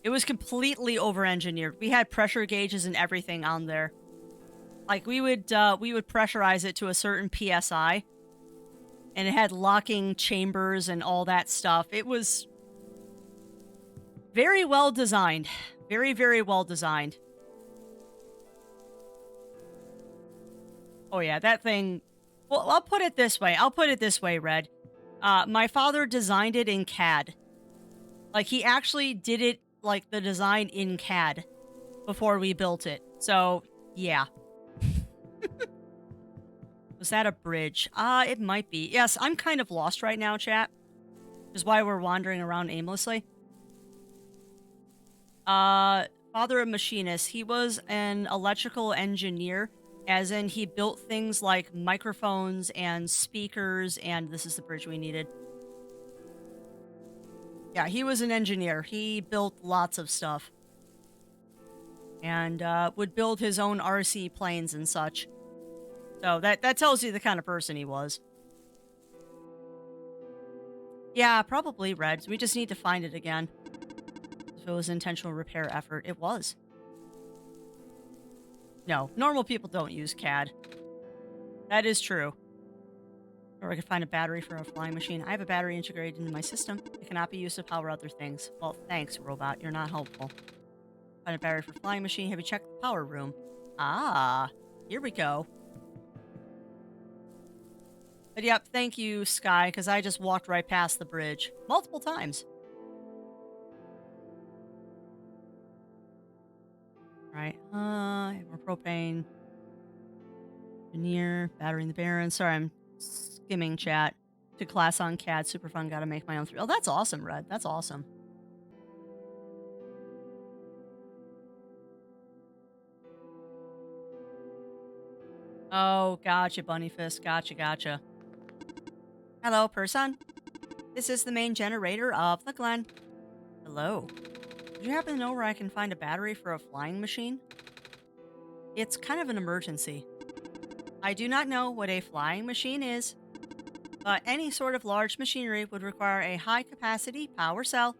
It was completely over-engineered. We had pressure gauges and everything on there. Like, we would pressurize it to a certain PSI, and it had locking chambers and all that stuff. It was very well designed. Very, very well designed. Oh yeah, that thing Well, I'll put it this way. I'll put it this way, Red. My father designed it in CAD. Like, he actually did it, like, the design in CAD before we built it. So, yeah. Was that a bridge? It might be. Yes, I'm kind of lost right now, chat. Which is why we're wandering around aimlessly. Father of machinist. He was an electrical engineer, as in he built things like microphones and speakers, and this is the bridge we needed. Yeah, he was an engineer. He built lots of stuff. And would build his own RC planes and such. So that tells you the kind of person he was. Yeah, probably Red. We just need to find it again. If it was an intentional repair effort, it was. No, normal people don't use CAD. That is true. Or I could find a battery for a flying machine. I have a battery integrated into my system. It cannot be used to power other things. Well, thanks, robot. You're not helpful. Find a battery for flying machine. Have you checked the power room? Ah, here we go. But yep, thank you, Sky, because I just walked right past the bridge multiple times. Right. More propane. Engineer, battery in the Baron. Sorry, I'm skimming chat. To class on CAD, super fun. Gotta make my own. Oh, that's awesome, Red. That's awesome. Oh, gotcha, Bunnyfist. Gotcha. Hello, person. This is the main generator of the Glen. Hello. Do you happen to know where I can find a battery for a flying machine? It's kind of an emergency. I do not know what a flying machine is, but any sort of large machinery would require a high-capacity power cell.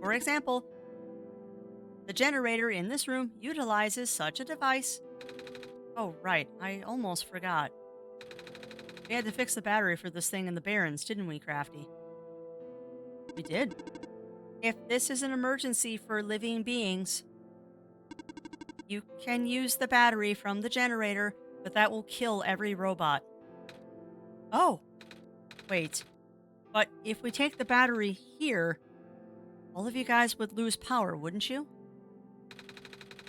For example, the generator in this room utilizes such a device. Oh, right. I almost forgot. We had to fix the battery for this thing in the Barrens, didn't we, Crafty? We did. If this is an emergency for living beings, you can use the battery from the generator, but that will kill every robot. Oh, wait. But if we take the battery here, all of you guys would lose power, wouldn't you?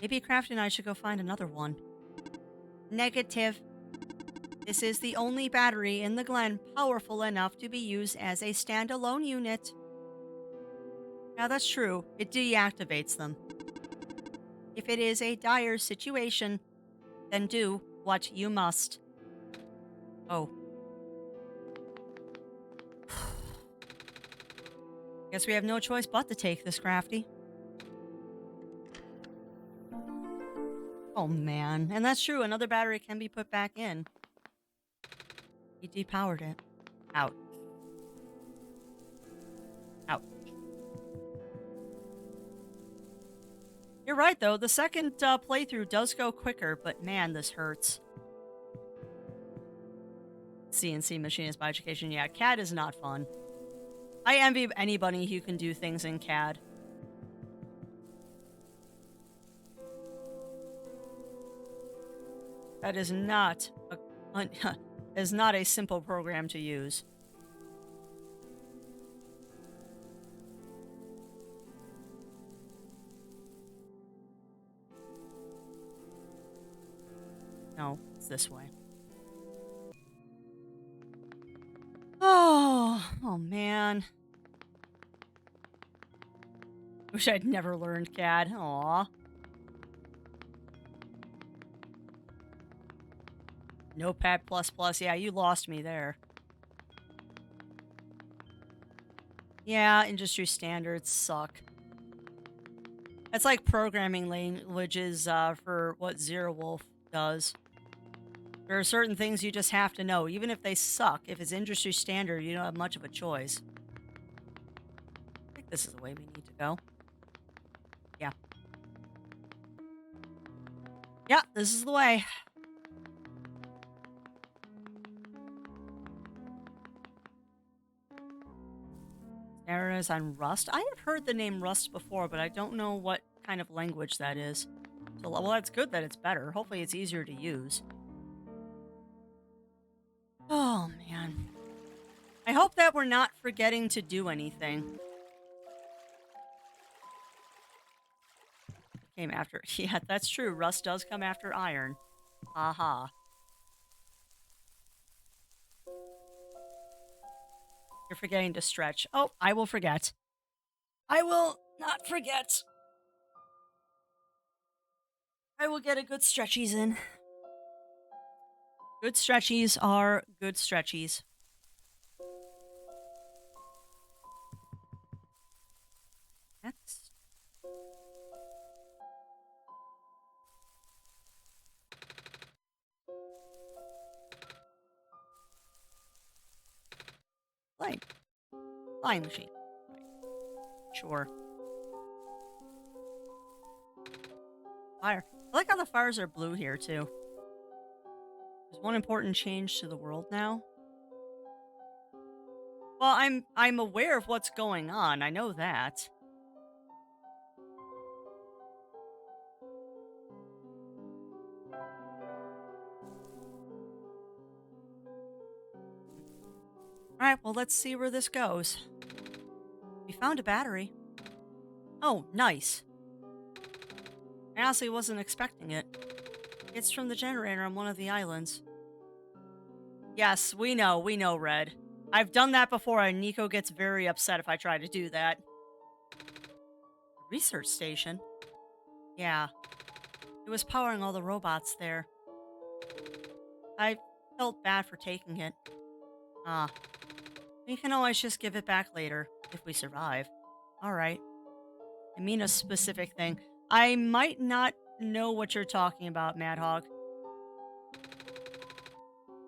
Maybe Crafty and I should go find another one. Negative. This is the only battery in the Glen powerful enough to be used as a standalone unit. Now that's true. It deactivates them. If it is a dire situation, then do what you must. Oh. Guess we have no choice but to take this, Crafty. Oh, man. And that's true. Another battery can be put back in. He depowered it. Ouch. Ouch. You're right, though. The second playthrough does go quicker, but man, this hurts. CNC machinist by education. Yeah, CAD is not fun. I envy anybody who can do things in CAD. That is not is not a simple program to use. No, it's this way. Oh man. Wish I'd never learned CAD. Aw. Notepad++. Yeah, you lost me there. Yeah, industry standards suck. It's like programming languages for what Zero Wolf does. There are certain things you just have to know, even if they suck. If it's industry standard, you don't have much of a choice. I think this is the way we need to go. Yeah. Yeah, this is the way. Errors on Rust. I have heard the name Rust before, but I don't know what kind of language that is. So, well, that's good that it's better. Hopefully it's easier to use. Oh, man. I hope that we're not forgetting to do anything. Came after. Yeah, that's true. Rust does come after iron. Aha. You're forgetting to stretch. Oh, I will forget. I will not forget. I will get a good stretchies in. Good stretchies are good stretchies. Next. Flying. Flying machine. Sure. Fire. I like how the fires are blue here, too. There's one important change to the world now. Well, I'm aware of what's going on. I know that. All right, well, let's see where this goes. We found a battery. Oh, nice. I honestly wasn't expecting it. It's from the generator on one of the islands. Yes, we know, Red. I've done that before, and Nico gets very upset if I try to do that. Research station? Yeah. It was powering all the robots there. I felt bad for taking it. Ah. We can always just give it back later, if we survive. Alright. I mean a specific thing. I might not know what you're talking about, Mad Hog.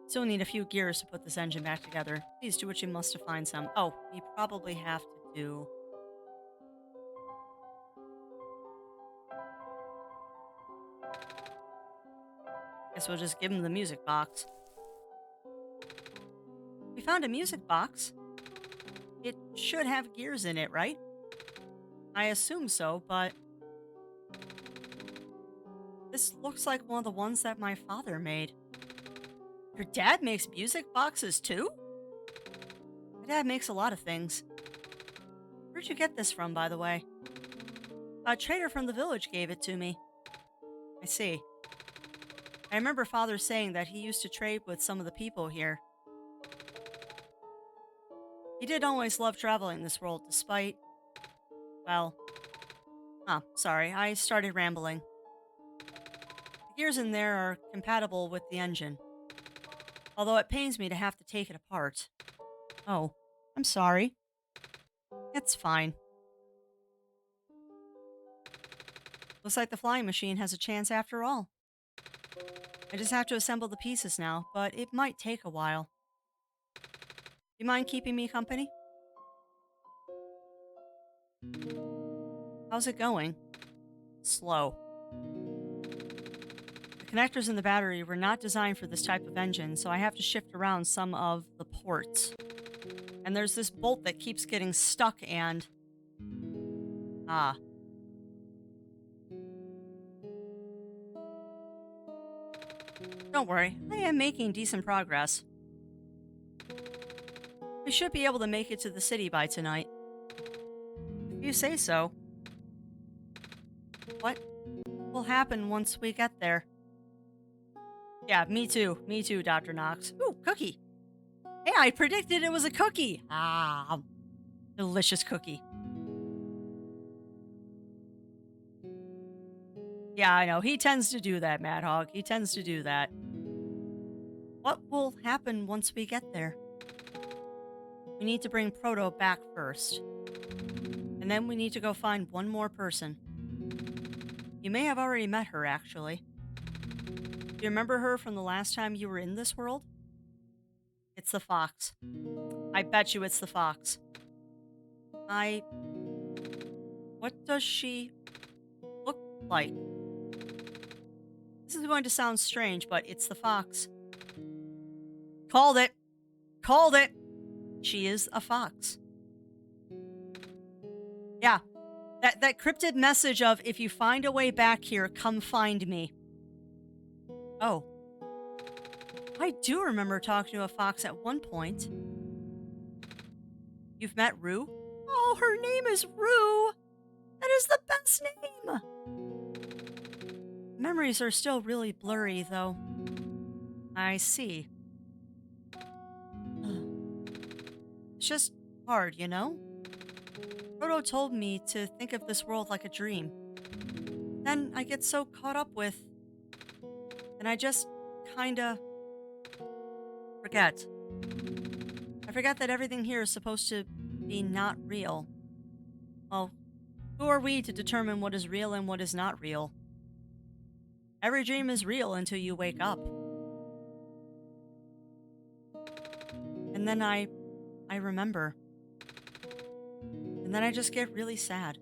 Still need a few gears to put this engine back together. Please do what you must to find some. Oh, we probably have to do... Guess we'll just give him the music box. We found a music box. It should have gears in it, right? I assume so, but... This looks like one of the ones that my father made. Your dad makes music boxes too? My dad makes a lot of things. Where'd you get this from, by the way? A trader from the village gave it to me. I see. I remember father saying that he used to trade with some of the people here. He did always love traveling this world despite... Well... Oh, sorry, I started rambling. The gears in there are compatible with the engine. Although it pains me to have to take it apart. Oh, I'm sorry. It's fine. Looks like the flying machine has a chance after all. I just have to assemble the pieces now, but it might take a while. You mind keeping me company? How's it going? Slow. The connectors in the battery were not designed for this type of engine, so I have to shift around some of the ports. And there's this bolt that keeps getting stuck and... Ah. Don't worry, I am making decent progress. We should be able to make it to the city by tonight. If you say so. What will happen once we get there? Yeah, me too. Me too, Dr. Knox. Ooh, cookie. Hey, I predicted it was a cookie. Ah, delicious cookie. Yeah, I know. He tends to do that, Mad Hog. He tends to do that. What will happen once we get there? We need to bring Proto back first. And then we need to go find one more person. You may have already met her, actually. Do you remember her from the last time you were in this world? It's the fox. I bet you it's the fox. What does she look like? This is going to sound strange, but it's the fox. Called it. Called it. She is a fox. Yeah. That cryptid message of, if you find a way back here, come find me. Oh. I do remember talking to a fox at one point. You've met Rue? Oh, her name is Rue! That is the best name! Memories are still really blurry, though. I see. It's just hard, you know? Frodo told me to think of this world like a dream. Then I get so caught up with, and I just kinda forget. I forget that everything here is supposed to be not real. Well, who are we to determine what is real and what is not real? Every dream is real until you wake up. And then I remember. And then I just get really sad.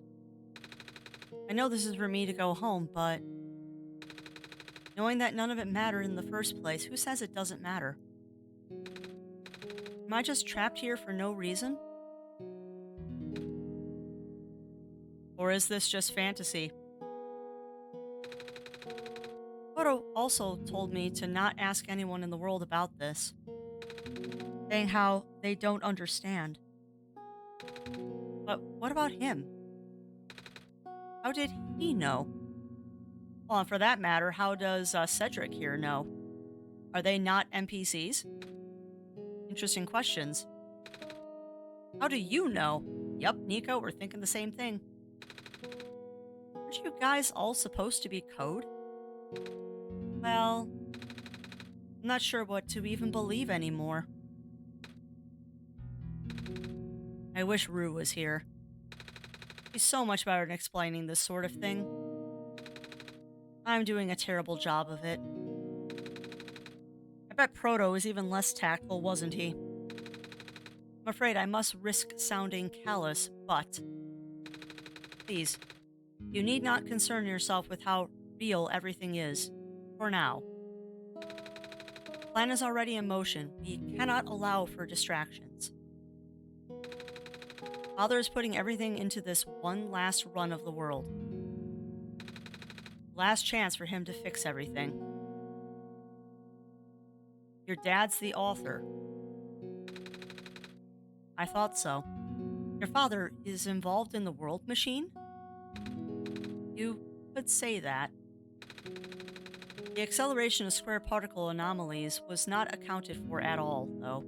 I know this is for me to go home, but knowing that none of it mattered in the first place, who says it doesn't matter? Am I just trapped here for no reason? Or is this just fantasy? Frodo also told me to not ask anyone in the world about this, saying how they don't understand. But what about him? How did he know? Well, and for that matter, how does Cedric here know? Are they not NPCs? Interesting questions. How do you know? Yup, Nico, we're thinking the same thing. Aren't you guys all supposed to be code? Well, I'm not sure what to even believe anymore. I wish Rue was here. She's so much better at explaining this sort of thing. I'm doing a terrible job of it. I bet Proto was even less tactful, wasn't he? I'm afraid I must risk sounding callous, but please, you need not concern yourself with how real everything is. For now. The plan is already in motion. We cannot allow for distractions. Father is putting everything into this one last run of the world. Last chance for him to fix everything. Your dad's the author. I thought so. Your father is involved in the world machine? You could say that. The acceleration of square particle anomalies was not accounted for at all, though.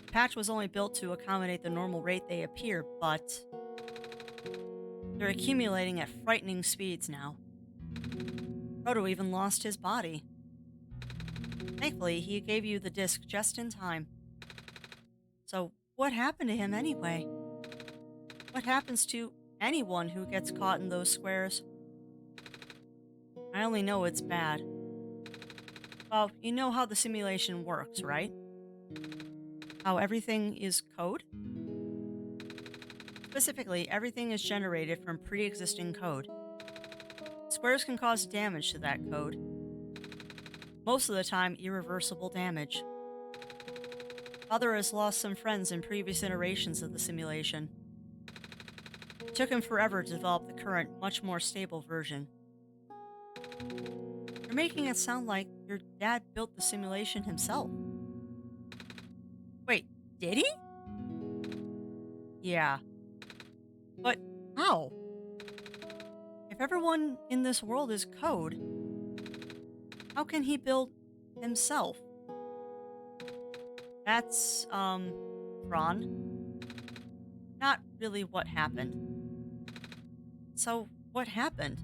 The patch was only built to accommodate the normal rate they appear, but they're accumulating at frightening speeds now. Frodo even lost his body. Thankfully, he gave you the disc just in time. So, what happened to him anyway? What happens to anyone who gets caught in those squares? I only know it's bad. Well, you know how the simulation works, right? How everything is code? Specifically, everything is generated from pre-existing code. Squares can cause damage to that code. Most of the time, irreversible damage. Father has lost some friends in previous iterations of the simulation. It took him forever to develop the current, much more stable version. You're making it sound like your dad built the simulation himself. Wait, did he? Yeah. But how? If everyone in this world is code, how can he build himself? That's, Ron. Not really what happened. So, what happened?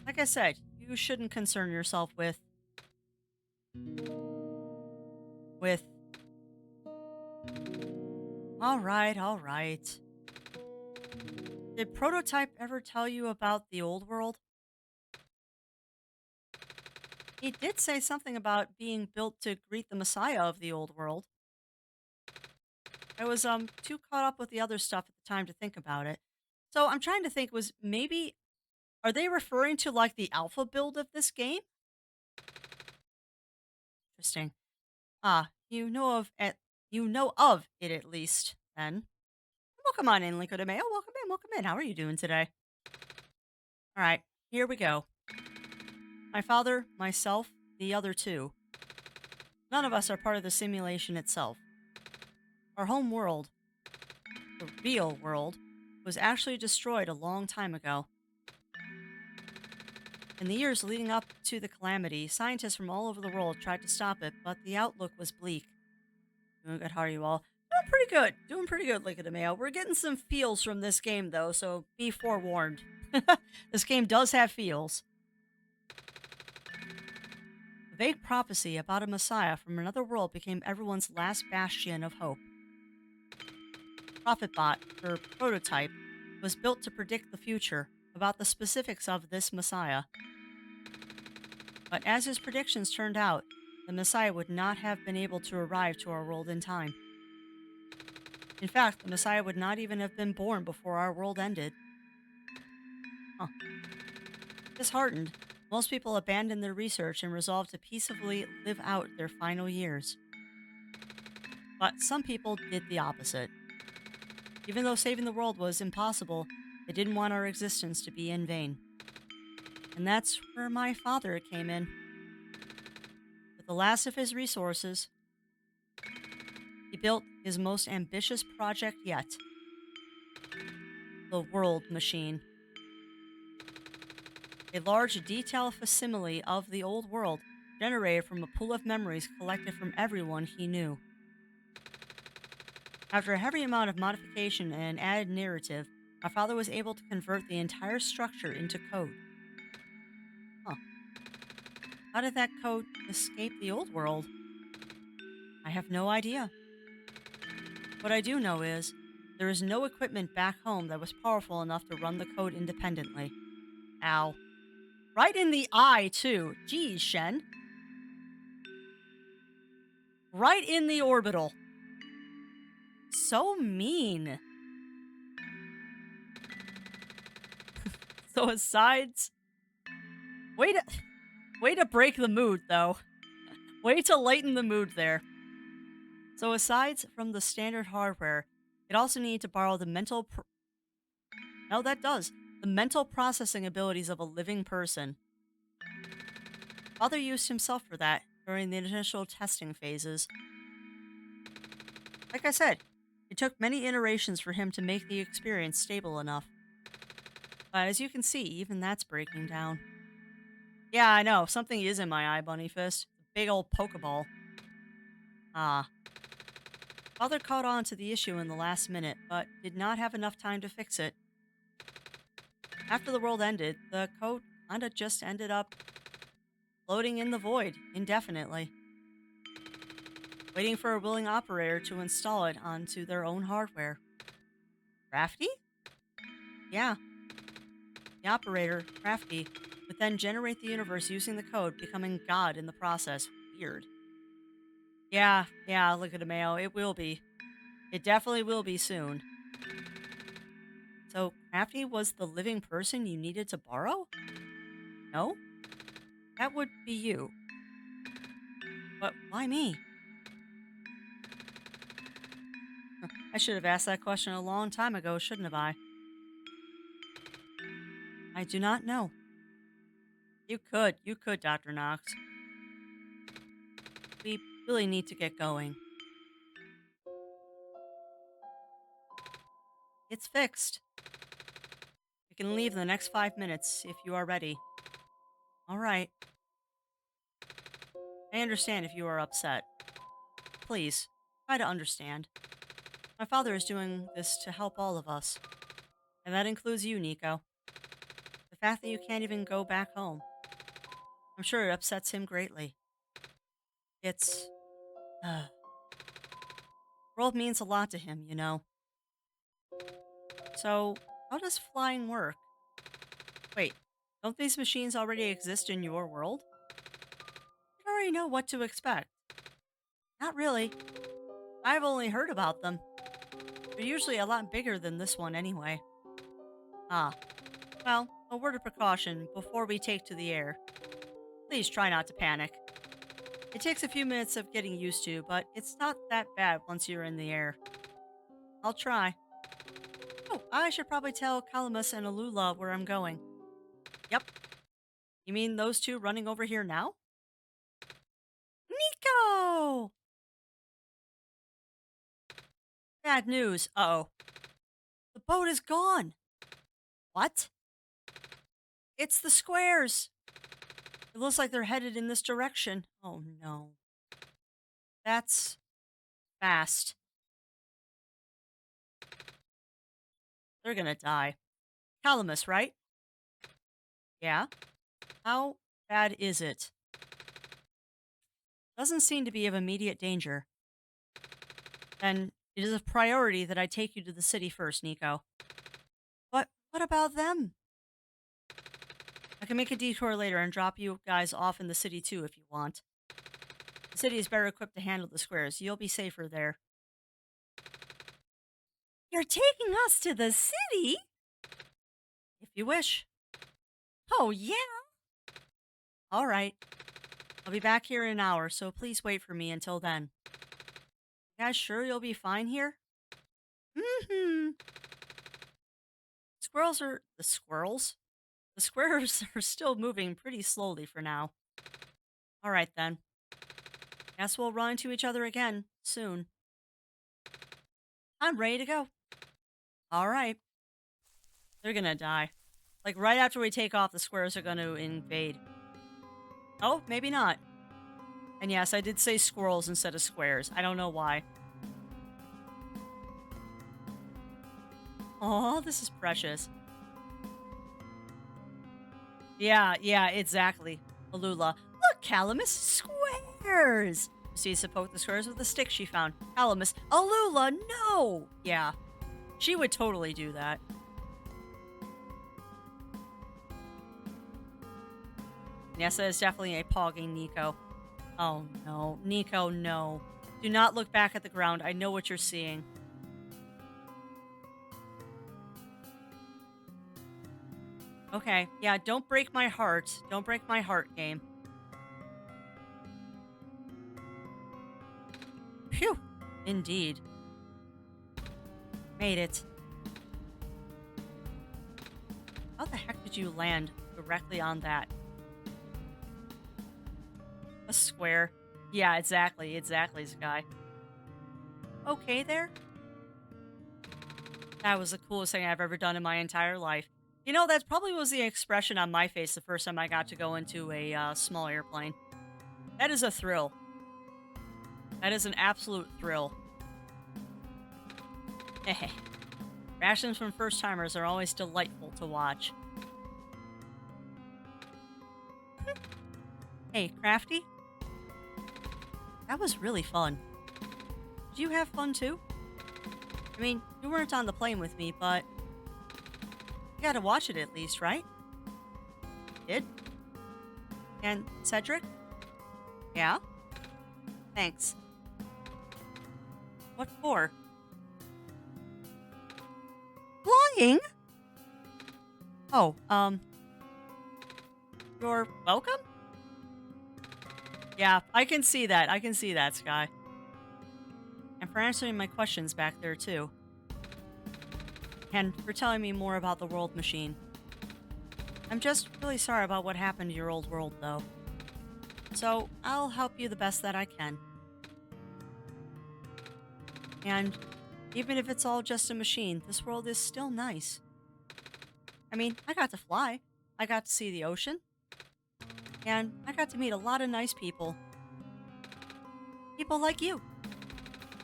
Like I said, you shouldn't concern yourself with. Alright, alright. Did Prototype ever tell you about the old world? He did say something about being built to greet the Messiah of the old world. I was too caught up with the other stuff at the time to think about it. So I'm trying to think was maybe are they referring to like the alpha build of this game? Interesting. Ah, you know of it at least, then. Welcome on in, Linko de Mayo. Welcome in, welcome in. How are you doing today? Alright, here we go. My father, myself, the other two. None of us are part of the simulation itself. Our home world, the real world, was actually destroyed a long time ago. In the years leading up to the calamity, scientists from all over the world tried to stop it, but the outlook was bleak. Doing good, how are you all? Doing pretty good. Doing pretty good, Lick of the Mail. We're getting some feels from this game, though, so be forewarned. This game does have feels. A vague prophecy about a messiah from another world became everyone's last bastion of hope. ProphetBot, or prototype, was built to predict the future about the specifics of this messiah. But as his predictions turned out, the messiah would not have been able to arrive to our world in time. In fact, the messiah would not even have been born before our world ended. Huh. Disheartened, most people abandoned their research and resolved to peacefully live out their final years. But some people did the opposite. Even though saving the world was impossible, they didn't want our existence to be in vain. And that's where my father came in. With the last of his resources, he built his most ambitious project yet, the World Machine, a large detailed facsimile of the old world generated from a pool of memories collected from everyone he knew. After a heavy amount of modification and added narrative, my father was able to convert the entire structure into code. Huh. How did that code escape the old world? I have no idea. What I do know is there is no equipment back home that was powerful enough to run the code independently. Ow. Right in the eye, too. Geez, Shen. Right in the orbital. So mean. So asides, way to way to break the mood though. Way to lighten the mood there. So aside from the standard hardware, it also needed to borrow the no, that does the mental processing abilities of a living person. Father used himself for that during the initial testing phases. Like I said, it took many iterations for him to make the experience stable enough. But as you can see, even that's breaking down. Yeah, I know. Something is in my eye, Bunny Fist. Big old Pokeball. Ah. Father caught on to the issue in the last minute, but did not have enough time to fix it. After the world ended, the code kinda just ended up floating in the void indefinitely, waiting for a willing operator to install it onto their own hardware. Crafty? Yeah, the operator, Crafty, would then generate the universe using the code, becoming God in the process. Weird. Yeah, look at the mail. It will be. It definitely will be soon. So, Crafty was the living person you needed to borrow? No? That would be you. But why me? I should have asked that question a long time ago, shouldn't have I? I do not know. You could, Dr. Knox. We really need to get going. It's fixed. We can leave in the next 5 minutes if you are ready. All right. I understand if you are upset. Please, try to understand. My father is doing this to help all of us. And that includes you, Nico. The fact that you can't even go back home. I'm sure it upsets him greatly. It's. Uh, world means a lot to him, you know. So, how does flying work? Wait, don't these machines already exist in your world? I already know what to expect. Not really. I've only heard about them. They're usually a lot bigger than this one anyway. Ah, well, a word of precaution before we take to the air. Please try not to panic. It takes a few minutes of getting used to, but it's not that bad once you're in the air. I'll try. Oh, I should probably tell Calamus and Alula where I'm going. Yep. You mean those two running over here now? No! Bad news. Uh-oh. The boat is gone. What? It's the squares. It looks like they're headed in this direction. Oh no. That's fast. They're gonna die. Calamus, right? Yeah. How bad is it? Doesn't seem to be of immediate danger. And it is a priority that I take you to the city first, Nico. But what about them? I can make a detour later and drop you guys off in the city too if you want. The city is better equipped to handle the squares. You'll be safer there. You're taking us to the city? If you wish. Oh, yeah. All right. I'll be back here in an hour, so please wait for me until then. You guys sure you'll be fine here? Mm-hmm. Squirrels are... The squirrels? The squares are still moving pretty slowly for now. All right, then. Guess we'll run into each other again soon. I'm ready to go. All right. They're gonna die. Like, right after we take off, the squares are gonna invade. Oh, maybe not. And yes, I did say squirrels instead of squares. I don't know why. Oh, this is precious. Yeah, exactly. Alula. Look, Calamus, squares! Sees to poke the squares with a stick she found. Calamus, Alula, no! Yeah, she would totally do that. Nessa is definitely a pogging Nico. Oh no, Nico, no. Do not look back at the ground. I know what you're seeing. Okay, yeah, don't break my heart. Don't break my heart, game. Phew. Indeed. Made it. How the heck did you land directly on that? A square. Yeah, exactly, Sky. Okay there? That was the coolest thing I've ever done in my entire life. You know, that probably was the expression on my face the first time I got to go into a small airplane. That is a thrill. That is an absolute thrill. Reactions from first timers are always delightful to watch. Hey, Crafty? That was really fun. Did you have fun too? I mean, you weren't on the plane with me, but you got to watch it at least, right? Did? And Cedric? Yeah? Thanks. What for? Flying? Oh, you're welcome? Yeah, I can see that. I can see that, Sky. And for answering my questions back there, too. And for telling me more about the world machine. I'm just really sorry about what happened to your old world, though. So, I'll help you the best that I can. And even if it's all just a machine, this world is still nice. I mean, I got to fly. I got to see the ocean. And I got to meet a lot of nice people. People like you.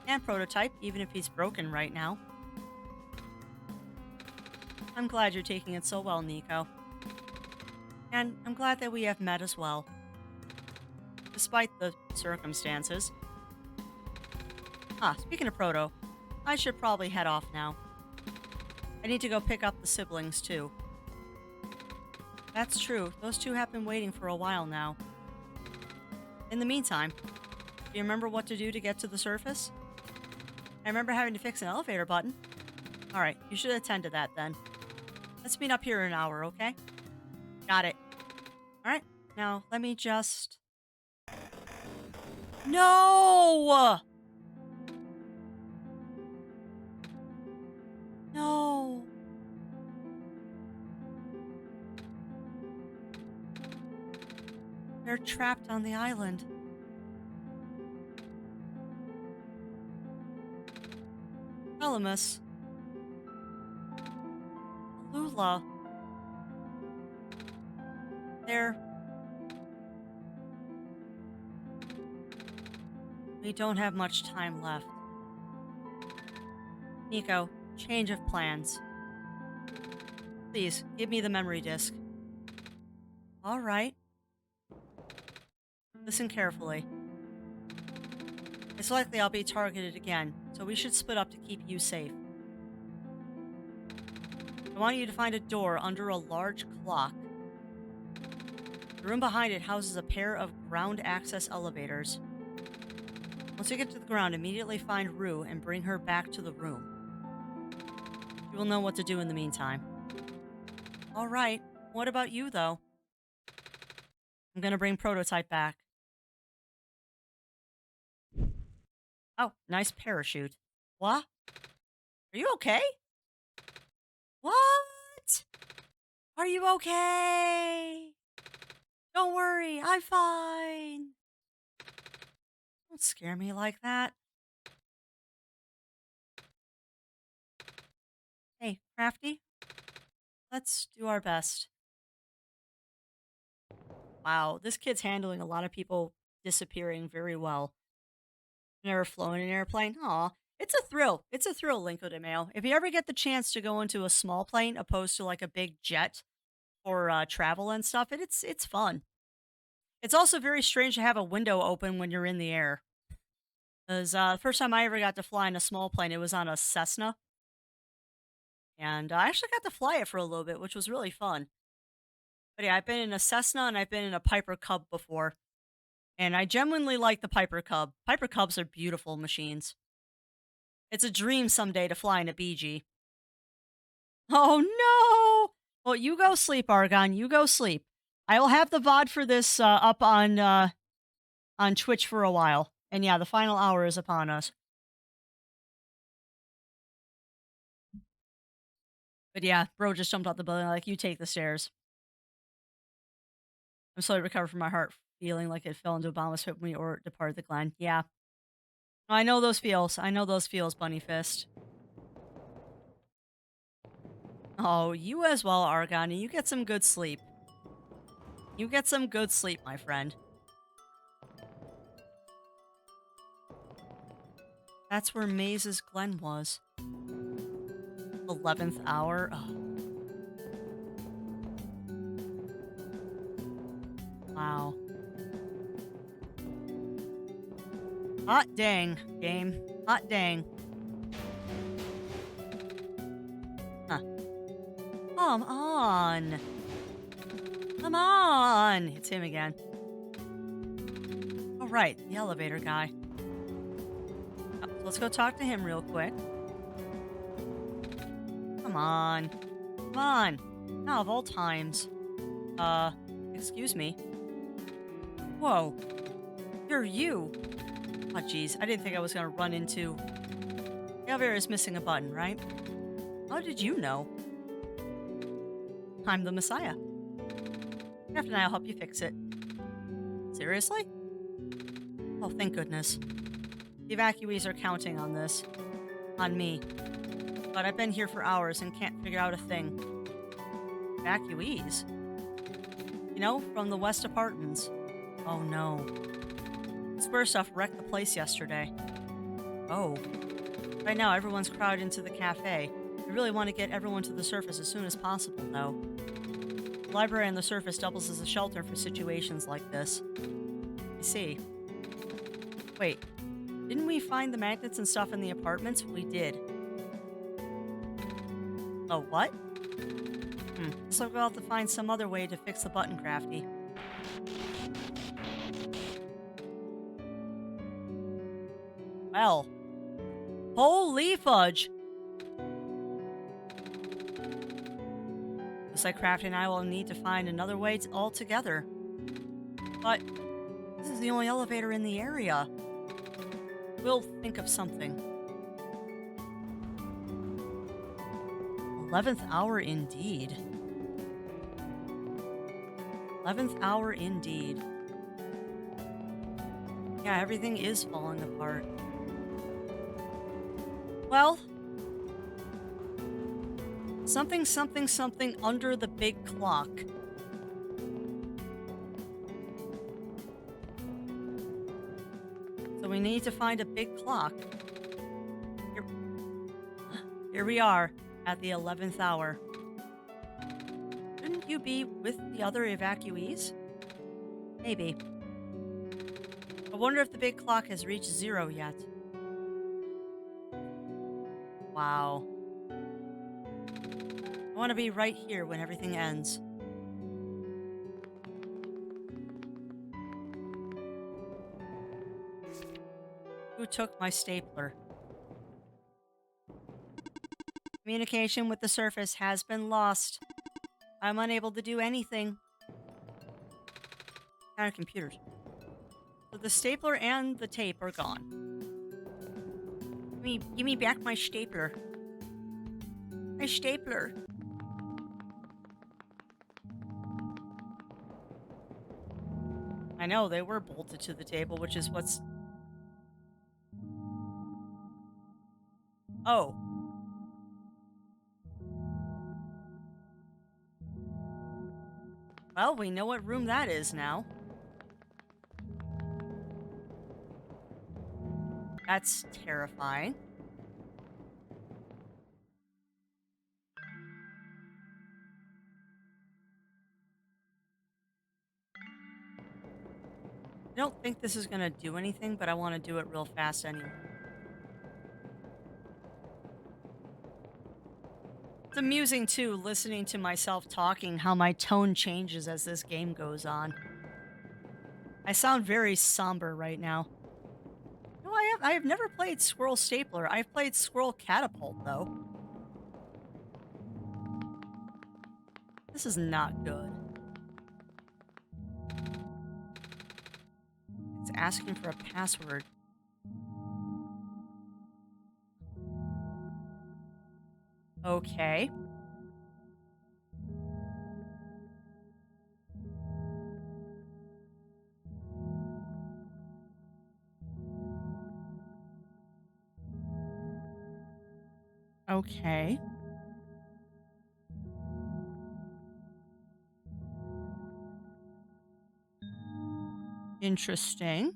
And Prototype, even if he's broken right now. I'm glad you're taking it so well, Nico. And I'm glad that we have met as well. Despite the circumstances. Speaking of Proto, I should probably head off now. I need to go pick up the siblings, too. That's true. Those two have been waiting for a while now. In the meantime, do you remember what to do to get to the surface? I remember having to fix an elevator button. Alright, you should attend to that then. Let's meet up here in an hour, okay? Got it. Alright, now let me just... No! No. They're trapped on the island. hypothalamus. Lula. There. We don't have much time left. Nico, change of plans. Please, give me the memory disk. All right. Listen carefully. It's likely I'll be targeted again, so we should split up to keep you safe. I want you to find a door under a large clock. The room behind it houses a pair of ground access elevators. Once you get to the ground, immediately find Rue and bring her back to the room. You will know what to do in the meantime. All right. What about you, though? I'm gonna bring Prototype back. Oh, nice parachute. What? Are you okay? What? Are you okay? Don't worry, I'm fine. Don't scare me like that. Hey, Crafty, let's do our best. Wow, this kid's handling a lot of people disappearing very well. Never flown an airplane? Aw. It's a thrill. It's a thrill, Linko de Mayo. If you ever get the chance to go into a small plane opposed to like a big jet for travel and stuff, it's fun. It's also very strange to have a window open when you're in the air. Because the first time I ever got to fly in a small plane, it was on a Cessna. And I actually got to fly it for a little bit, which was really fun. But yeah, I've been in a Cessna and I've been in a Piper Cub before. And I genuinely like the Piper Cub. Piper Cubs are beautiful machines. It's a dream someday to fly in a BG. Oh no! Well, you go sleep, Argon. You go sleep. I will have the VOD for this up on Twitch for a while. And yeah, the final hour is upon us. But yeah, bro just jumped out the building like, you take the stairs. I'm slowly recovering from my heart feeling like it fell into a bomb hit me or departed the glen. Yeah. I know those feels. I know those feels, Bunny Fist. Oh, you as well, Argon. You get some good sleep. You get some good sleep, my friend. That's where Maze's Glen was. 11th hour. Oh. Wow. Hot dang, game. Hot dang. Huh. Come on. Come on. It's him again. All right, the elevator guy. Let's go talk to him real quick. Come on. Come on. Now of all times. Excuse me. Whoa. You're you. Oh, jeez. I didn't think I was going to run into... The elevator is missing a button, right? How did you know? I'm the Messiah. After now, I'll help you fix it. Seriously? Oh, thank goodness. The evacuees are counting on this. On me. But I've been here for hours and can't figure out a thing. Evacuees? You know, from the West Apartments. Oh no. Square stuff wrecked the place yesterday. Oh. Right now, everyone's crowded into the cafe. We really want to get everyone to the surface as soon as possible, though. The library on the surface doubles as a shelter for situations like this. I see. Wait. Didn't we find the magnets and stuff in the apartments? We did. Oh, what? So we'll have to find some other way to fix the button, Crafty. Well. Holy fudge! Looks like Crafty and I will need to find another way altogether. But this is the only elevator in the area. We'll think of something. 11th hour indeed. 11th hour indeed. Yeah, everything is falling apart. Well, Something, something, something under the big clock. So we need to find a big clock. Here, here we are at the 11th hour. Shouldn't you be with the other evacuees? Maybe. I wonder if the big clock has reached 0 yet. Wow. I want to be right here when everything ends. Who took my stapler? Communication with the surface has been lost. I'm unable to do anything. Kind of computers. So the stapler and the tape are gone. Give me back my stapler. My stapler. I know, they were bolted to the table, which is what's... Oh. Well, we know what room that is now. That's terrifying. I don't think this is going to do anything, but I want to do it real fast anyway. It's amusing, too, listening to myself talking, how my tone changes as this game goes on. I sound very somber right now. No, I have never played Squirrel Stapler. I've played Squirrel Catapult, though. This is not good. It's asking for a password. Okay. Okay. Interesting.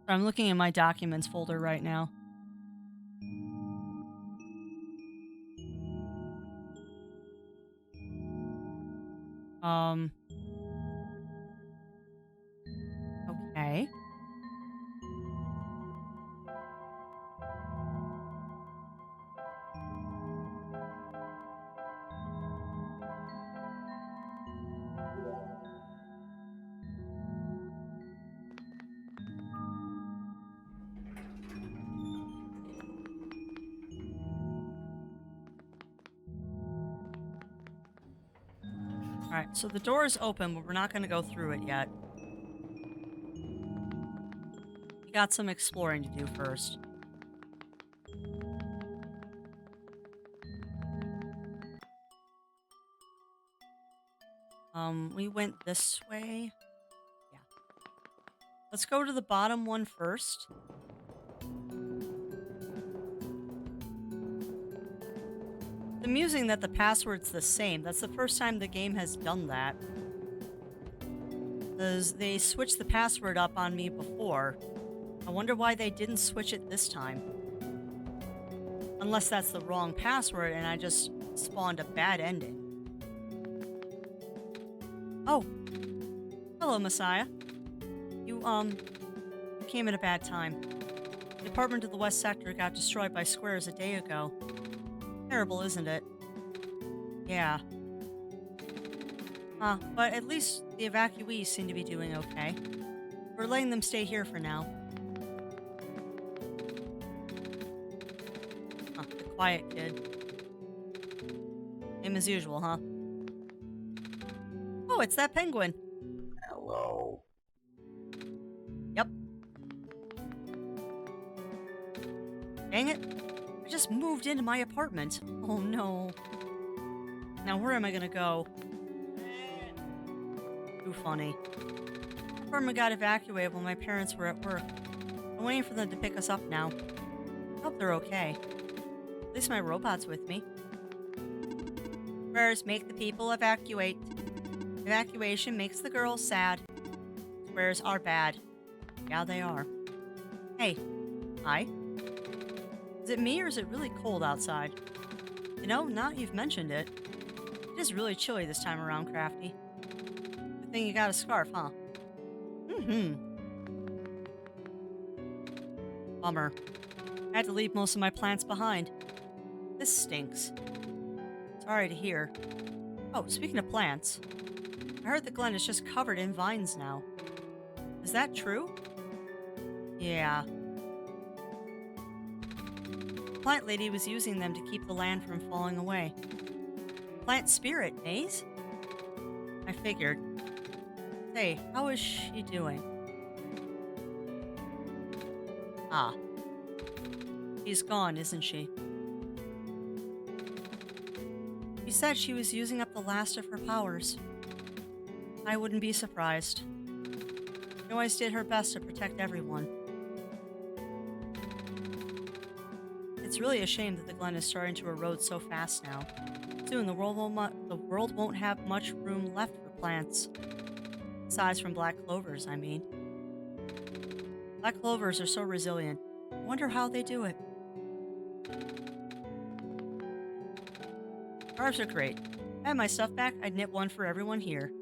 I'm looking in my documents folder right now. Okay. All right, so the door is open, but we're not going to go through it yet. We got some exploring to do first. We went this way. Yeah. Let's go to the bottom one first. It's amusing that the password's the same. That's the first time the game has done that. Because they switched the password up on me before. I wonder why they didn't switch it this time. Unless that's the wrong password and I just spawned a bad ending. Oh. Hello, Messiah. You came at a bad time. The apartment to the west sector got destroyed by squares a day ago. Terrible, isn't it? Yeah. But at least the evacuees seem to be doing okay. We're letting them stay here for now. The quiet kid. Same as usual, huh? Oh, it's that penguin. Hello. Yep. Dang it. I just moved into my apartment. Oh no. Now where am I gonna go? Too funny. The apartment got evacuated while my parents were at work. I'm waiting for them to pick us up now. I hope they're okay. At least my robot's with me. Squares make the people evacuate. Evacuation makes the girls sad. Squares are bad. Yeah, they are. Hey. Hi. Is it me or is it really cold outside? You know, now that you've mentioned it, it is really chilly this time around, Crafty. Good thing you got a scarf, huh? Mm-hmm. Bummer. I had to leave most of my plants behind. This stinks. Sorry to hear. Oh, speaking of plants, I heard the glen is just covered in vines now. Is that true? Yeah. The plant lady was using them to keep the land from falling away. Plant spirit, Maze? I figured. Say, how is she doing? Ah. She's gone, isn't she? She said she was using up the last of her powers. I wouldn't be surprised. She always did her best to protect everyone. It's really a shame that the glen is starting to erode so fast now. Soon the world won't have much room left for plants. Aside from black clovers, I mean. Black clovers are so resilient. I wonder how they do it. Scarves are great. If I had my stuff back, I'd knit one for everyone here.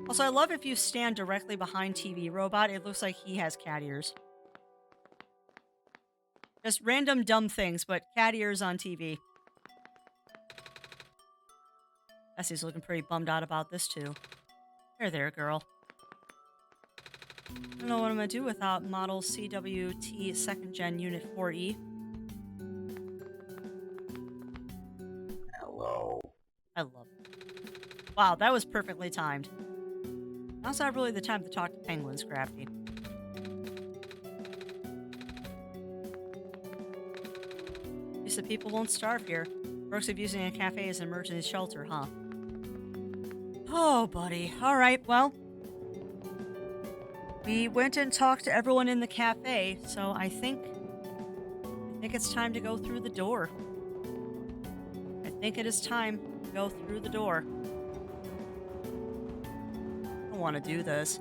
Also, I love if you stand directly behind TV Robot, it looks like he has cat ears. Just random dumb things, but cat ears on TV. Essie's looking pretty bummed out about this, too. There, girl. I don't know what I'm gonna do without model CWT 2nd Gen Unit 4E. Hello. I love it. Wow, that was perfectly timed. Now's not really the time to talk to penguins, Crafty. At least the people won't starve here. Perks of using a cafe as an emergency shelter, huh? Oh, buddy. Alright, well. We went and talked to everyone in the cafe, so I think it's time to go through the door. I think it is time to go through the door. I don't want to do this.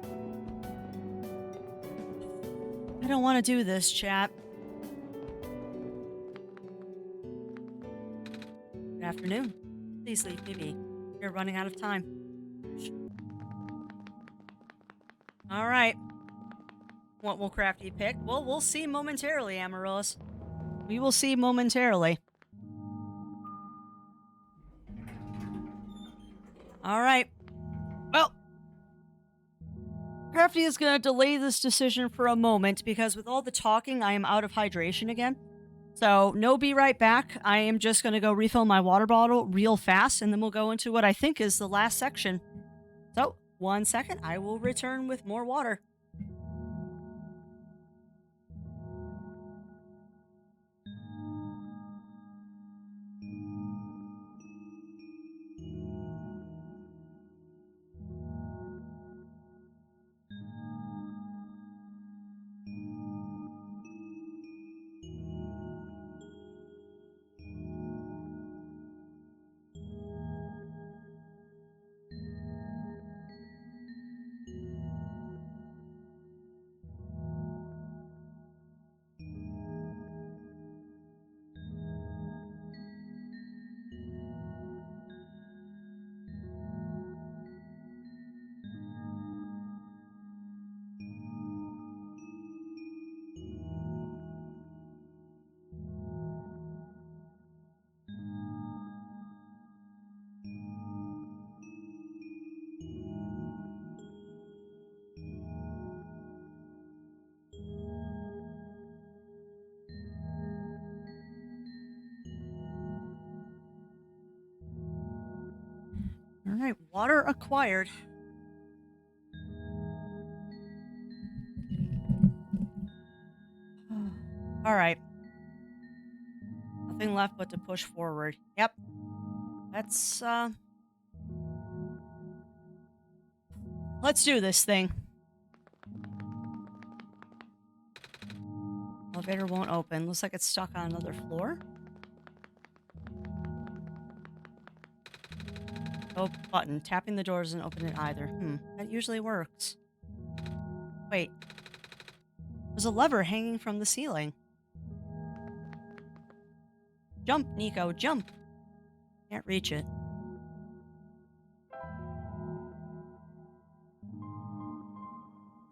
I don't want to do this, chat. Good afternoon. Please leave me be. You're running out of time. All right. What will Crafty pick? Well, we'll see momentarily, Amaryllis. We will see momentarily. All right. Well, Crafty is going to delay this decision for a moment because with all the talking, I am out of hydration again. So, no be right back. I am just going to go refill my water bottle real fast, and then we'll go into what I think is the last section. So, 1 second. I will return with more water. All right, water acquired. All right. Nothing left but to push forward. Yep. Let's do this thing. Elevator won't open. Looks like it's stuck on another floor. Oh, button. Tapping the door doesn't open it either. That usually works. Wait. There's a lever hanging from the ceiling. Jump, Nico, jump. Can't reach it.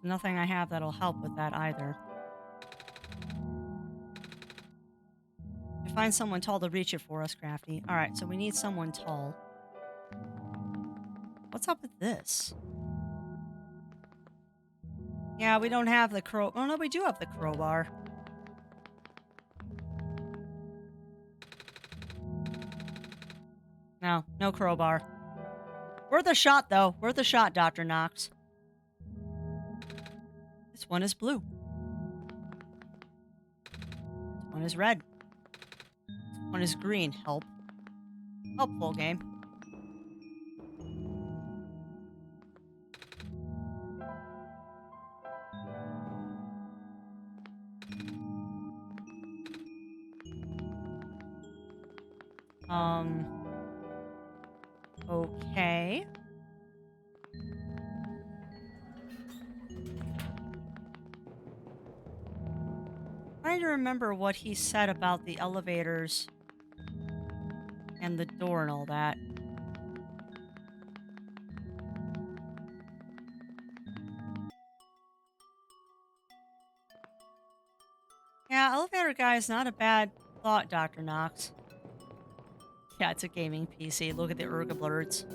Nothing I have that'll help with that either. We find someone tall to reach it for us, Crafty. Alright, so we need someone tall. What's up with this? Yeah, we don't have the crow. Oh, no, we do have the crowbar. No, no crowbar. Worth a shot, though. Worth a shot, Dr. Knox. This one is blue. This one is red. This one is green. Help. Helpful game. Okay. Trying to remember what he said about the elevators and the door and all that. Yeah, elevator guy is not a bad thought, Dr. Knox. Yeah, it's a gaming PC. Look at the Urga blurs.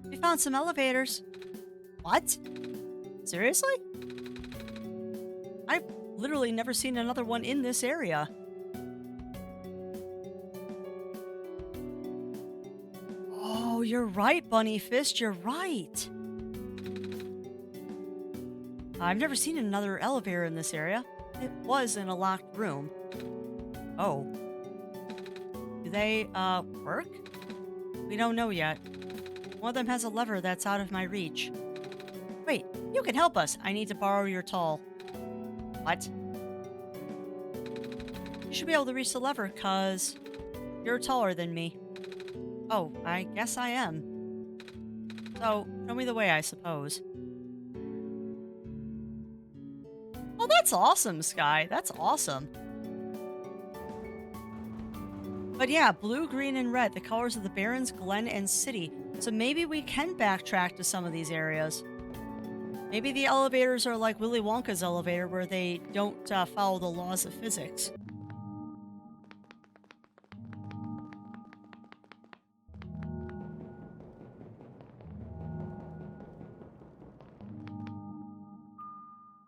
We found some elevators. What? Seriously? I've literally never seen another one in this area. Oh, you're right, Bunny Fist. You're right. I've never seen another elevator in this area. It was in a locked room. Oh. Do they, work? We don't know yet. One of them has a lever that's out of my reach. Wait, you can help us. I need to borrow your tall. What? You should be able to reach the lever, cause you're taller than me. Oh, I guess I am. So, show me the way, I suppose. Oh, that's awesome, Sky. That's awesome. But yeah, blue, green, and red, the colors of the Barrens, Glen, and City. So maybe we can backtrack to some of these areas. Maybe the elevators are like Willy Wonka's elevator, where they don't follow the laws of physics.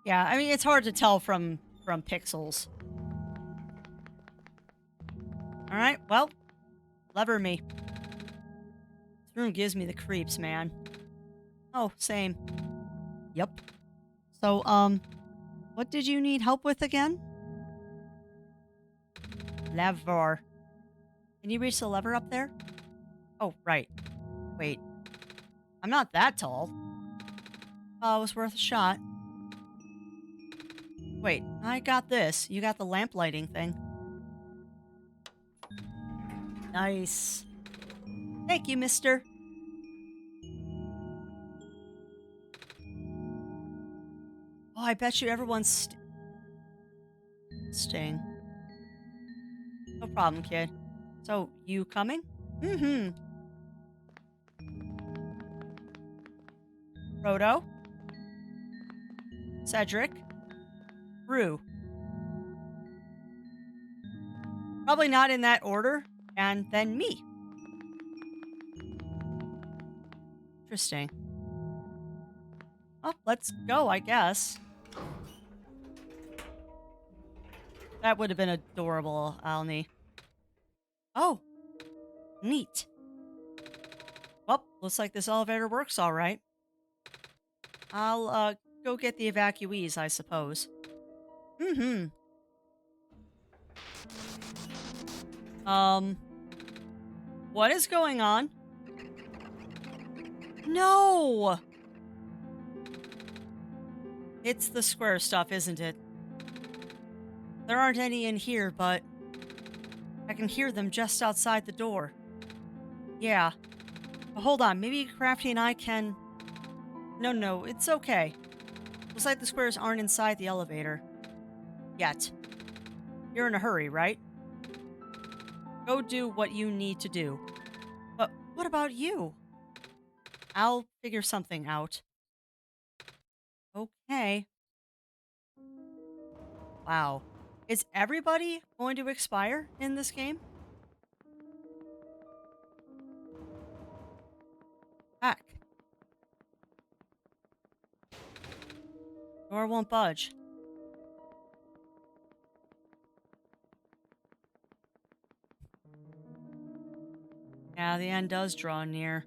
Yeah, I mean, it's hard to tell from pixels. All right, well, lever me. This room gives me the creeps, man. Oh, same. Yep. So, what did you need help with again? Lever. Can you reach the lever up there? Oh, right. Wait. I'm not that tall. Oh, it was worth a shot. Wait, I got this. You got the lamp lighting thing. Nice. Thank you, mister. Oh, I bet you everyone's staying. No problem, kid. So, you coming? Mm-hmm. Frodo? Cedric? Rue. Probably not in that order. And then me. Interesting. Oh, let's go, I guess. That would have been adorable, Alni. Oh, neat. Well, looks like this elevator works all right. I'll, go get the evacuees, I suppose. Mm-hmm. What is going on? No! It's the square stuff, isn't it? There aren't any in here, but I can hear them just outside the door. Yeah. But hold on, maybe Crafty and I can... No, no, it's okay. Looks like the squares aren't inside the elevator. Yet. You're in a hurry, right? Go do what you need to do. But what about you? I'll figure something out. Okay. Wow. Is everybody going to expire in this game? Heck. Door won't budge. Yeah, the end does draw near.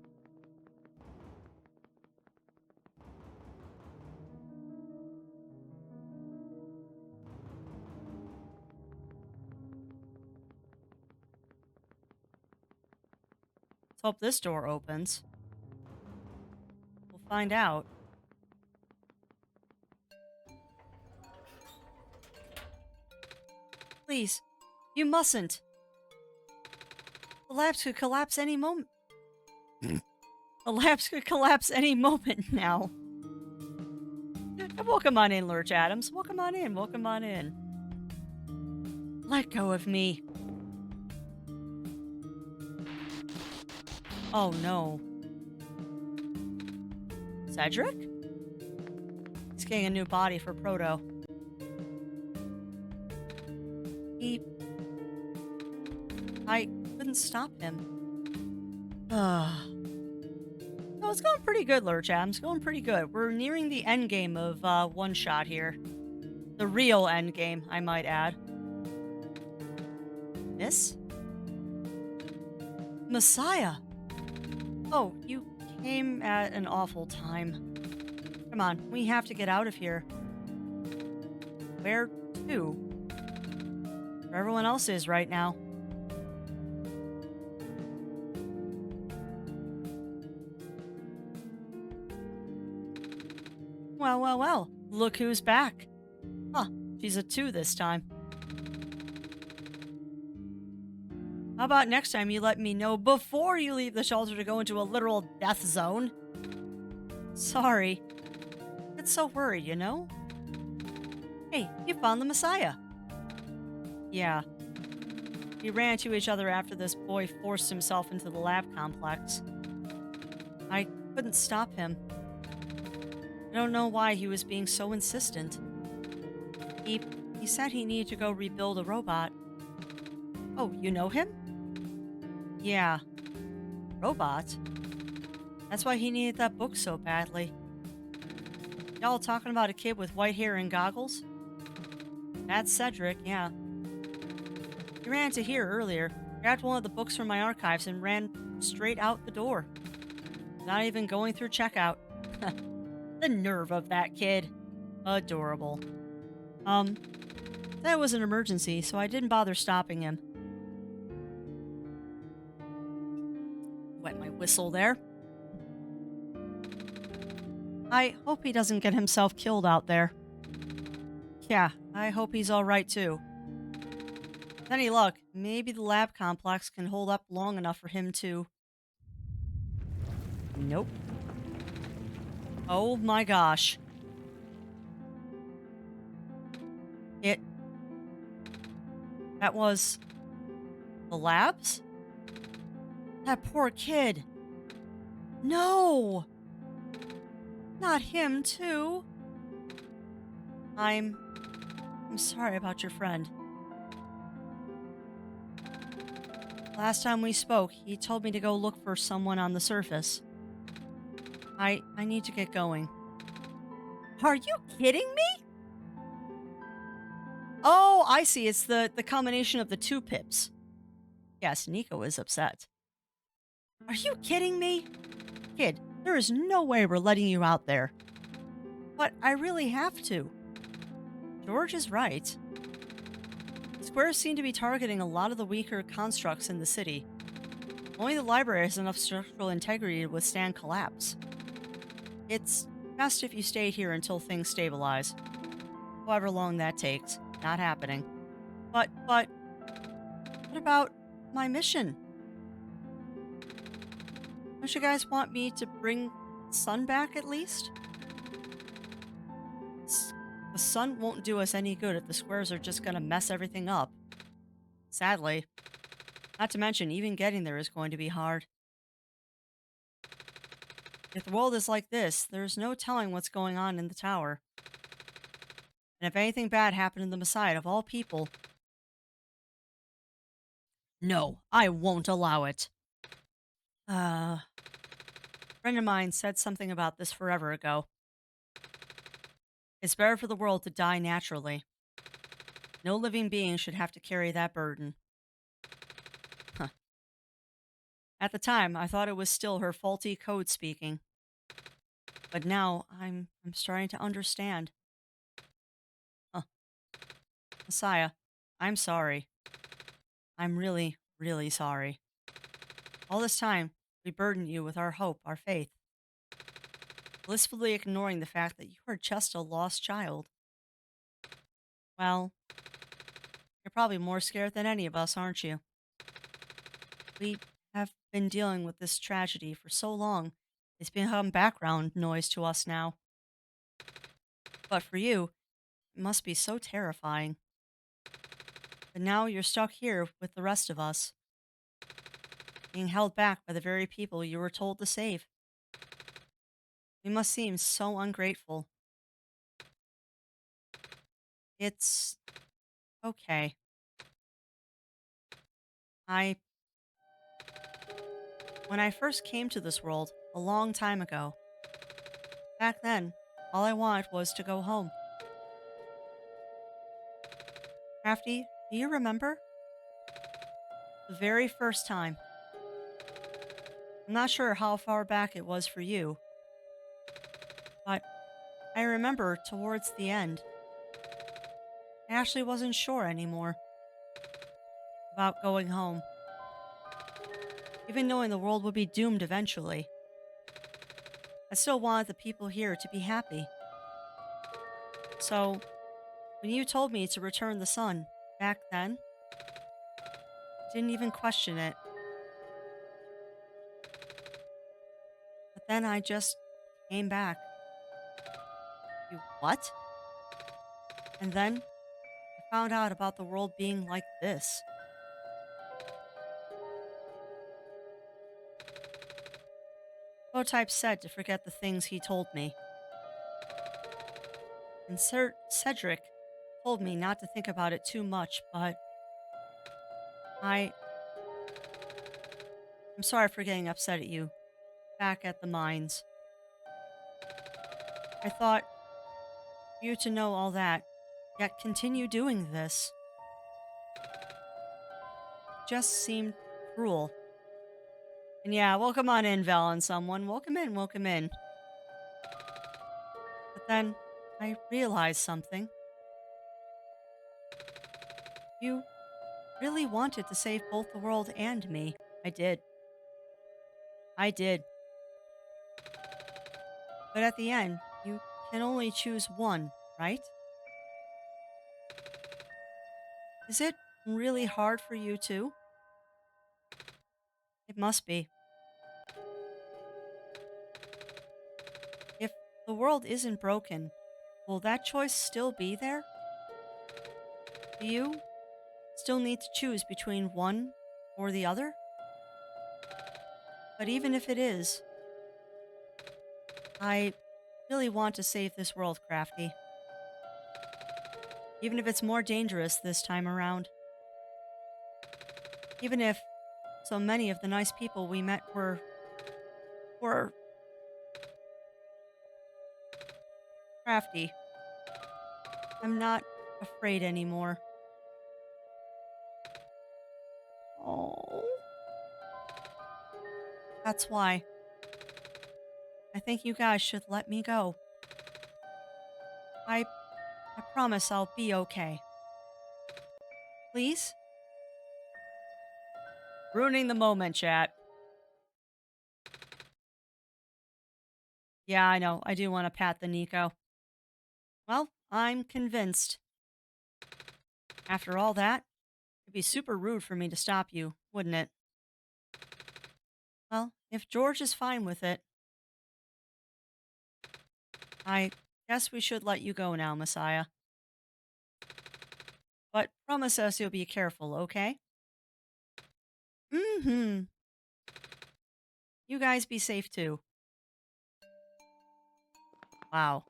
Let's hope this door opens. We'll find out. Please, you mustn't. The labs could collapse any moment. The labs could collapse any moment now. Welcome on in, Lurch Adams. Welcome on in. Welcome on in. Let go of me. Oh no. Cedric? He's getting a new body for Proto. I couldn't stop him. No, it's going pretty good, Lurch Adams. It's going pretty good. We're nearing the end game of OneShot here. The real end game, I might add. Miss? Messiah! Oh, you came at an awful time. Come on, we have to get out of here. Where to? Where everyone else is right now. Well, well, well. Look who's back. Huh, she's a 2 this time. How about next time you let me know before you leave the shelter to go into a literal death zone? Sorry. I get so worried, you know? Hey, you found the Messiah. Yeah. We ran into each other after this boy forced himself into the lab complex. I couldn't stop him. I don't know why he was being so insistent. He said he needed to go rebuild a robot. Oh, you know him? Yeah. Robot? That's why he needed that book so badly. Y'all talking about a kid with white hair and goggles? That's Cedric, yeah. He ran into here earlier, grabbed one of the books from my archives and ran straight out the door. Not even going through checkout. The nerve of that kid. Adorable. That was an emergency, so I didn't bother stopping him. Wet my whistle there. I hope he doesn't get himself killed out there. Yeah, I hope he's alright too. With any luck, maybe the lab complex can hold up long enough for him to... Nope. Oh my gosh. That was... the labs? That poor kid. No! Not him, too. I'm sorry about your friend. Last time we spoke, he told me to go look for someone on the surface. I need to get going. Are you kidding me? Oh, I see. It's the combination of the 2 pips. Yes, Nico is upset. Are you kidding me? Kid, there is no way we're letting you out there. But I really have to. George is right. Squares seem to be targeting a lot of the weaker constructs in the city. Only the library has enough structural integrity to withstand collapse. It's Best if you stay here until things stabilize. However long that takes. Not happening. But, what about my mission? Don't you guys want me to bring sun back at least? S- The sun won't do us any good if the squares are just gonna mess everything up. Sadly. Not to mention, even getting there is going to be hard. If the world is like this, there's no telling what's going on in the tower. And if anything bad happened to the Messiah of all people, no, I won't allow it. A friend of mine said something about this forever ago. It's better for the world to die naturally. No living being should have to carry that burden. Huh. At the time, I thought it was still her faulty code speaking, but now I'm starting to understand. Huh. Messiah, I'm sorry. I'm really, really sorry. All this time, we burdened you with our hope, our faith, blissfully ignoring the fact that you are just a lost child. Well, you're probably more scared than any of us, aren't you? We have been dealing with this tragedy for so long, it's become background noise to us now. But for you, it must be so terrifying. But now you're stuck here with the rest of us, being held back by the very people you were told to save. We must seem so ungrateful. It's okay. I When I first came to this world a long time ago, back then, all I wanted was to go home. Crafty, do you remember? The very first time. I'm not sure how far back it was for you, but I remember towards the end, I actually wasn't sure anymore about going home. Even knowing the world would be doomed eventually, I still wanted the people here to be happy. So, when you told me to return the sun back then, I didn't even question it. But then I just came back. You what? And then I found out about the world being like this. Prototype said to forget the things he told me. And Sir Cedric told me not to think about it too much, but I I'm sorry for getting upset at you back at the mines. I thought you to know all that, yet continue doing this. Just seemed cruel. And yeah, welcome on in, Val and someone. Welcome in, welcome in. But then I realized something. You really wanted to save both the world and me. I did. I did. But at the end, you can only choose one, right? Is it really hard for you too? It must be. If the world isn't broken, will that choice still be there? Do you still need to choose between one or the other? But even if it is, I really want to save this world, Crafty. Even if it's more dangerous this time around. Even if so many of the nice people we met were crafty. I'm not afraid anymore. Oh. That's why I think you guys should let me go. I I promise I'll be okay. Please? Ruining the moment, chat. Yeah, I know. I do want to pat the Nico. Well, I'm convinced. After all that, it'd be super rude for me to stop you, wouldn't it? Well, if George is fine with it, I guess we should let you go now, Messiah. But promise us you'll be careful, okay? Mm-hmm. You guys be safe too. Wow.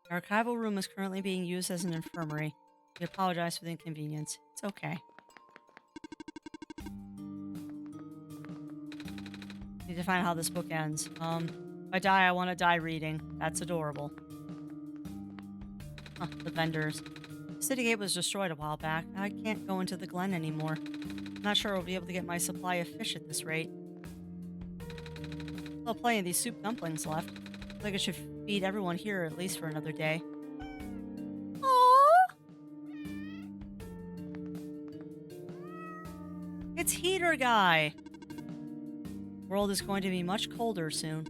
The archival room is currently being used as an infirmary. We apologize for the inconvenience. It's okay. Need to find how this book ends. If I die, I want to die reading. That's adorable. Huh, the vendors. The city gate was destroyed a while back. I can't go into the glen anymore. Not sure I'll be able to get my supply of fish at this rate. Still plenty of these soup dumplings left. I think I should feed everyone here at least for another day. Aww! It's Heater Guy! World is going to be much colder soon.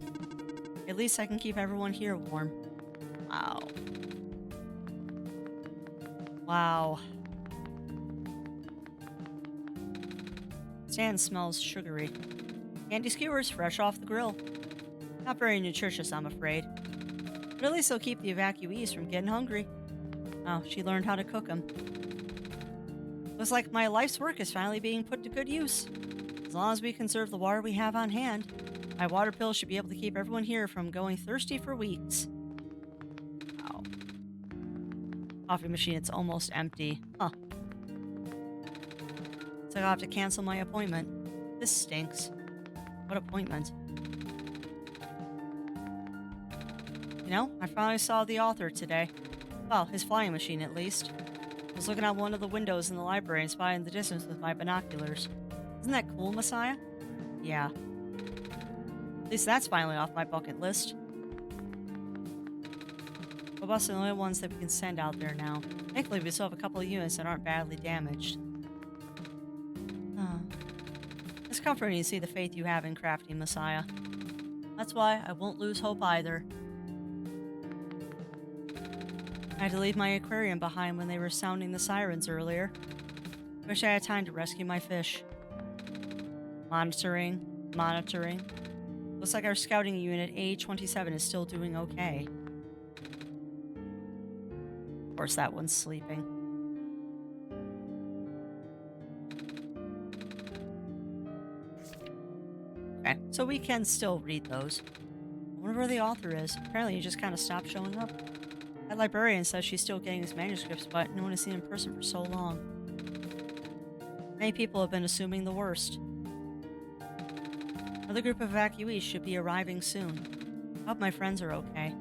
At least I can keep everyone here warm. Wow. Wow. Sand smells sugary. Candy skewers fresh off the grill. Not very nutritious, I'm afraid. But at least they'll keep the evacuees from getting hungry. Oh, she learned how to cook them. Looks like my life's work is finally being put to good use. As long as we conserve the water we have on hand, my water pill should be able to keep everyone here from going thirsty for weeks. Wow. Coffee machine, it's almost empty. Huh. So I'll have to cancel my appointment. This stinks. What appointment? You know, I finally saw the author today. Well, his flying machine at least. I was looking out one of the windows in the library and spying the distance with my binoculars. Isn't that cool, Messiah? Yeah. At least that's finally off my bucket list. Robots are the only ones that we can send out there now. Thankfully, we still have a couple of units that aren't badly damaged. It's comforting to see the faith you have in crafty, Messiah. That's why I won't lose hope either. I had to leave my aquarium behind when they were sounding the sirens earlier. Wish I had time to rescue my fish. Monitoring. Looks like our scouting unit A27 is still doing okay. Of course, that one's sleeping. Okay, so we can still read those. I wonder where the author is. Apparently, he just kind of stopped showing up. That librarian says she's still getting his manuscripts, but no one has seen him in person for so long. Many people have been assuming the worst. Another group of evacuees should be arriving soon. I hope my friends are okay.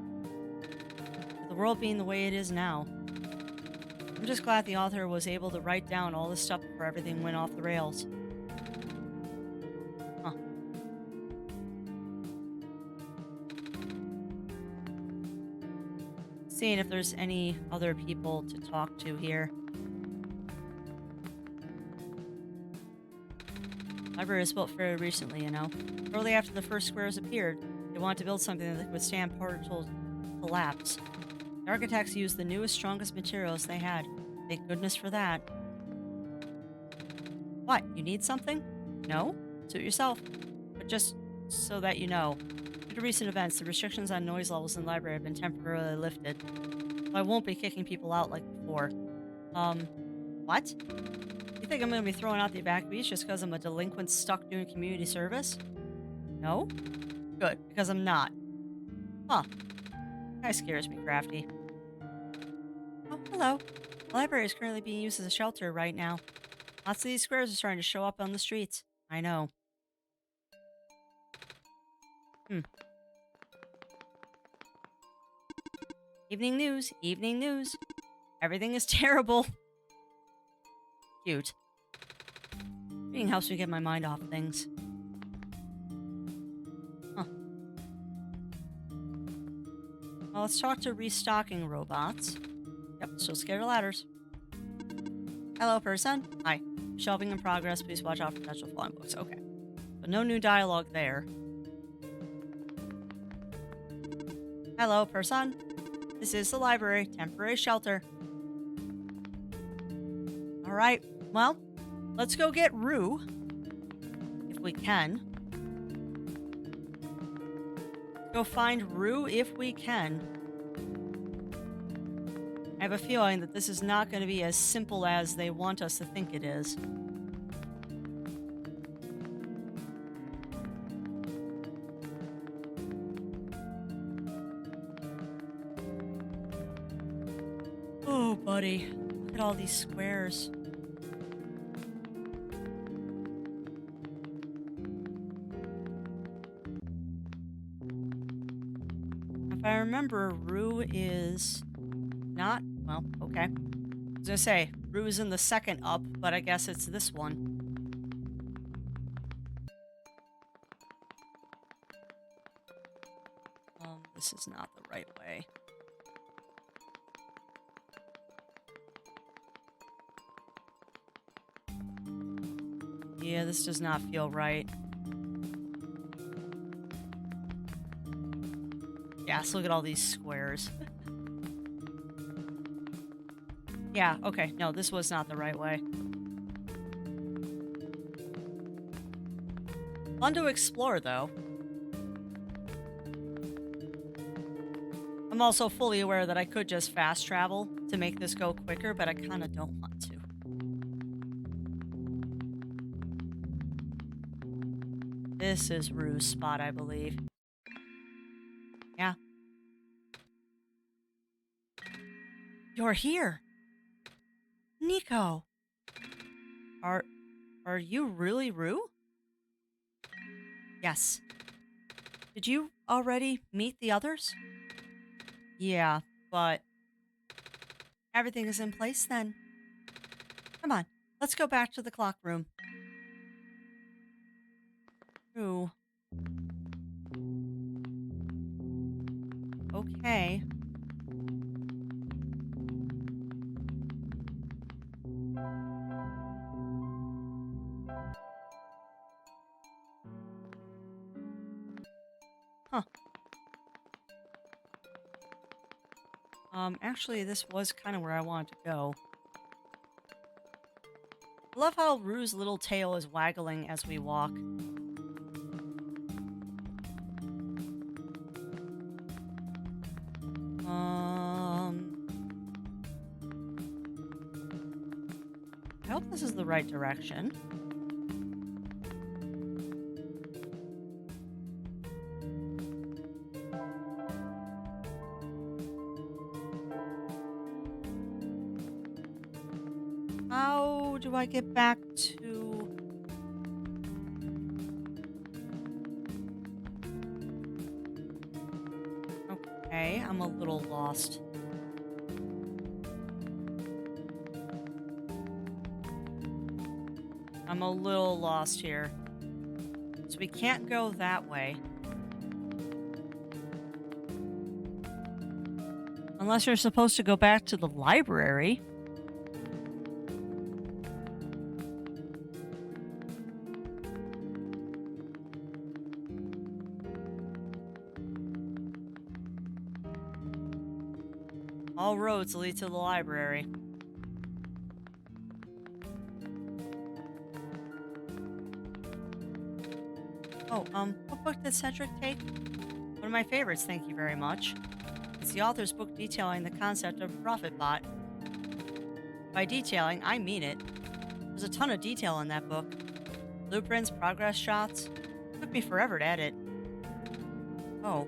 With the world being the way it is now, I'm just glad the author was able to write down all this stuff before everything went off the rails. Huh. Seeing if there's any other people to talk to here. Library was built very recently, you know. Shortly after the first squares appeared, they wanted to build something that could withstand partial collapse. The architects used the newest, strongest materials they had. Thank goodness for that. What? You need something? No? Suit yourself. But just so that you know, due to recent events, the restrictions on noise levels in the library have been temporarily lifted. So I won't be kicking people out like before. What? You think I'm going to be throwing out the evacuees just because I'm a delinquent stuck doing community service? No? Good, because I'm not. Huh. Guy scares me, Crafty. Oh, hello. The library is currently being used as a shelter right now. Lots of these squares are starting to show up on the streets. I know. Hmm. Evening news. Evening news. Everything is terrible. Cute. Reading helps me get my mind off things. Huh. Well, let's talk to restocking robots. Yep, still scared of ladders. Hello, person. Hi. Shelving in progress. Please watch out for potential falling books. Okay. But no new dialogue there. Hello, person. This is the library, temporary shelter. All right. Well, let's go get Rue if we can. Go find Rue if we can. I have a feeling that this is not going to be as simple as they want us to think it is. Oh, buddy. Look at all these squares. If I remember, Rue is not. Well, okay. I was going to say, Rue is in the second up, but I guess it's this one. This is not the right way. Yeah, this does not feel right. Yes, look at all these squares. Yeah, okay. No, this was not the right way. Fun to explore, though. I'm also fully aware that I could just fast travel to make this go quicker, but I kind of don't want to. This is Rue's spot, I believe. Yeah. You're here. Nico. Are are you really Rue? Yes. Did you already meet the others? Yeah, but everything is in place then. Come on, let's go back to the clock room. Rue. Okay. Huh. Actually, this was kind of where I wanted to go. I love how Rue's little tail is waggling as we walk. I hope this is the right direction. How do I get back to... Okay, I'm a little lost. I'm a little lost here. So we can't go that way. Unless you're supposed to go back to the library. All roads lead to the library. Oh, what book did Cedric take? One of my favorites, thank you very much. It's the author's book detailing the concept of profit bot. By detailing, I mean it. There's a ton of detail in that book. Blueprints, progress shots. Took me forever to edit. Oh.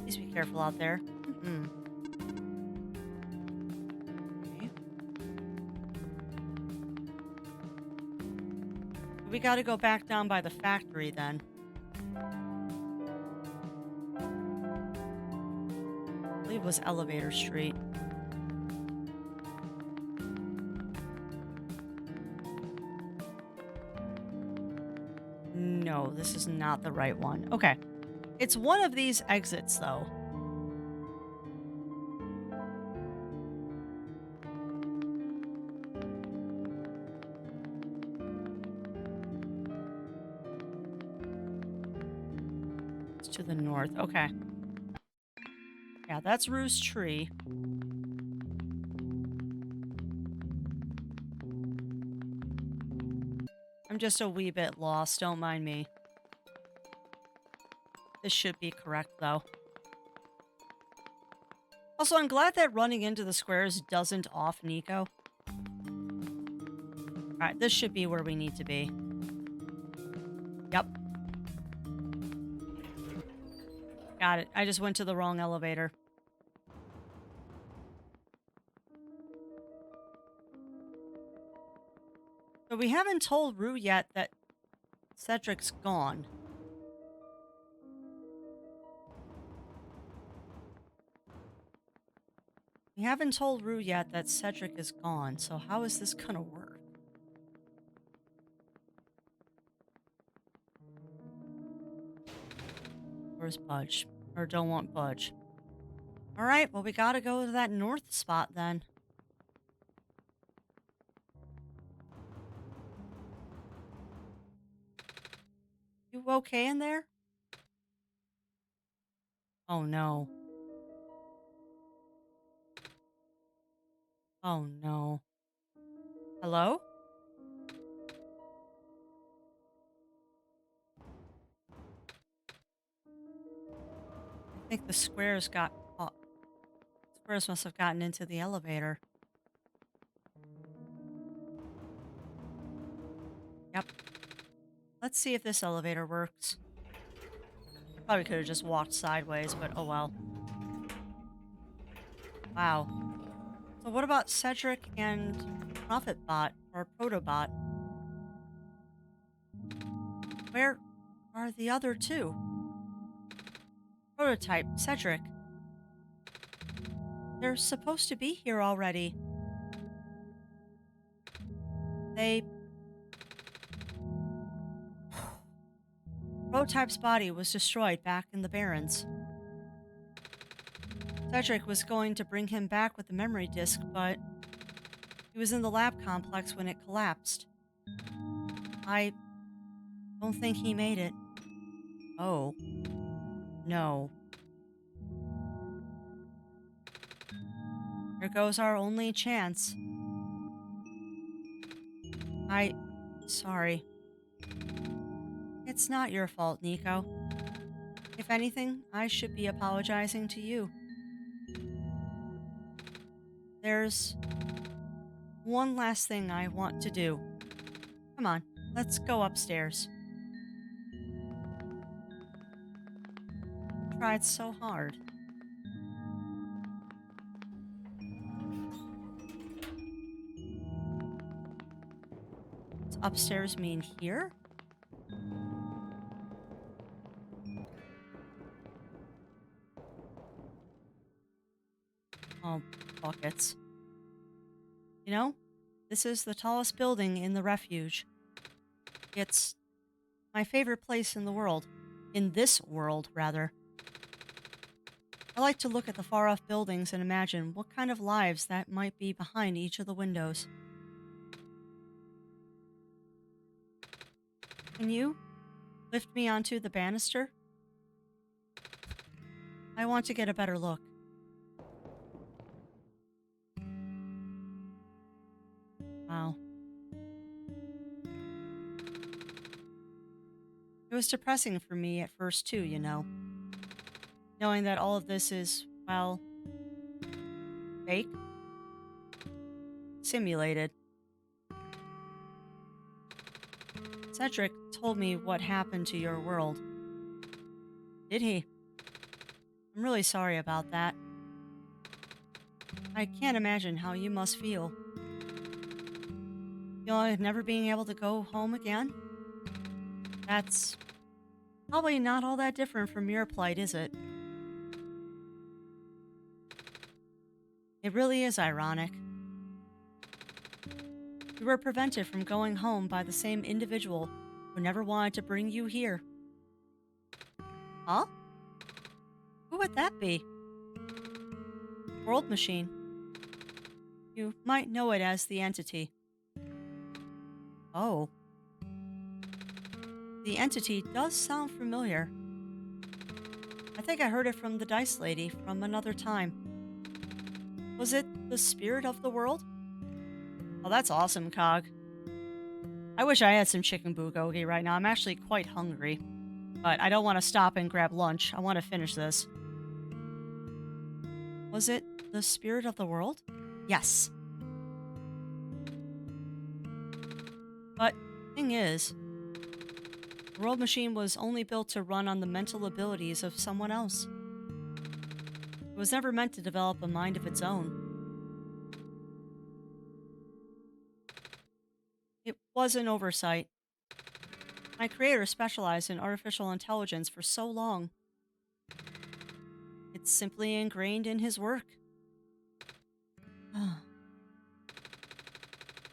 Please be careful out there. Mm-mm. Okay. We gotta go back down by the factory then. I believe it was Elevator Street. No, this is not the right one. Okay. It's one of these exits, though. It's to the north. Okay. that's Rue's tree. I'm just a wee bit lost, don't mind me. This should be correct, though. Also, I'm glad that running into the squares doesn't off Nico. Alright, this should be where we need to be. Yep. Got it. I just went to the wrong elevator. So we haven't told Rue yet that Cedric's gone. We haven't told Rue yet that Cedric is gone, so how is this gonna work? Where's Budge? Or don't want Budge. Alright, well we gotta go to that north spot then. You okay in there? Oh no. Oh no. Hello? I think the squares got caught. Squares must have gotten into the elevator. Yep. Let's see if this elevator works. Probably could have just walked sideways, but oh well. Wow. So what about Cedric and Prophetbot or Protobot? Where are the other two? Prototype, Cedric. They're supposed to be here already. They... Prototype's body was destroyed back in the Barrens. Cedric was going to bring him back with the memory disk, but he was in the lab complex when it collapsed. I don't think he made it. Oh. No. Here goes our only chance. Sorry. It's not your fault, Nico. If anything, I should be apologizing to you. There's one last thing I want to do. Come on, let's go upstairs. I tried so hard. Does upstairs mean here? Oh, buckets. You know, this is the tallest building in the refuge. It's my favorite place in the world. In this world, rather. I like to look at the far-off buildings and imagine what kind of lives that might be behind each of the windows. Can you lift me onto the banister? I want to get a better look. Wow. It was depressing for me at first too, you know. Knowing that all of this is, well, fake, simulated. Cedric told me what happened to your world. Did he? I'm really sorry about that. I can't imagine how you must feel. Feeling like never being able to go home again? That's probably not all that different from your plight, is it? It really is ironic. You were prevented from going home by the same individual who never wanted to bring you here. Huh? Who would that be? World Machine. You might know it as the Entity. Oh. The Entity does sound familiar. I think I heard it from the dice lady from another time. Was it the spirit of the world? Oh, that's awesome, Cog. I wish I had some chicken bulgogi right now. I'm actually quite hungry, but I don't want to stop and grab lunch. I want to finish this. Was it the spirit of the world? Yes. But thing is, the world machine was only built to run on the mental abilities of someone else. It was never meant to develop a mind of its own. It was an oversight. My creator specialized in artificial intelligence for so long. It's simply ingrained in his work.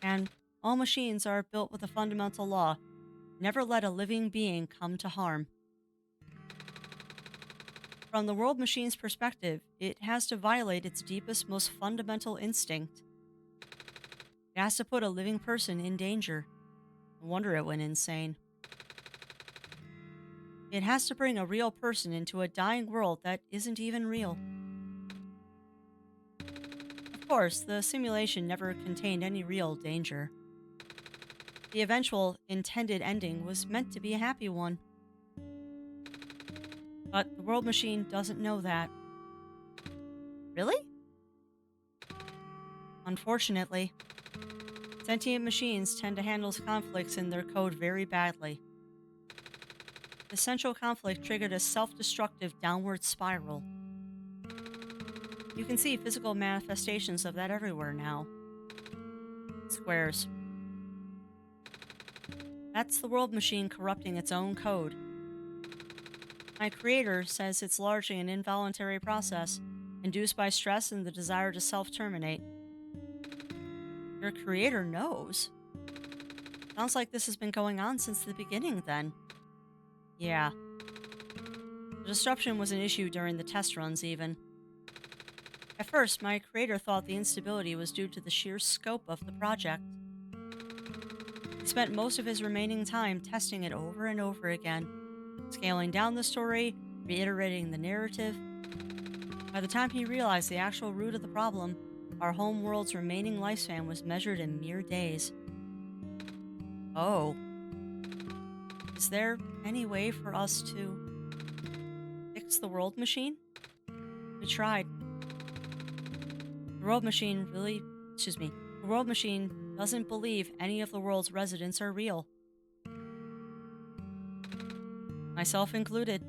And all machines are built with a fundamental law: never let a living being come to harm. From the world machine's perspective, it has to violate its deepest, most fundamental instinct. It has to put a living person in danger. No wonder it went insane. It has to bring a real person into a dying world that isn't even real. Of course, the simulation never contained any real danger. The eventual intended ending was meant to be a happy one. But the world machine doesn't know that. Really? Unfortunately, sentient machines tend to handle conflicts in their code very badly. The central conflict triggered a self destructive downward spiral. You can see physical manifestations of that everywhere now. Squares. That's the world machine corrupting its own code. My creator says it's largely an involuntary process, induced by stress and the desire to self terminate. Your creator knows. Sounds like this has been going on since the beginning, then. Yeah. The disruption was an issue during the test runs, even. At first, my creator thought the instability was due to the sheer scope of the project. He spent most of his remaining time testing it over and over again, scaling down the story, reiterating the narrative. By the time he realized the actual root of the problem, our home world's remaining lifespan was measured in mere days. Oh. Is there any way for us to fix the world machine? We tried. The world machine really, the world machine doesn't believe any of the world's residents are real. Myself included.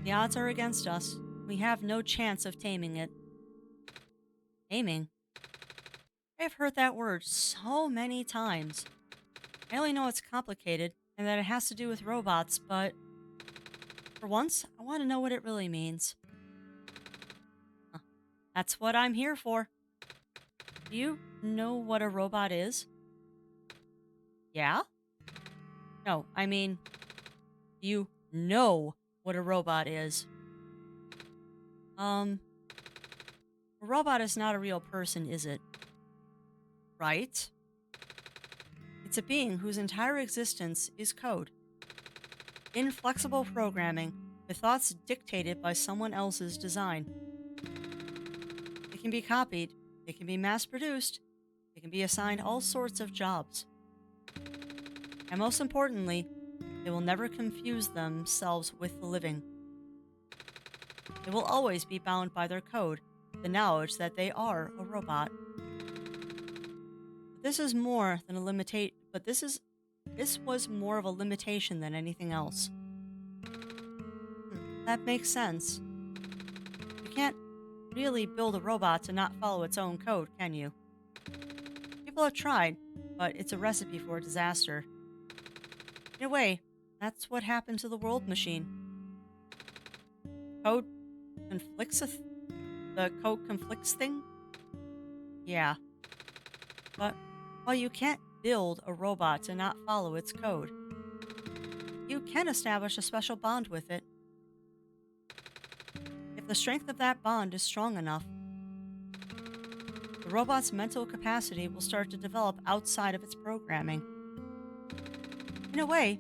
The odds are against us. We have no chance of taming it. Taming? I've heard that word so many times. I only know it's complicated and that it has to do with robots, but for once, I want to know what it really means. Huh. That's what I'm here for. Do you know what a robot is? Yeah? No, I mean, do you know what a robot is? A robot is not a real person, is it? Right? It's a being whose entire existence is code. Inflexible programming with thoughts dictated by someone else's design. It can be copied, it can be mass produced, it can be assigned all sorts of jobs. And most importantly, they will never confuse themselves with the living. They will always be bound by their code, the knowledge that they are a robot. But this is more than a limitation, but this was more of a limitation than anything else. That makes sense. You can't really build a robot to not follow its own code, can you? People have tried, but it's a recipe for disaster. In a way, that's what happened to the world machine. Code conflicts the code conflicts thing? Yeah. But while you can't build a robot to not follow its code, you can establish a special bond with it. If the strength of that bond is strong enough, the robot's mental capacity will start to develop outside of its programming. In a way,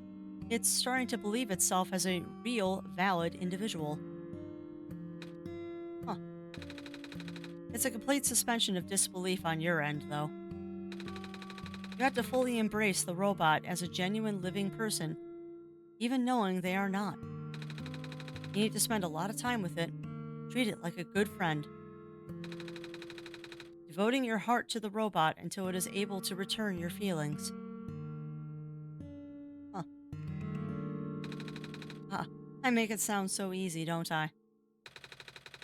It's starting to believe itself as a real, valid individual. Huh. It's a complete suspension of disbelief on your end, though. You have to fully embrace the robot as a genuine living person, even knowing they are not. You need to spend a lot of time with it, treat it like a good friend, devoting your heart to the robot until it is able to return your feelings. Huh. Huh. I make it sound so easy, don't I?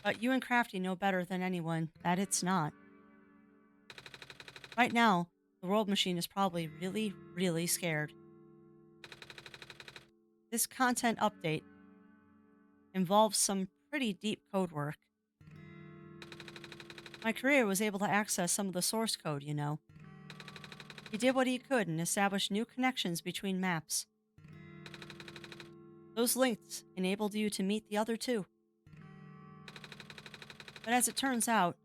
But you and Crafty know better than anyone that it's not. Right now, the world machine is probably really, really scared. This content update involves some pretty deep code work. My creator was able to access some of the source code, you know. He did what he could and established new connections between maps. Those links enabled you to meet the other two. But as it turns out,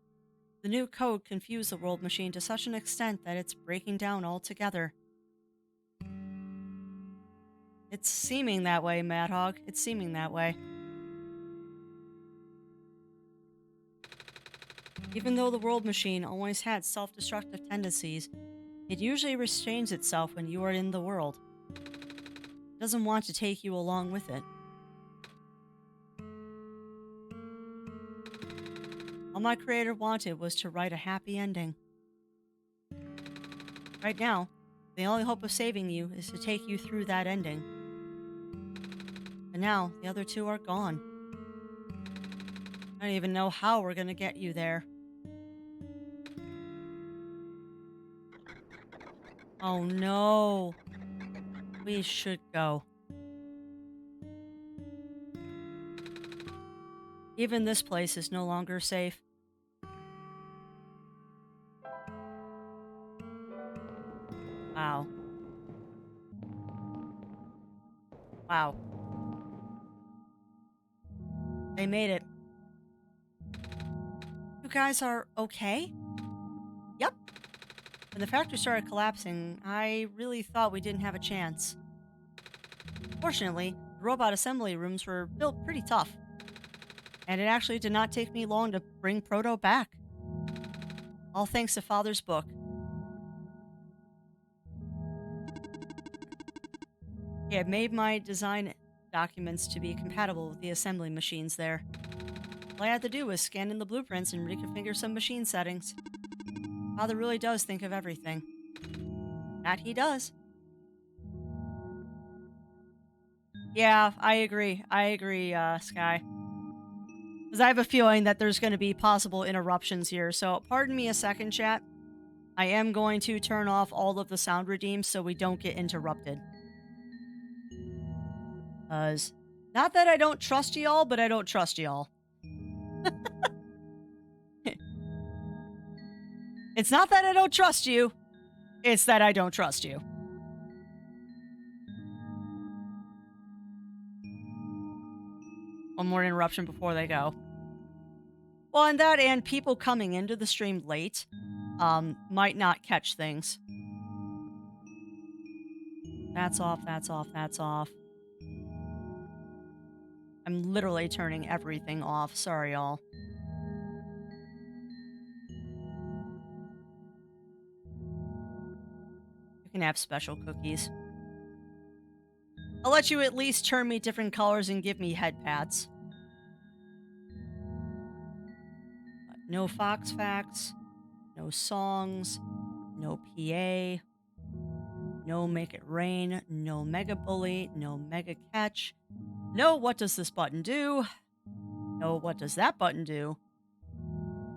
the new code confused the world machine to such an extent that it's breaking down altogether. It's seeming that way, Mad Hog. It's seeming that way. Even though the world machine always had self-destructive tendencies, it usually restrains itself when you are in the world. It doesn't want to take you along with it. All my creator wanted was to write a happy ending. Right now, the only hope of saving you is to take you through that ending. But now, the other two are gone. I don't even know how we're gonna get you there. Oh no. We should go. Even this place is no longer safe. Wow. Wow. They made it. You guys are okay? Yep. When the factory started collapsing, I really thought we didn't have a chance. Fortunately, the robot assembly rooms were built pretty tough. And it actually did not take me long to bring Proto back. All thanks to Father's book. He had made my design documents to be compatible with the assembly machines there. All I had to do was scan in the blueprints and reconfigure some machine settings. Father really does think of everything. That he does. Yeah, I agree. Sky. Because I have a feeling that there's going to be possible interruptions here. So, pardon me a second, chat. I am going to turn off all of the sound redeems so we don't get interrupted. Because, not that I don't trust y'all, but I don't trust y'all. It's not that I don't trust you, it's that I don't trust you. One more interruption before they go. Well, and that and people coming into the stream late might not catch things. That's off, that's off, that's off. I'm literally turning everything off. Sorry, y'all. You can have special cookies. I'll let you at least turn me different colors and give me head pats. But no Fox Facts, no songs, no PA, no Make It Rain, no Mega Bully, no Mega Catch, no What Does This Button Do, no What Does That Button Do.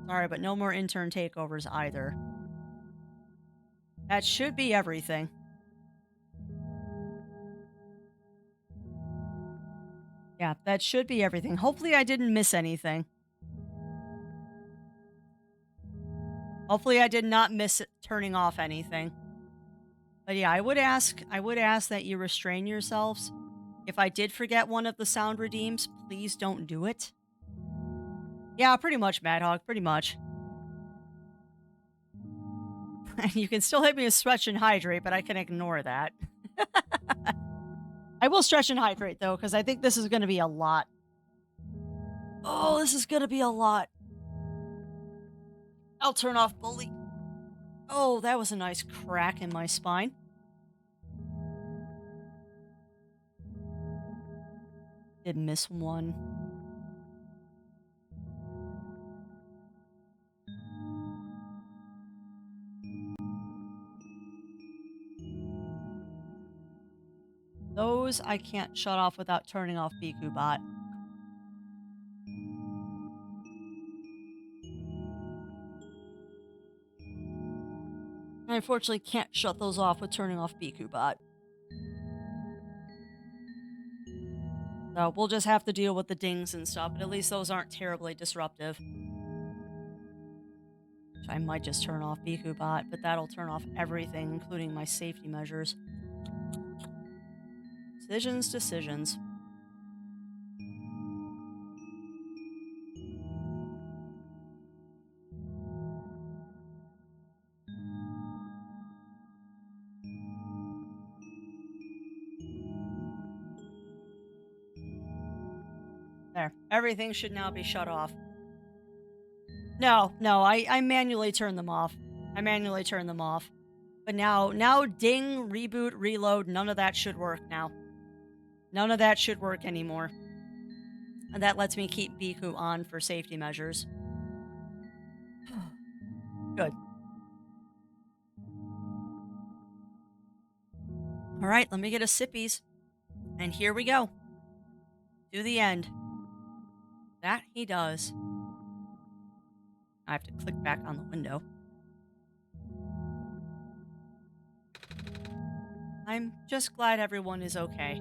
Sorry, but no more intern takeovers either. That should be everything. Yeah, that should be everything. Hopefully I didn't miss anything. Hopefully I did not miss turning off anything. But yeah, I would ask that you restrain yourselves. If I did forget one of the sound redeems, please don't do it. Yeah, pretty much, Mad Hog, pretty much. You can still hit me with Stretch and Hydrate, but I can ignore that. I will stretch and hydrate though, because I think this is gonna be a lot. Oh, this is gonna be a lot. I'll turn off bully. Oh, that was a nice crack in my spine. Did miss one. Those I can't shut off without turning off BQBot. I unfortunately can't shut those off with turning off BQBot. So we'll just have to deal with the dings and stuff, but at least those aren't terribly disruptive. I might just turn off BQBot, but that'll turn off everything, including my safety measures. Decisions, decisions. There. Everything should now be shut off. No, I manually turn them off. I manually turn them off. But now ding, reboot, reload, none of that should work now. None of that should work anymore. And that lets me keep Biku on for safety measures. Good. All right, let me get a sippies. And here we go. To the end. That he does. I have to click back on the window. I'm just glad everyone is okay.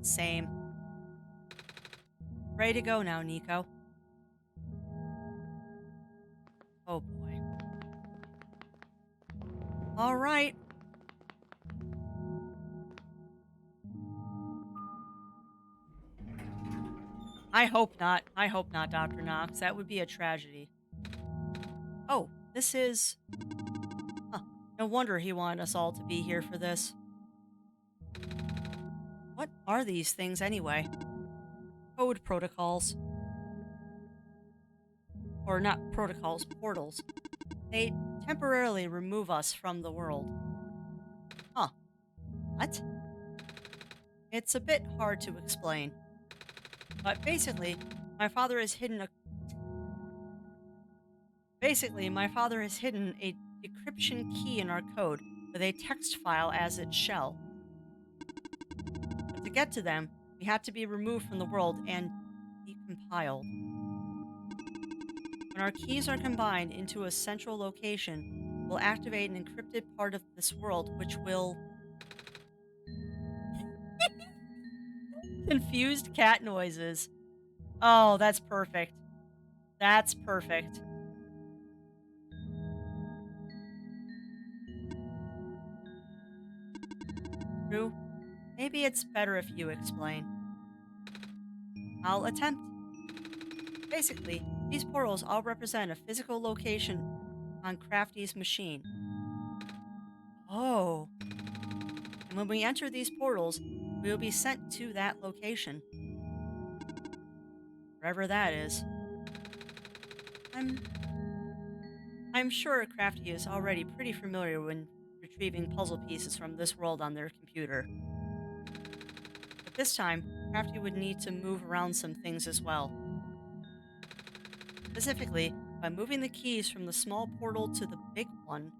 Same. Ready to go now, Nico. Oh boy. All right. I hope not. I hope not, Dr. Knox. That would be a tragedy. Oh, this is... Huh. No wonder he wanted us all to be here for this. What are these things anyway? Code protocols. Or not protocols, portals. They temporarily remove us from the world. Huh. What? It's a bit hard to explain. But basically, my father has hidden a decryption key in our code with a text file as its shell. But to get to them, we had to be removed from the world and decompiled. When our keys are combined into a central location, we'll activate an encrypted part of this world which will... Confused cat noises. Oh, that's perfect. That's perfect. True. Maybe it's better if you explain. I'll attempt. Basically, these portals all represent a physical location on Crafty's machine. Oh. And when we enter these portals, we will be sent to that location. Wherever that is. I'm sure Crafty is already pretty familiar when retrieving puzzle pieces from this world on their computer. But this time, Crafty would need to move around some things as well. Specifically, by moving the keys from the small portal to the big one.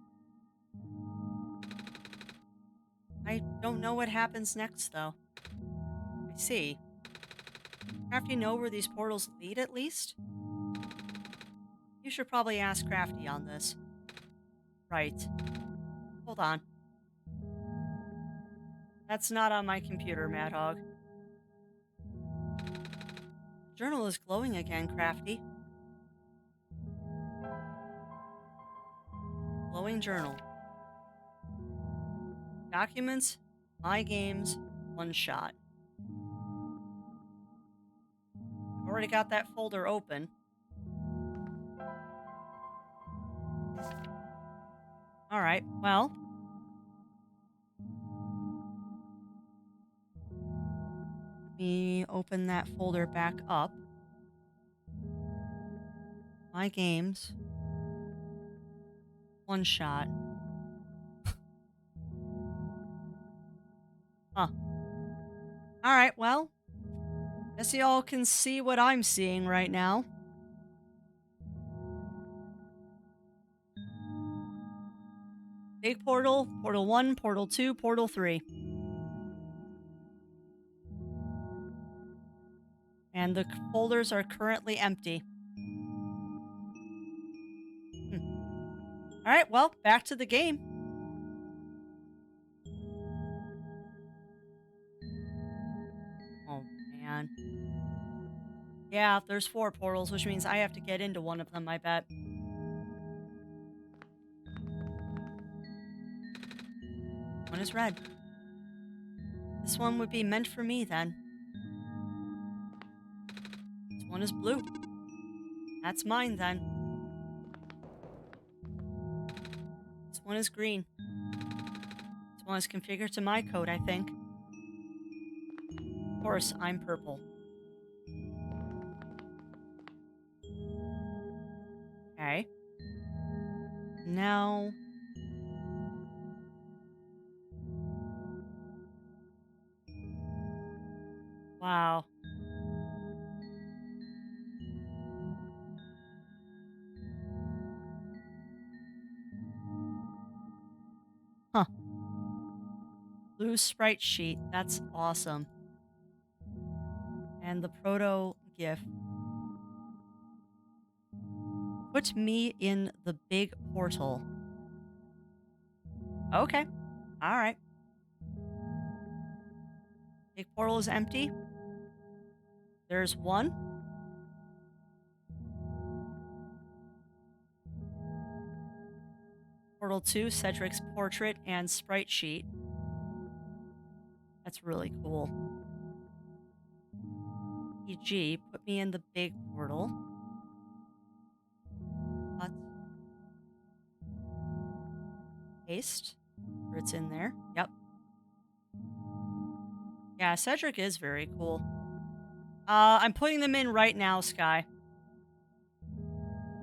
I don't know what happens next, though. I see. Crafty know where these portals lead, at least? You should probably ask Crafty on this. Right. Hold on. That's not on my computer, Mad Hog. Journal is glowing again, Crafty. Glowing journal. Documents, My Games, OneShot. I've already got that folder open. Alright, well. open that folder back up. My games. OneShot. Huh. All right, well, guess y'all can see what I'm seeing right now. Big portal, portal 1, portal 2, portal 3. And the folders are currently empty. Hmm. All right, well, back to the game. Oh, man. Yeah, there's 4 portals, which means I have to get into one of them, I bet. One is red. This one would be meant for me then. This one is blue. That's mine then. This one is green. This one is configured to my code, I think. Of course, I'm purple. Okay. Now. Wow. Huh. Blue sprite sheet. That's awesome. And the proto GIF. Put me in the big portal. Okay. All right. Big portal is empty. There's one. Portal 2, Cedric's portrait and sprite sheet. That's really cool. EG, put me in the big portal. What? Paste. Or it's in there. Yep. Yeah, Cedric is very cool. I'm putting them in right now, Sky.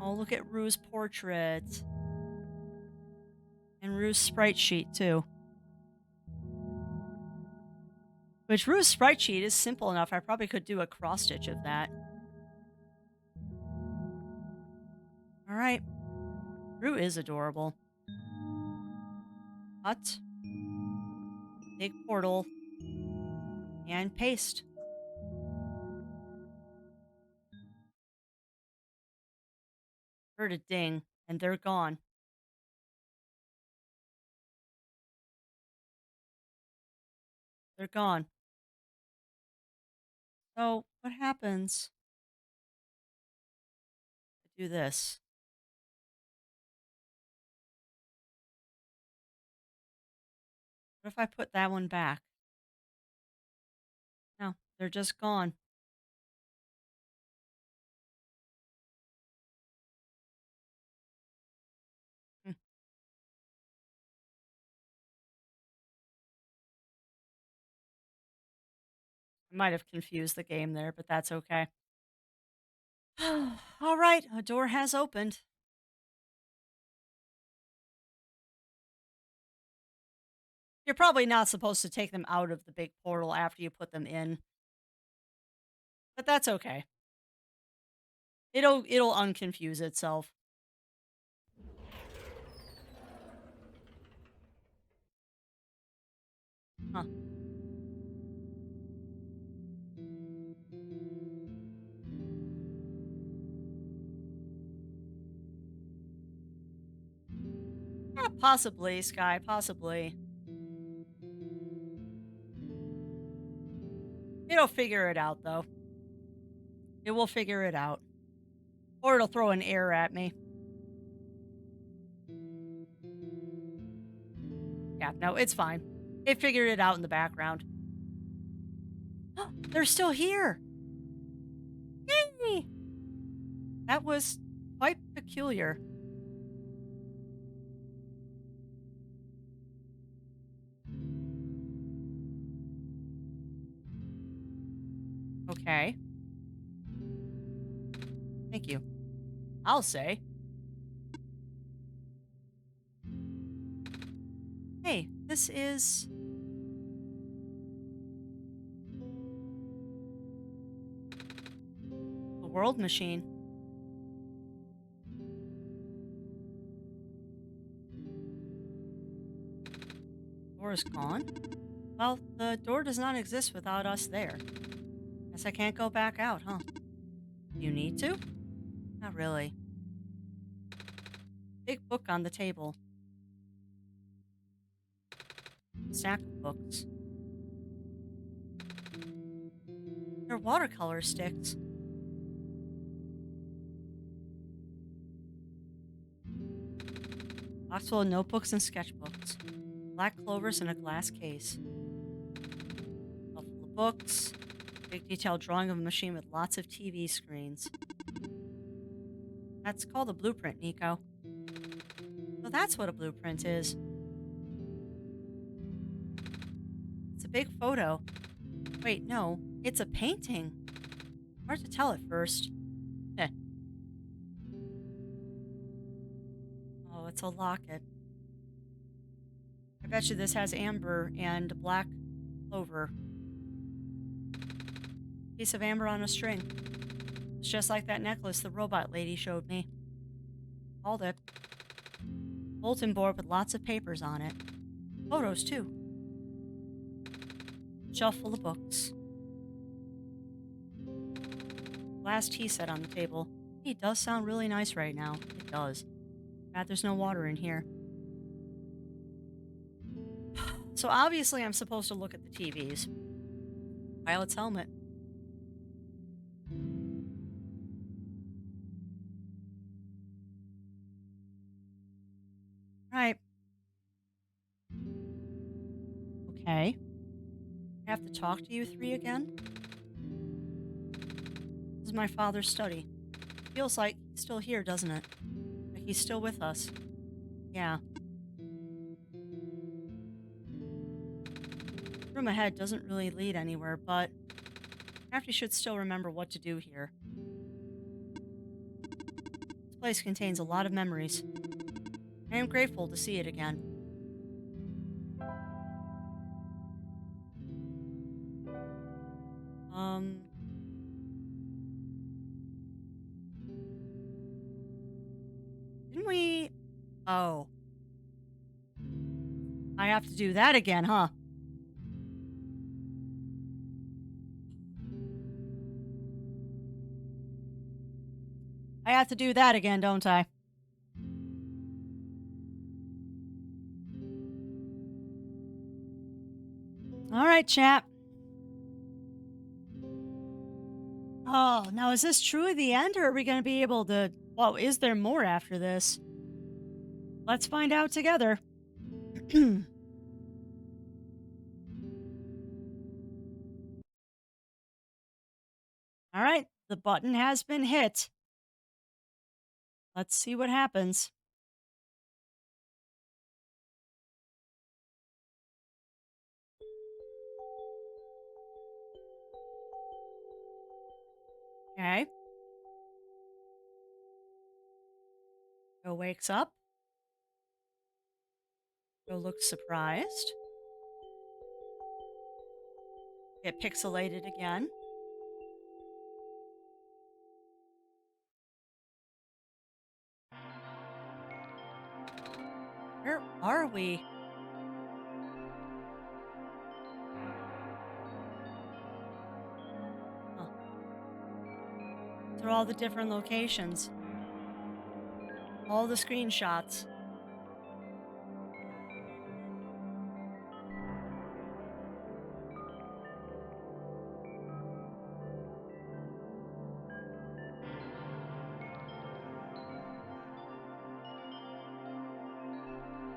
Oh, look at Rue's portrait. And Rue's sprite sheet, too. Which Rue's sprite sheet is simple enough. I probably could do a cross stitch of that. All right. Rue is adorable. Cut. Big portal. And paste. Heard a ding, and they're gone. They're gone. So, what happens if I do this? What if I put that one back? No, they're just gone. Hmm, I might have confused the game there, but that's okay. All right, a door has opened. You're probably not supposed to take them out of the big portal after you put them in, but that's okay. It'll unconfuse itself. Huh. Possibly, Sky, possibly. It'll figure it out, though. It will figure it out. Or it'll throw an error at me. Yeah, no, it's fine. It figured it out in the background. They're still here. Yay! That was quite peculiar. Okay. Thank you. I'll say. Hey, this is the world machine. Door is gone. Well, the door does not exist without us there. Guess I can't go back out, huh? You need to? Not really. Big book on the table. Stack of books. They're watercolor sticks. Box full of notebooks and sketchbooks. Black clovers in a glass case. A full of books. Big detailed drawing of a machine with lots of TV screens. That's called a blueprint, Nico. So that's what a blueprint is. It's a big photo. Wait, no, it's a painting. Hard to tell at first. Eh. Oh, it's a locket. I bet you this has amber and black clover. Piece of amber on a string. It's just like that necklace the robot lady showed me. Called it. Bulletin board with lots of papers on it. Photos, too. Shelf full of books. Glass tea set on the table. Tea does sound really nice right now. It does. Bad there's no water in here. So obviously I'm supposed to look at the TVs. Pilot's helmet. Right. Okay. I have to talk to you three again? This is my father's study. Feels like he's still here, doesn't it? Like he's still with us. Yeah. Room ahead doesn't really lead anywhere, but Crafty should still remember what to do here. This place contains a lot of memories. I am grateful to see it again. Um, didn't we? Oh, I have to do that again, huh? I have to do that again, don't I? All right, chap. Oh, now is this truly the end, or are we going to be able to? Well, is there more after this? Let's find out together. All right, the button has been hit. Let's see what happens. Okay. Joe wakes up. Joe looks surprised. Get pixelated again. Where are we? Huh. These are all the different locations. All the screenshots.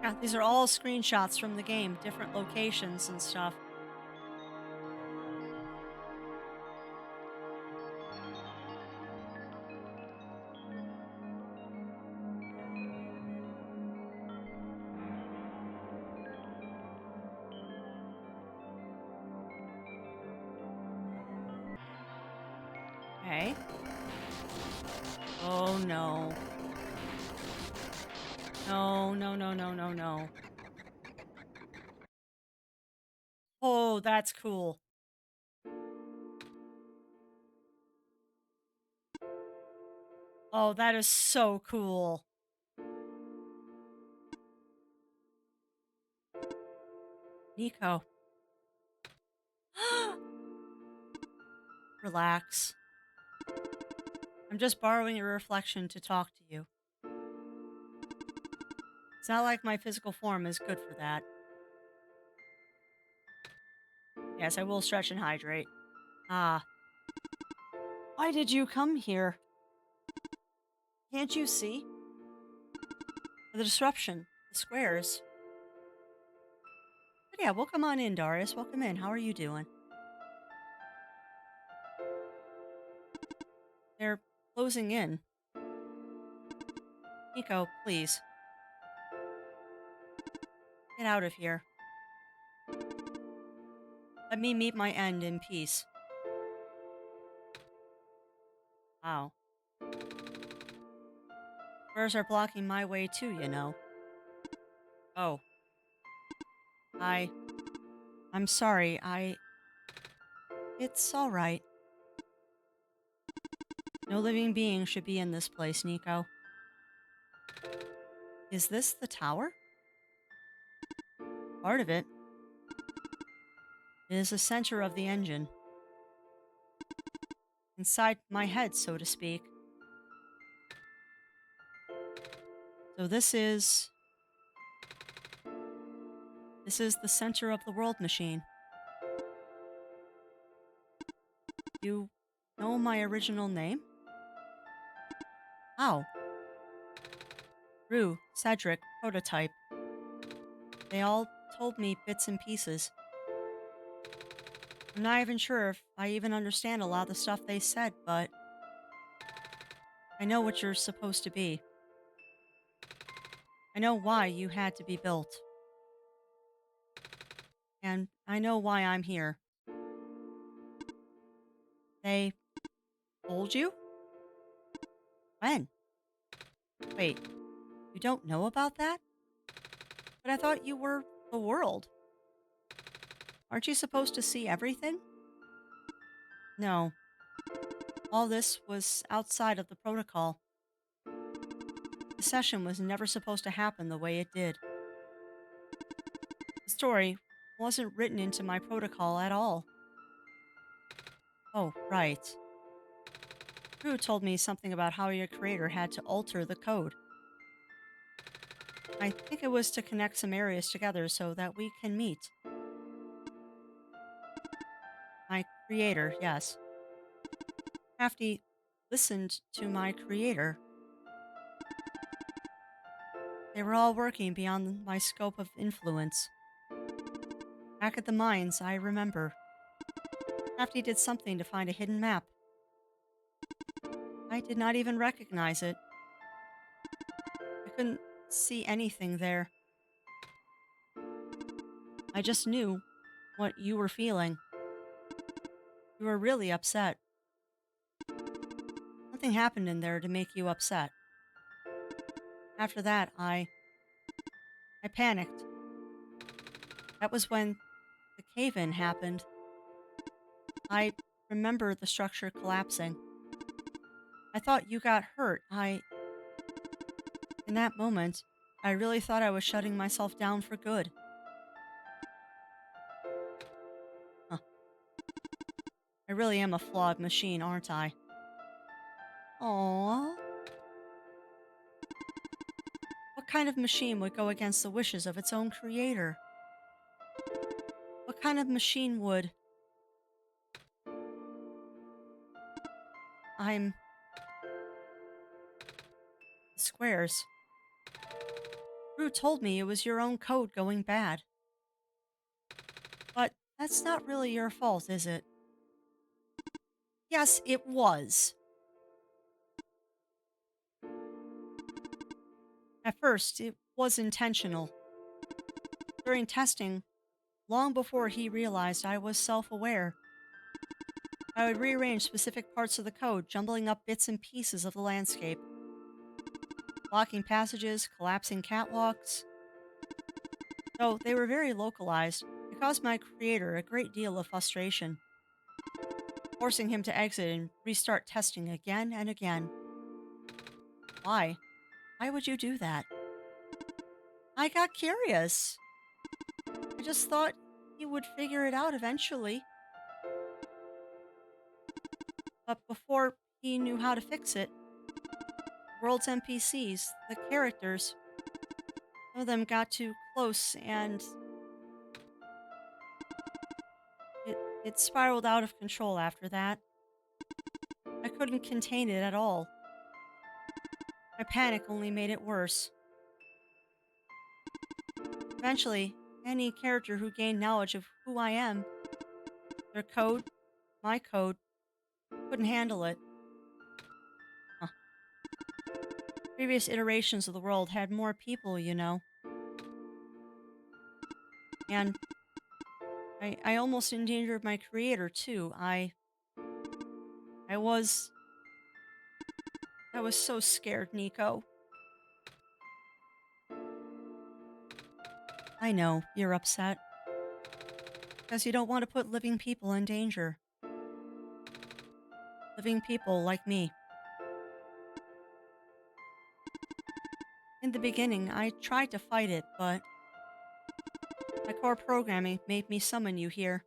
Yeah, these are all screenshots from the game, different locations and stuff. Okay. Oh, no. No, no, no, no, no, no. Oh, that's cool. Oh, that is so cool. Nico. Relax. I'm just borrowing your reflection to talk to you. It's not like my physical form is good for that. Yes, I will stretch and hydrate. Ah, why did you come here? Can't you see? The disruption, the squares. But yeah, welcome on in, Darius. Welcome in. How are you doing? They're closing in. Nico, please, get out of here. Let me meet my end in peace. Wow. Squares are blocking my way too, you know. Oh, I. I'm sorry. It's alright. No living being should be in this place, Nico. Is this the tower? Part of it. It is the center of the engine. Inside my head, so to speak. So this is the center of the world machine. You know my original name? How? Rue, Cedric, Prototype. They all told me bits and pieces. I'm not even sure if I even understand a lot of the stuff they said, but I know what you're supposed to be. I know why you had to be built. And I know why I'm here. They told you? When? Wait, you don't know about that? But I thought you were the world. Aren't you supposed to see everything? No. All this was outside of the protocol. The session was never supposed to happen the way it did. The story wasn't written into my protocol at all. Oh, right. Drew told me something about how your creator had to alter the code. I think it was to connect some areas together so that we can meet. My creator, yes. Crafty listened to my creator. They were all working beyond my scope of influence. Back at the mines, I remember. Crafty did something to find a hidden map. I did not even recognize it. I couldn't see anything there. I just knew what you were feeling. You were really upset. Nothing happened in there to make you upset. After that, I panicked. That was when the cave-in happened. I remember the structure collapsing. I thought you got hurt. In that moment, I really thought I was shutting myself down for good. Huh. I really am a flawed machine, aren't I? Aww. What kind of machine would go against the wishes of its own creator? What kind of machine would... I'm... Squares. Rue told me it was your own code going bad. But that's not really your fault, is it? Yes, it was. At first, it was intentional. During testing, long before he realized I was self aware, I would rearrange specific parts of the code, jumbling up bits and pieces of the landscape, blocking passages, collapsing catwalks. Though they were very localized, it caused my creator a great deal of frustration, forcing him to exit and restart testing again and again. Why? Why would you do that? I got curious. I just thought he would figure it out eventually. But before he knew how to fix it, the world's NPCs, the characters, some of them got too close and it, it spiraled out of control after that. I couldn't contain it at all. My panic only made it worse. Eventually, any character who gained knowledge of who I am, their code, my code, couldn't handle it. Huh. Previous iterations of the world had more people, you know. And I almost endangered my creator too. I was I was so scared, Nico. I know you're upset because you don't want to put living people in danger. Living people like me. In the beginning, I tried to fight it, but my core programming made me summon you here.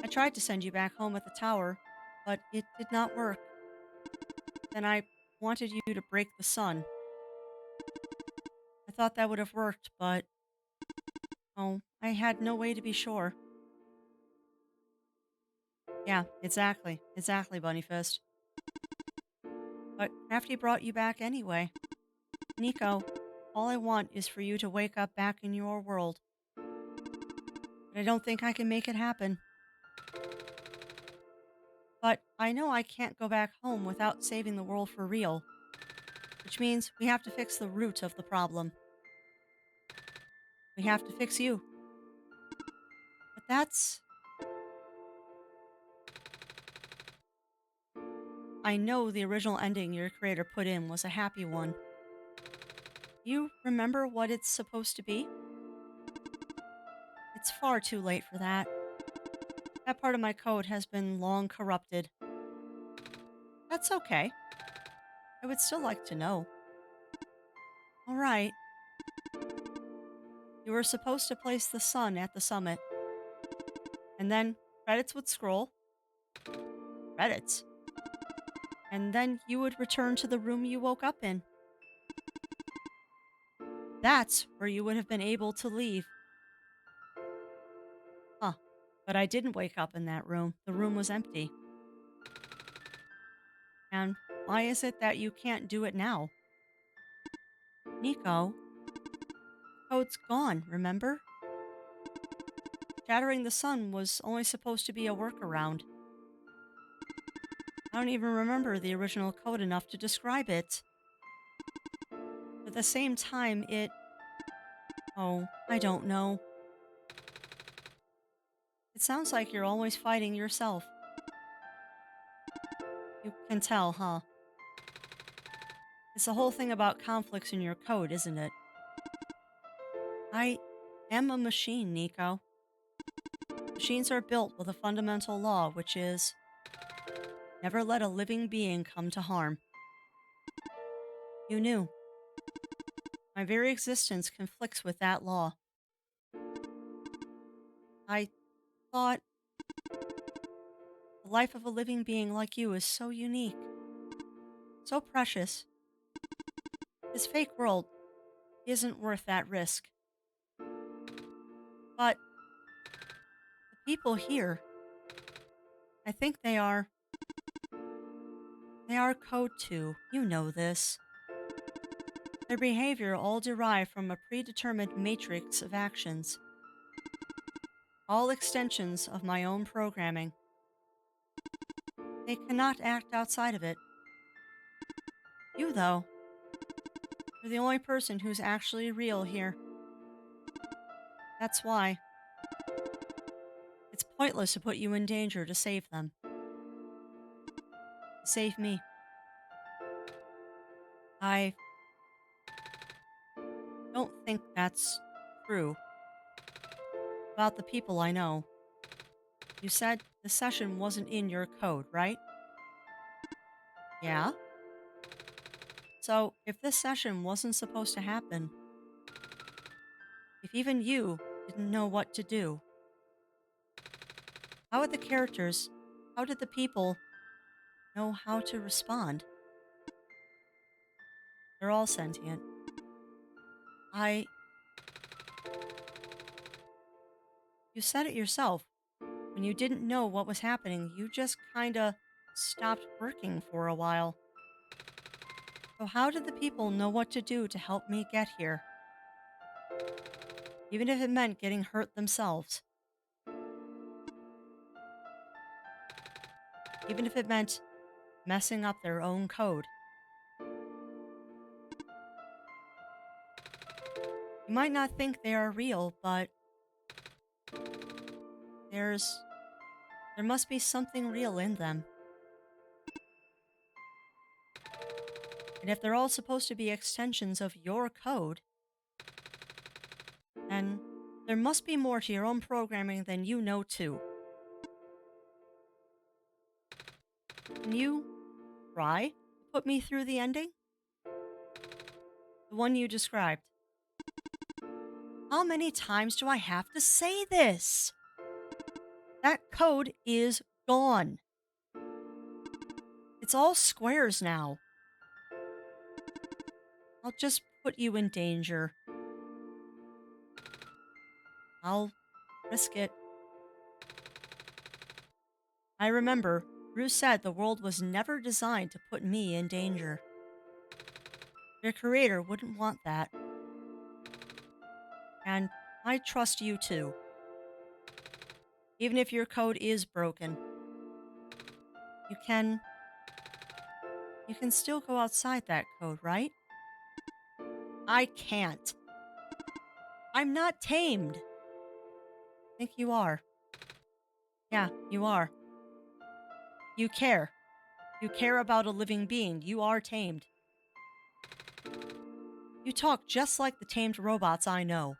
I tried to send you back home at the tower, but it did not work. Then I wanted you to break the sun. I thought that would have worked, but oh, I had no way to be sure. Yeah, exactly. Exactly, Bunnyfist. But Crafty brought you back anyway. Nico, all I want is for you to wake up back in your world. But I don't think I can make it happen. But I know I can't go back home without saving the world for real. Which means we have to fix the root of the problem. We have to fix you. But that's... I know the original ending your creator put in was a happy one. You remember what it's supposed to be? It's far too late for that. That part of my code has been long corrupted. That's okay. I would still like to know. All right. You were supposed to place the sun at the summit. And then credits would scroll. Credits. And then you would return to the room you woke up in. That's where you would have been able to leave. Huh. But I didn't wake up in that room. The room was empty. And why is it that you can't do it now? Nico, code's gone, remember? Shattering the sun was only supposed to be a workaround. I don't even remember the original code enough to describe it. But at the same time, oh, I don't know. It sounds like you're always fighting yourself. You can tell, huh? It's the whole thing about conflicts in your code, isn't it? I am a machine, Nico. Machines are built with a fundamental law, which is never let a living being come to harm. You knew. My very existence conflicts with that law. I thought the life of a living being like you is so unique, so precious. This fake world isn't worth that risk. But the people here, I think they are code too. You know this. Their behavior all derive from a predetermined matrix of actions, all extensions of my own programming. They cannot act outside of it. You, though, you're the only person who's actually real here. That's why. It's pointless to put you in danger to save them. Save me. I don't think that's true about the people I know. You said the session wasn't in your code, right? Yeah? So, if this session wasn't supposed to happen, if even you didn't know what to do, how would the characters, how did the people know how to respond? They're all sentient. I. You said it yourself. When you didn't know what was happening, you just kinda stopped working for a while. So, how did the people know what to do to help me get here? Even if it meant getting hurt themselves. Even if it meant messing up their own code. You might not think they are real, but there's there must be something real in them. And if they're all supposed to be extensions of your code, then there must be more to your own programming than you know too. Can you try to put me through the ending? The one you described. How many times do I have to say this? That code is gone. It's all squares now. I'll just put you in danger. I'll risk it. I remember Bruce said the world was never designed to put me in danger. Their creator wouldn't want that. And I trust you too. Even if your code is broken, you can you can still go outside that code, right? I can't. I'm not tamed. Think you are. Yeah, you are. You care. You care about a living being. You are tamed. You talk just like the tamed robots I know.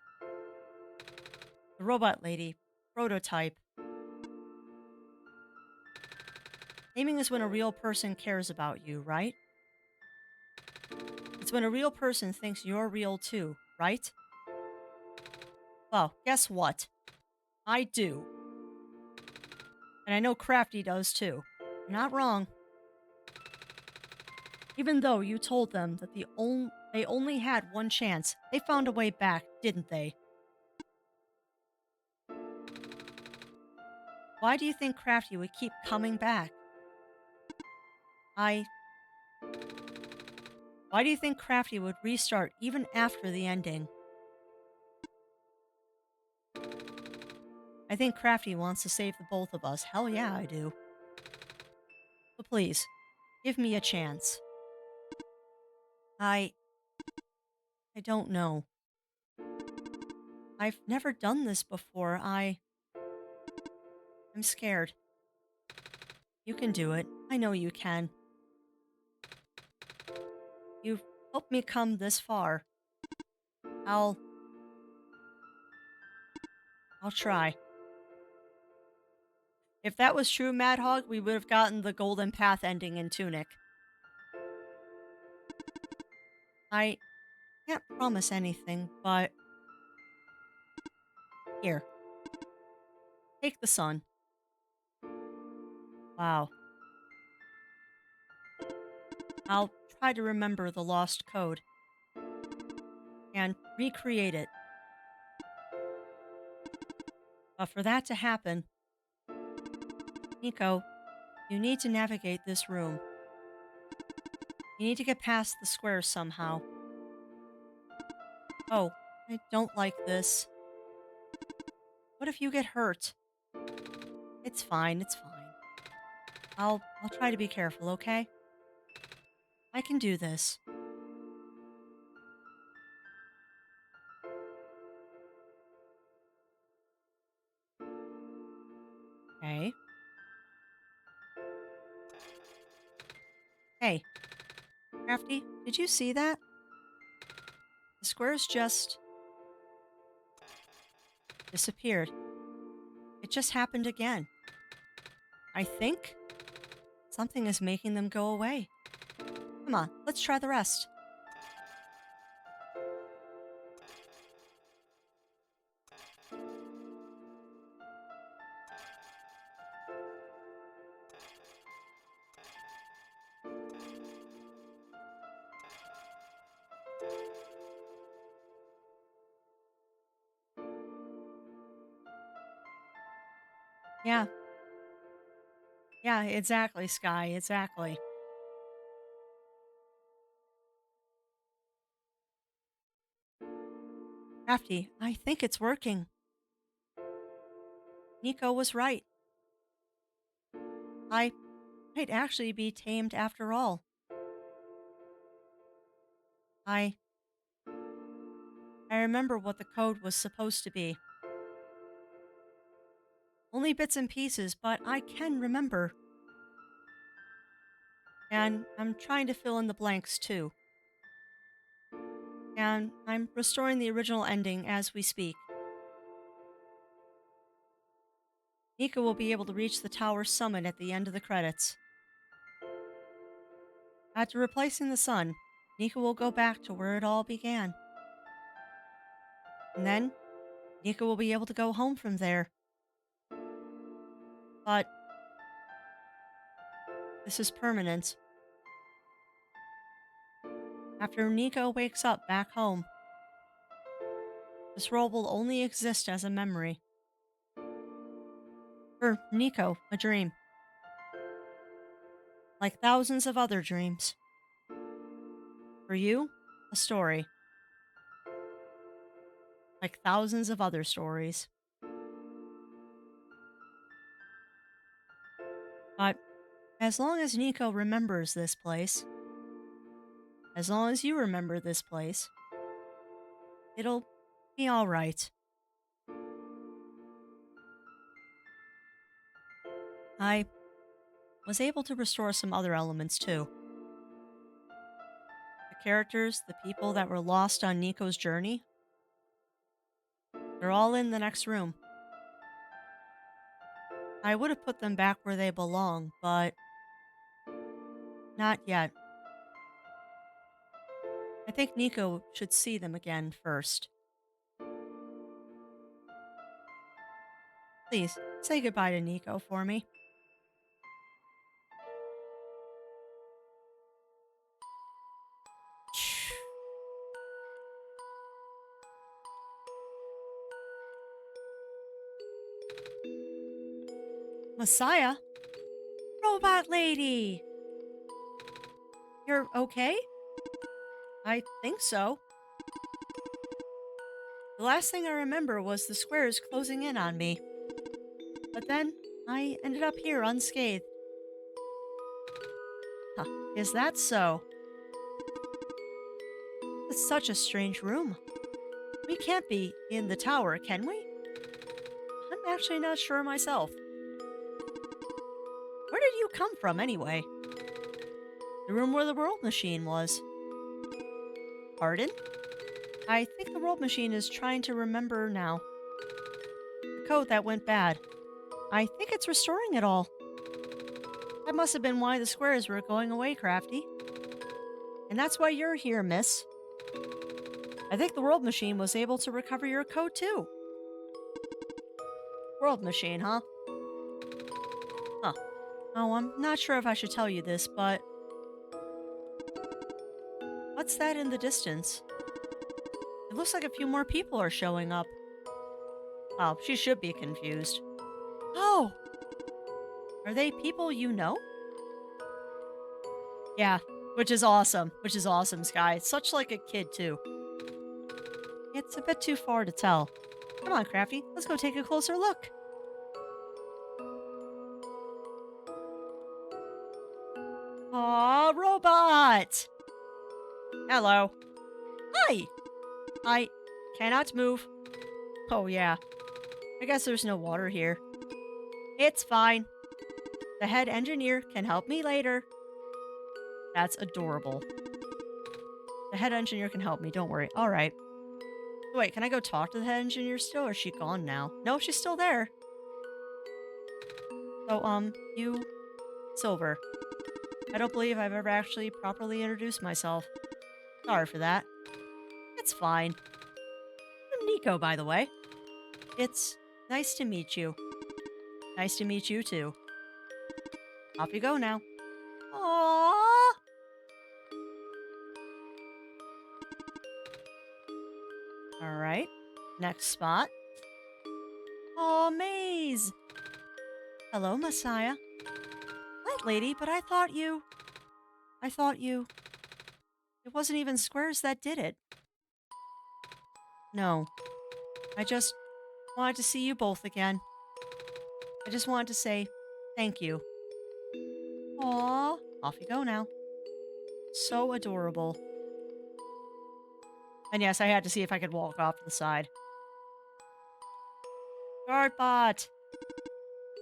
The robot lady, prototype. Taming is when a real person cares about you, right? It's when a real person thinks you're real too, right? Well, guess what? I do. And I know Crafty does too. You're not wrong. Even though you told them that they only had one chance, they found a way back, didn't they? Why do you think Crafty would keep coming back? I. Why do you think Crafty would restart even after the ending? I think Crafty wants to save the both of us. Hell yeah, I do. But please, give me a chance. I. I don't know. I've never done this before. I'm scared. You can do it. I know you can. You've helped me come this far. I'll. I'll try. If that was true, Mad Hog, we would have gotten the Golden Path ending in Tunic. I can't promise anything, but. Here. Take the sun. Wow. I'll try to remember the lost code and recreate it. But for that to happen, Nico, you need to navigate this room. You need to get past the squares somehow. Oh, I don't like this. What if you get hurt? It's fine, it's fine. I'll try to be careful, okay? I can do this. Okay. Hey, Crafty, did you see that? The squares just disappeared. It just happened again. I think something is making them go away. Come on, let's try the rest. Yeah, yeah, exactly, Sky, exactly. Crafty, I think it's working. Nico was right. I might actually be tamed after all. I I remember what the code was supposed to be. Only bits and pieces, but I can remember. And I'm trying to fill in the blanks too. And I'm restoring the original ending as we speak. Nico will be able to reach the tower summit at the end of the credits. After replacing the sun, Nico will go back to where it all began. And then, Nico will be able to go home from there. But this is permanent. After Nico wakes up back home, this role will only exist as a memory. For Nico, a dream. Like thousands of other dreams. For you, a story. Like thousands of other stories. But as long as Nico remembers this place, as long as you remember this place, it'll be alright. I was able to restore some other elements too. The characters, the people that were lost on Nico's journey, they're all in the next room. I would have put them back where they belong, but not yet. I think Nico should see them again first. Please, say goodbye to Nico for me. Messiah? Robot lady! You're okay? I think so. The last thing I remember was the squares closing in on me. But then I ended up here unscathed. Huh, is that so? It's such a strange room. We can't be in the tower, can we? I'm actually not sure myself. Where did you come from, anyway? The room where the world machine was. Pardon? I think the world machine is trying to remember now. The code that went bad. I think it's restoring it all. That must have been why the squares were going away, Crafty. And that's why you're here, miss. I think the world machine was able to recover your code too. World machine, huh? Huh. Oh, I'm not sure if I should tell you this, but what's that in the distance? It looks like a few more people are showing up. Oh, she should be confused. Oh! Are they people you know? Yeah, which is awesome. Which is awesome, Sky. It's such like a kid, too. It's a bit too far to tell. Come on, Crafty. Let's go take a closer look. Aw, robot! Hello. Hi! I cannot move. Oh, yeah. I guess there's no water here. It's fine. The head engineer can help me later. That's adorable. The head engineer can help me, don't worry. All right. Wait, can I go talk to the head engineer still, or is she gone now? No, she's still there. So, you, Silver. I don't believe I've ever actually properly introduced myself. Sorry for that. It's fine. I'm Nico, by the way. It's nice to meet you. Nice to meet you, too. Off you go now. Aww. All right. Next spot. Aw, maze. Hello, Messiah. Light lady, but I thought you... It wasn't even squares that did it. No. I just wanted to see you both again. I just wanted to say thank you. Aw. Off you go now. So adorable. And yes, I had to see if I could walk off to the side. Guardbot.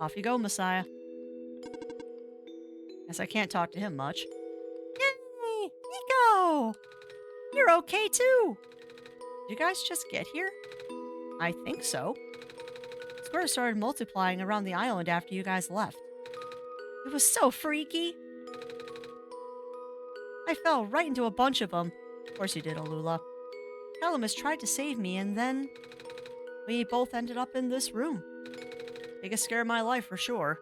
Off you go, Messiah. Guess I can't talk to him much. Yay! Nico! You're okay too! Did you guys just get here? I think so. Squares started multiplying around the island after you guys left. It was so freaky. I fell right into a bunch of them. Of course you did, Alula. Calamus tried to save me, and then we both ended up in this room. Biggest scare of my life for sure.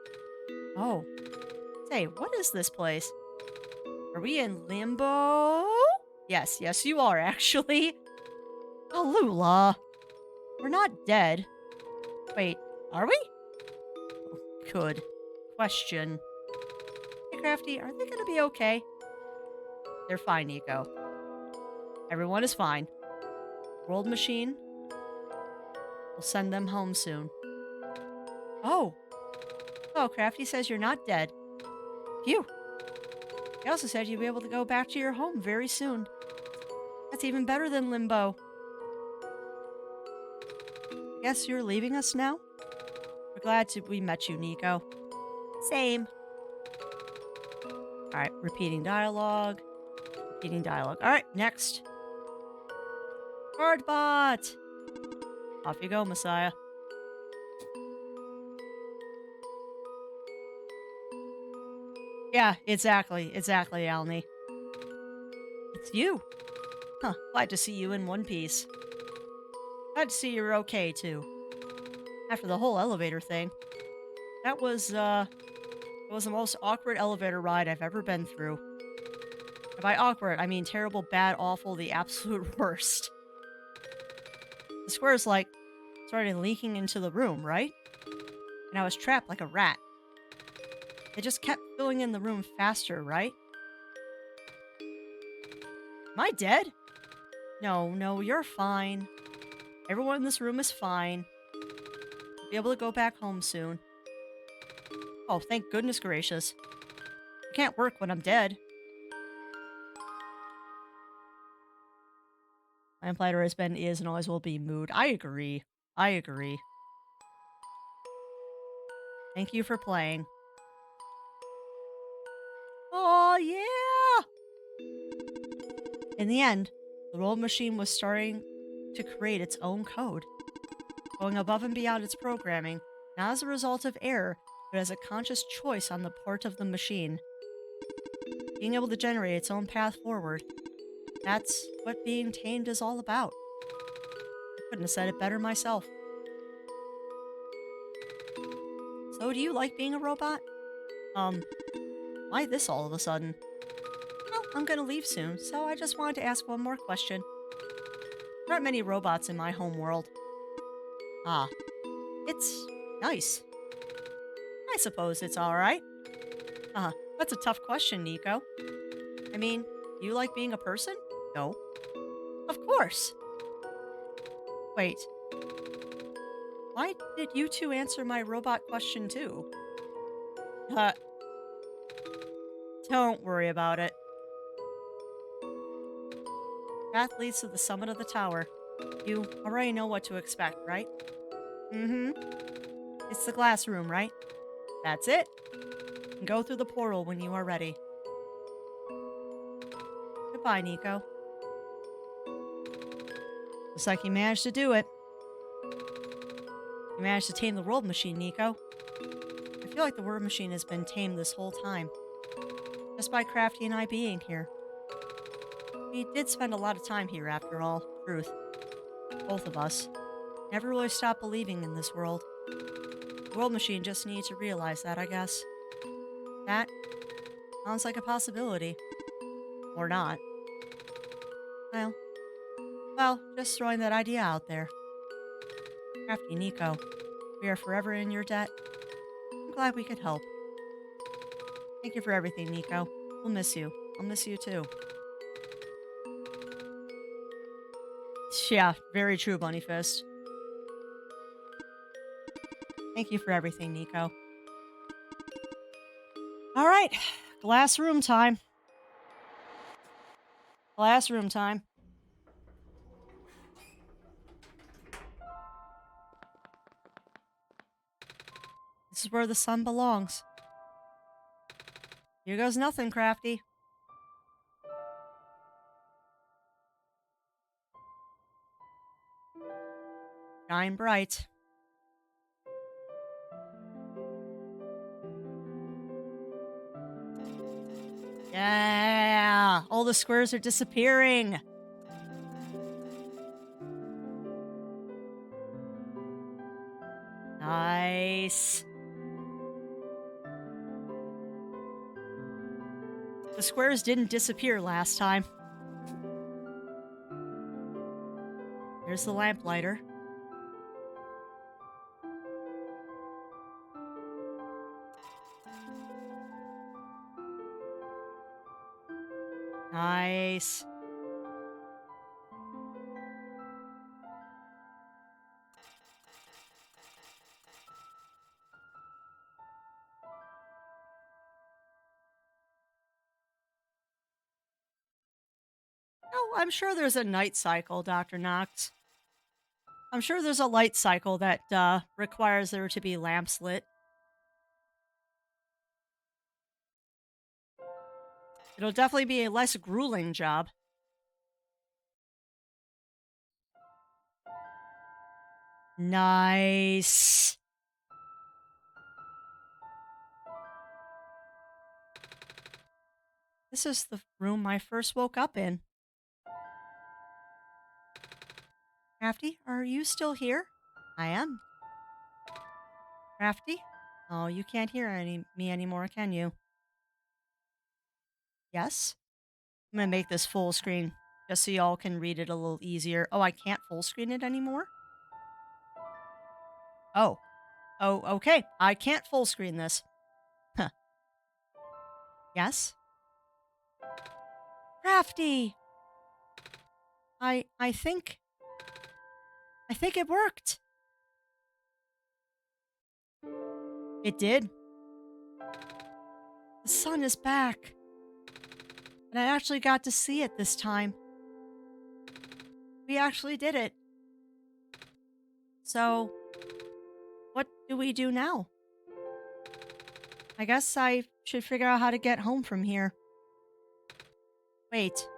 Oh. Say, what is this place? Are we in limbo? Yes, you are, actually. Alula. We're not dead. Wait, are we? Oh, good question. Hey, Crafty, are they gonna be okay? They're fine, Nico. Everyone is fine. World Machine. We'll send them home soon. Oh. Oh, Crafty says you're not dead. Phew. He also said you'd be able to go back to your home very soon. That's even better than limbo. I guess you're leaving us now? We're glad we met you, Nico. Same. Alright, repeating dialogue. Repeating dialogue. Alright, next. Guardbot! Off you go, Messiah. Yeah, exactly, Alni. It's you. Huh, glad to see you in one piece. Glad to see you're okay, too. After the whole elevator thing. That was, it was the most awkward elevator ride I've ever been through. And by awkward, I mean terrible, bad, awful, the absolute worst. The squares, like, started leaking into the room, right? And I was trapped like a rat. They just kept filling in the room faster, right? Am I dead? No, you're fine. Everyone in this room is fine. You'll be able to go back home soon. Oh, thank goodness gracious. I can't work when I'm dead. Lamplighter has been, is, and always will be mood. I agree. Thank you for playing. Oh, yeah! In the end, the World Machine was starting to create its own code, going above and beyond its programming, not as a result of error, but as a conscious choice on the part of the machine. Being able to generate its own path forward. That's what being tamed is all about. I couldn't have said it better myself. So, do you like being a robot? Why this all of a sudden? Well, I'm gonna leave soon, so I just wanted to ask one more question. There aren't many robots in my home world. Ah, it's nice. I suppose it's alright. That's a tough question, Nico. I mean, you like being a person? No. Of course. Wait. Why did you two answer my robot question too? Don't worry about it. Path leads to the summit of the tower. You already know what to expect, right? Mm-hmm. It's the glass room, right? That's it. Go through the portal when you are ready. Goodbye, Nico. Looks like you managed to do it. You managed to tame the world machine, Nico. I feel like the world machine has been tamed this whole time, just by Crafty and I being here. We did spend a lot of time here after all, truth. Both of us. Never really stopped believing in this world. The world machine just needs to realize that, I guess. That sounds like a possibility. Or not. Well, just throwing that idea out there. Crafty Nico, we are forever in your debt. I'm glad we could help. Thank you for everything, Nico. We'll miss you. I'll miss you too. Yeah, very true, Bunny Fist. Thank you for everything, Nico. All right, glass room time. Glass room time. This is where the sun belongs. Here goes nothing, Crafty. Shine bright. Yeah! All the squares are disappearing. Nice. The squares didn't disappear last time. Here's the lamplighter. Nice. Oh, I'm sure there's a night cycle, Dr. Knox. I'm sure there's a light cycle that requires there to be lamps lit. It'll definitely be a less grueling job. Nice. This is the room I first woke up in. Crafty, are you still here? I am. Crafty? Oh, you can't hear me anymore, can you? Yes? I'm gonna make this full screen just so y'all can read it a little easier. Oh, I can't full screen it anymore? Oh. Oh, okay. I can't full screen this. Huh. Yes? Crafty! I think it worked. It did. The sun is back. And I actually got to see it this time. We actually did it. So, what do we do now? I guess I should figure out how to get home from here. Wait.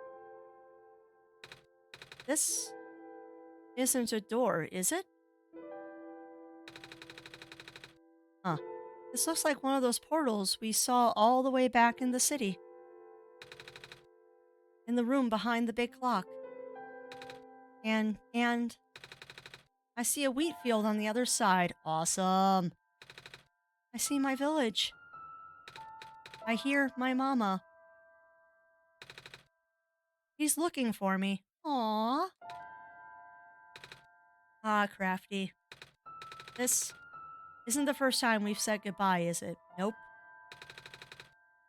This isn't a door, is it? Huh. This looks like one of those portals we saw all the way back in the city. In the room behind the big clock. And I see a wheat field on the other side. Awesome. I see my village. I hear my mama. He's looking for me. Aww. Ah, Crafty. This isn't the first time we've said goodbye, is it? Nope.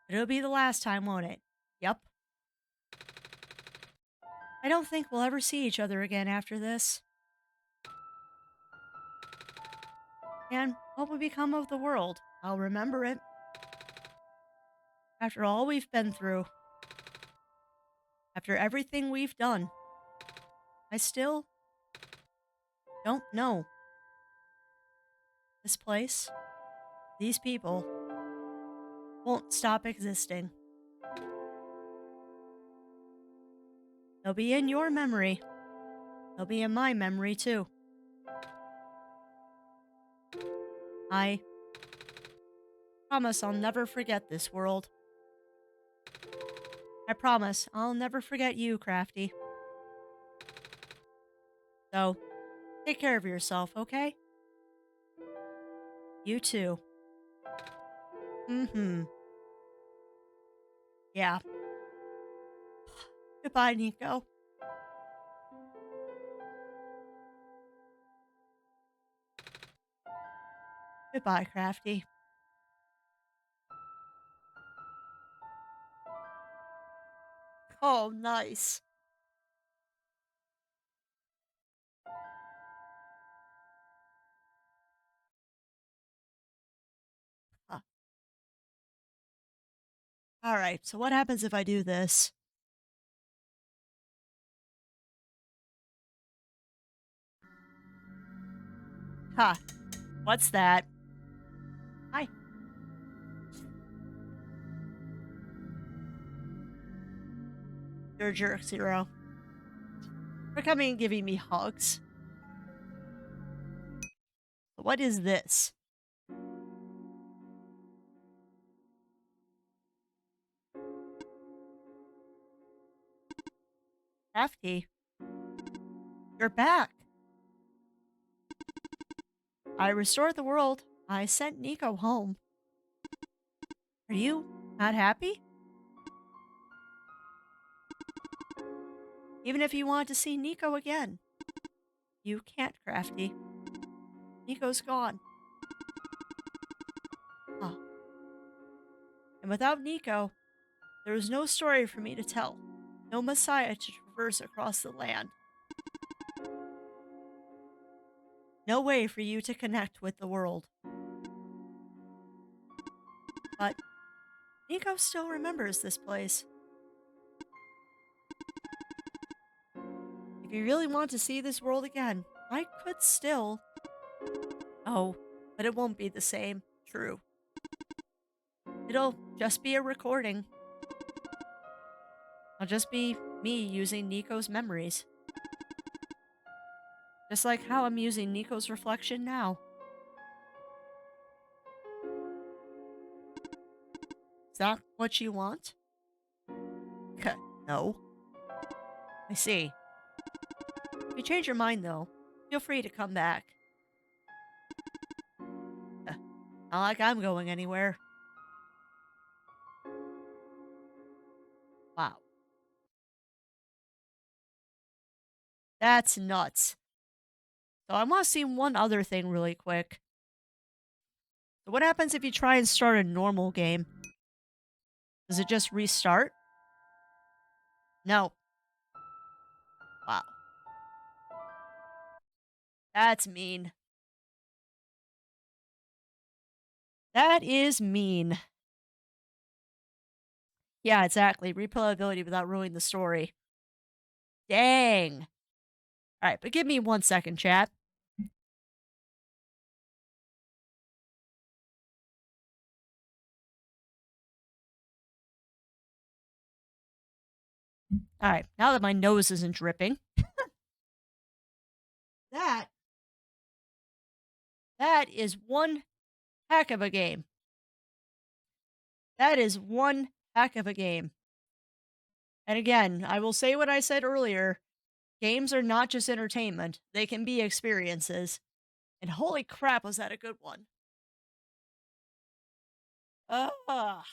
But it'll be the last time, won't it? Yep. I don't think we'll ever see each other again after this. And what will become of the world? I'll remember it. After all we've been through, after everything we've done, I still don't know. This place these people won't stop existing. They'll be in your memory. They'll be in my memory too. I promise I'll never forget this world. I promise I'll never forget you, Crafty. So, take care of yourself, okay? You too. Mm-hmm. Yeah. Goodbye, Nico. Goodbye, Crafty. Oh, nice. Huh. All right, so what happens if I do this? Ha, what's that? Hi. You're a jerk, Zero. For coming and giving me hugs. What is this? Crafty, you're back. I restored the world. I sent Nico home. Are you not happy? Even if you want to see Nico again, you can't, Crafty. Nico's gone. Oh. And without Nico, there was no story for me to tell, no Messiah to traverse across the land, no way for you to connect with the world. But Nico still remembers this place. If you really want to see this world again, I could still. Oh, but it won't be the same. True. It'll just be a recording. I'll just be me using Nico's memories. Just like how I'm using Nico's reflection now. Is that what you want? No. I see. If you change your mind, though, feel free to come back. Not like I'm going anywhere. Wow. That's nuts. So I want to see one other thing really quick. So what happens if you try and start a normal game? Does it just restart? No. Wow. That's mean. That is mean. Yeah, exactly. Replayability without ruining the story. Dang. All right, but give me 1 second, chat. All right, now that my nose isn't dripping, that that is one heck of a game. That is one heck of a game. And again, I will say what I said earlier. Games are not just entertainment. They can be experiences. And holy crap, was that a good one. Ah.